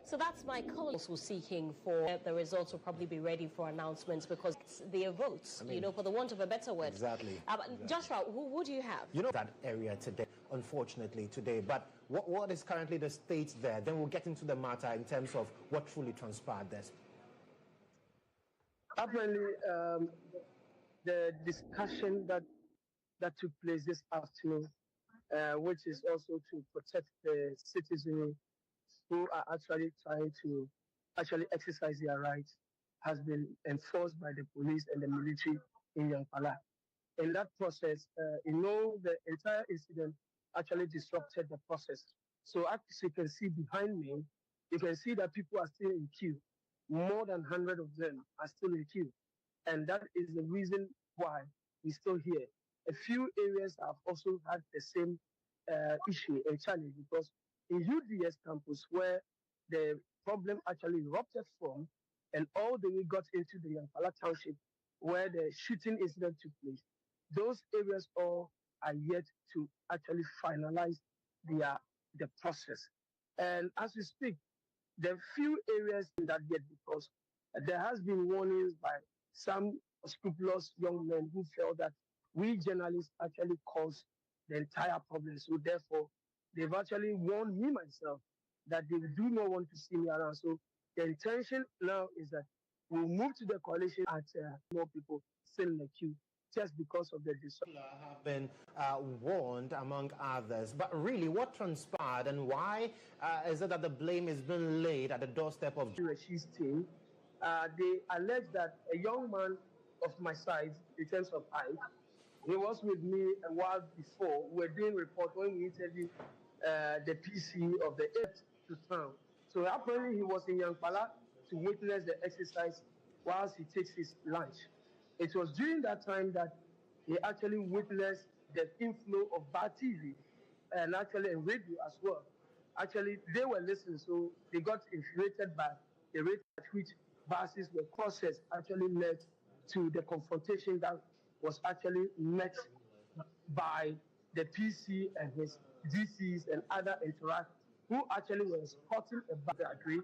So that's my call. Also seeking for the results will probably be ready for announcements because it's their votes, for the want of a better word. Exactly. Joshua, who do you have? That area today, unfortunately today, but what is currently the state there? Then we'll get into the matter in terms of what truly transpired there. Apparently, the discussion that took place this afternoon, which is also to protect the citizenry who are actually trying to exercise their rights, has been enforced by the police and the military in Yankala. In that process, the entire incident actually disrupted the process. So as you can see behind me, you can see that people are still in queue. More than 100 of them are still in queue. And that is the reason why we're still here. A few areas have also had the same issue and challenge because in UDS campus, where the problem actually erupted from, and all the way got into the Yankala township, where the shooting incident took place, those areas all are yet to actually finalize the process. And as we speak, there are few areas that yet because there has been warnings by some scrupulous young men who felt that we journalists actually caused the entire problem. So therefore, they've actually warned me myself that they do not want to see me around. So the intention now is that we'll move to the coalition at more people still in the queue just because of the disruption. Have been warned, among others. But really, what transpired and why is it that the blame is being laid at the doorstep of Rasheed's team? They allege that a young man of my size, in terms of height, he was with me a while before. We were doing report when we interviewed the PC of the 8th to town. So apparently he was in Yankala to witness the exercise whilst he takes his lunch. It was during that time that he actually witnessed the inflow of bad TV and actually in radio as well. Actually, they were listening, so they got infuriated by the rate at which buses were processed actually led to the confrontation that was actually met by the PC and his DCs and other interactors who actually were spotting a battery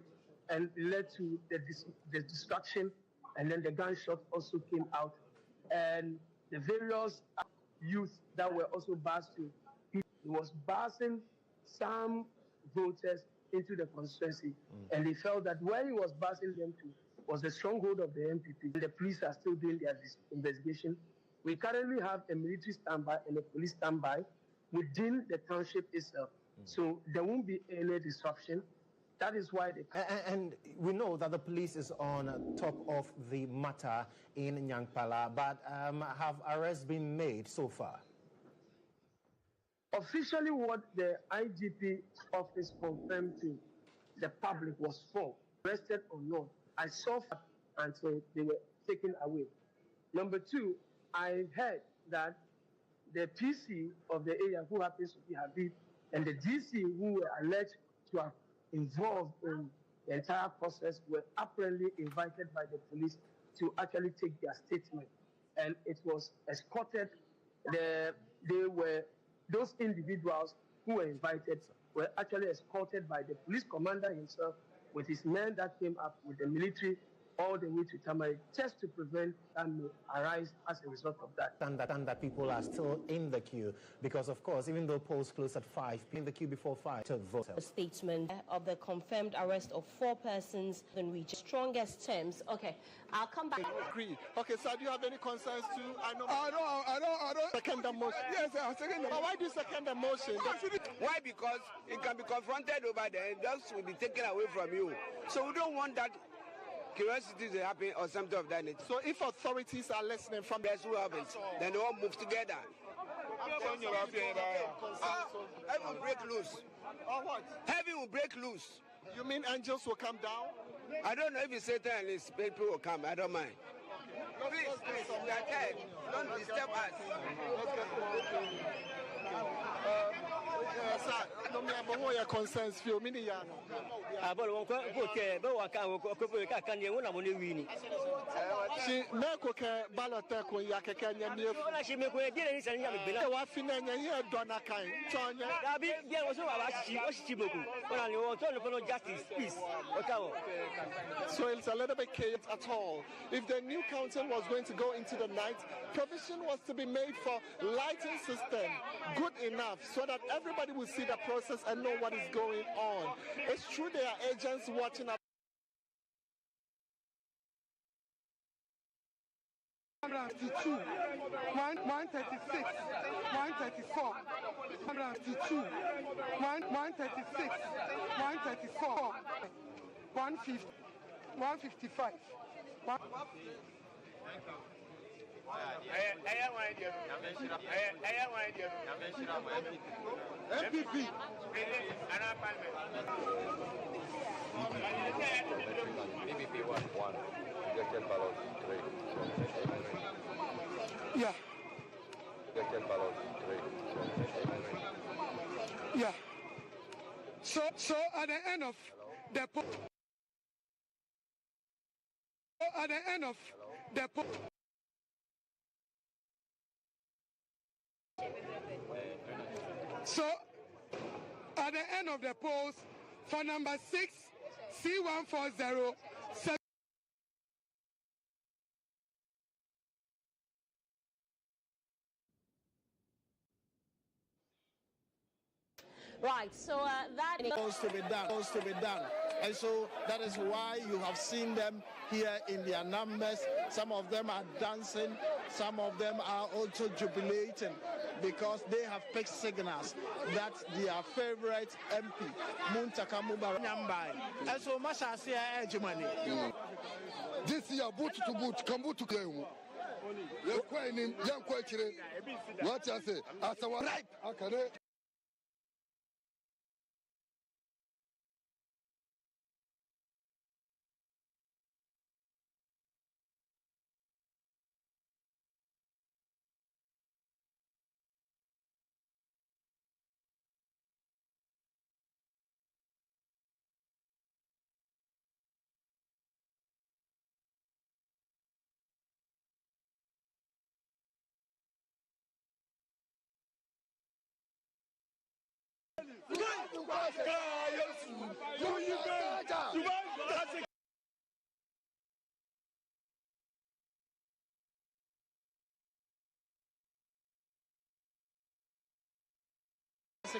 and led to the destruction, and then the gunshot also came out. And the various youth that were also bussed to, he was bussing some voters into the constituency, and they felt that where he was bussing them to was the stronghold of the MPP. And the police are still doing their investigation. We currently have a military standby and a police standby within the township itself. So there won't be any disruption. That is why and we know that the police is on top of the matter in Nyankpala, but have arrests been made so far? Officially, what the IGP office confirmed to the public was 4, arrested or not. I saw until they were taken away. Number 2, I heard that the PC of the area, who happens to be Habib, and the GC who were alleged to have involved in the entire process were apparently invited by the police to actually take their statement. And it was escorted. Those individuals who were invited were actually escorted by the police commander himself with his men that came up with the military all the way to Tamari, just to prevent that may arise as a result of that. And that people are still in the queue because, of course, even though polls close at 5, in the queue before 5 to vote. A statement of the confirmed arrest of 4 persons in region. Strongest terms. Okay, I'll come back. Agree. Okay, sir, do you have any concerns too? I don't. Second the motion. Yes, I second the motion. But why do you second the motion? Why? Because it can be confronted over there and just will be taken away from you. So we don't want that curiosity to happen or something of that nature. So if authorities are listening from that's who happens, then they all move together. Heaven will break loose. Or what? Heaven will break loose. You mean angels will come down? I don't know if it's Satan and his people will come. I don't mind. Please, we are dead. Don't disturb us. Sir, no me abo your concerns feel me ya no. Abolo won ko ke be wa ka ka kan ye wona mo ne wi ni. She me ko ke balota ko ya keke nya mi efu. Wona she me ko e dire ni sani ya me bela. Wa fi na nya ye do na kan. Tonye. Da bi bien wo so wa o shi boku. Wona ni wo to no justice, peace. So it's a little bit chaos at all. If the new council was going to go into the night, provision was to be made for lighting system good enough so that everybody will see the process and know what is going on. It's true there are agents watching up. 152, 136, 134, 152, 136, 134, 150, 155. MPP. MPP 1, rejected ballot 3. Yeah. Rejected ballot 3. Yeah. So at the end of the poll, So at the end of the polls, for number 6, C140, Right, so that supposed to be done. And so that is why you have seen them here in their numbers. Some of them are dancing, some of them are also jubilating because they have picked signals that their favorite MP, Muntaka Mubarak, and so much as here, this year, boot to boot, come boot to claim. You're quite in, young quite. What I say, as our right, okay.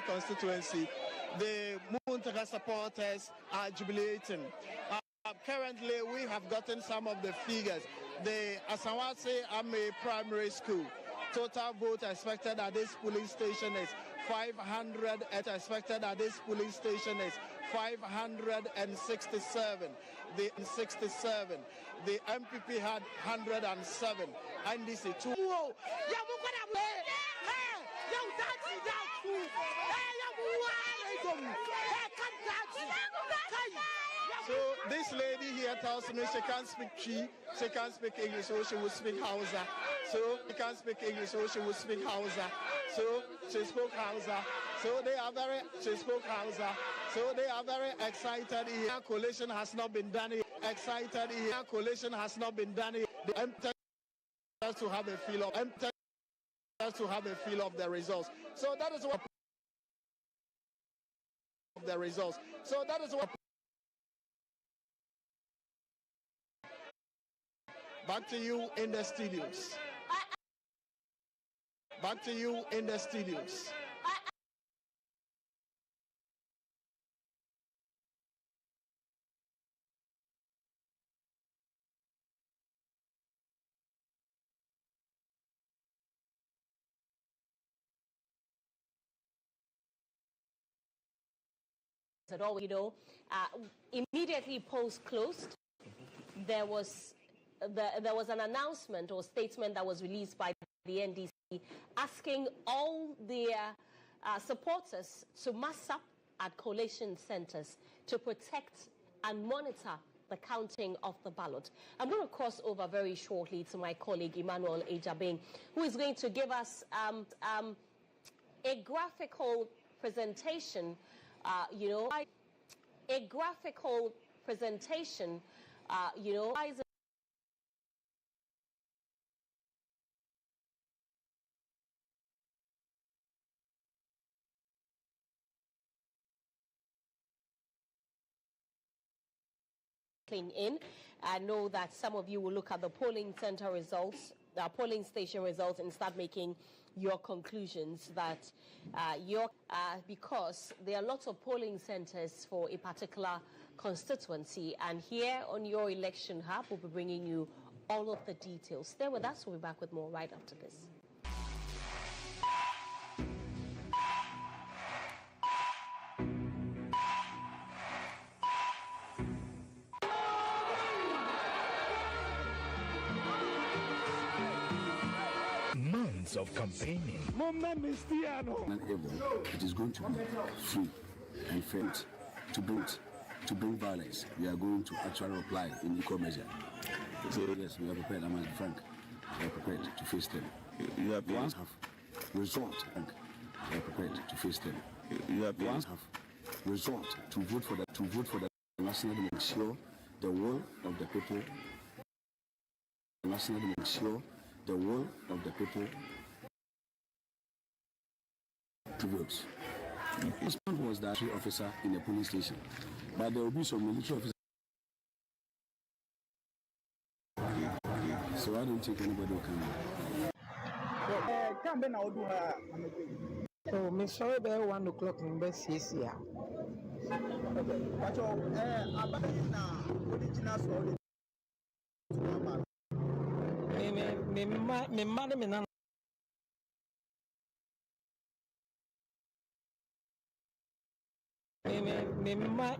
Constituency, the Muntaka supporters are jubilating. Currently, we have gotten some of the figures. The Asawase Ame Primary School, total vote expected at this polling station is 500. Expected at this polling station is 567. The 67. The MPP had 107. NDC 2. So this lady here tells girls, she can't speak Chi, she can't speak English, so she would speak Hausa. So she can't speak English, so she would speak Hausa. So she spoke Hausa. So she spoke Hausa. So they are very excited here. Collation has not been done here. Excited here. Collation has not been done here. The empty to have a feel of the results. So that is what the results. So that is what. Back to you in the studios. Back to you in the studios. At all, immediately post closed, there was an announcement or statement that was released by the NDC asking all their supporters to mass up at collation centers to protect and monitor the counting of the ballot. I'm going to cross over very shortly to my colleague Emmanuel Ejabing, who is going to give us a graphical presentation. A graphical presentation, in. I know that some of you will look at the polling center results, the polling station results, and start making your conclusions that because there are lots of polling centers for a particular constituency, and here on your election hub we'll be bringing you all of the details. Stay with us, we'll be back with more right after this. Months of campaigning. It is going to be free and fair. To bring violence, we are going to actually apply in equal measure. So yes, we are prepared. I must be frank. We are prepared to face them. You have once have resort, and we are prepared to face them. You have once have resort to vote for the national to make sure the will of the people. National to make sure the will of the people prevails. This man was the military officer in a police station, but there will be some military officers. So I don't think anybody will come. Oh, Miss Sorry, 1 o'clock in best here. Okay, but me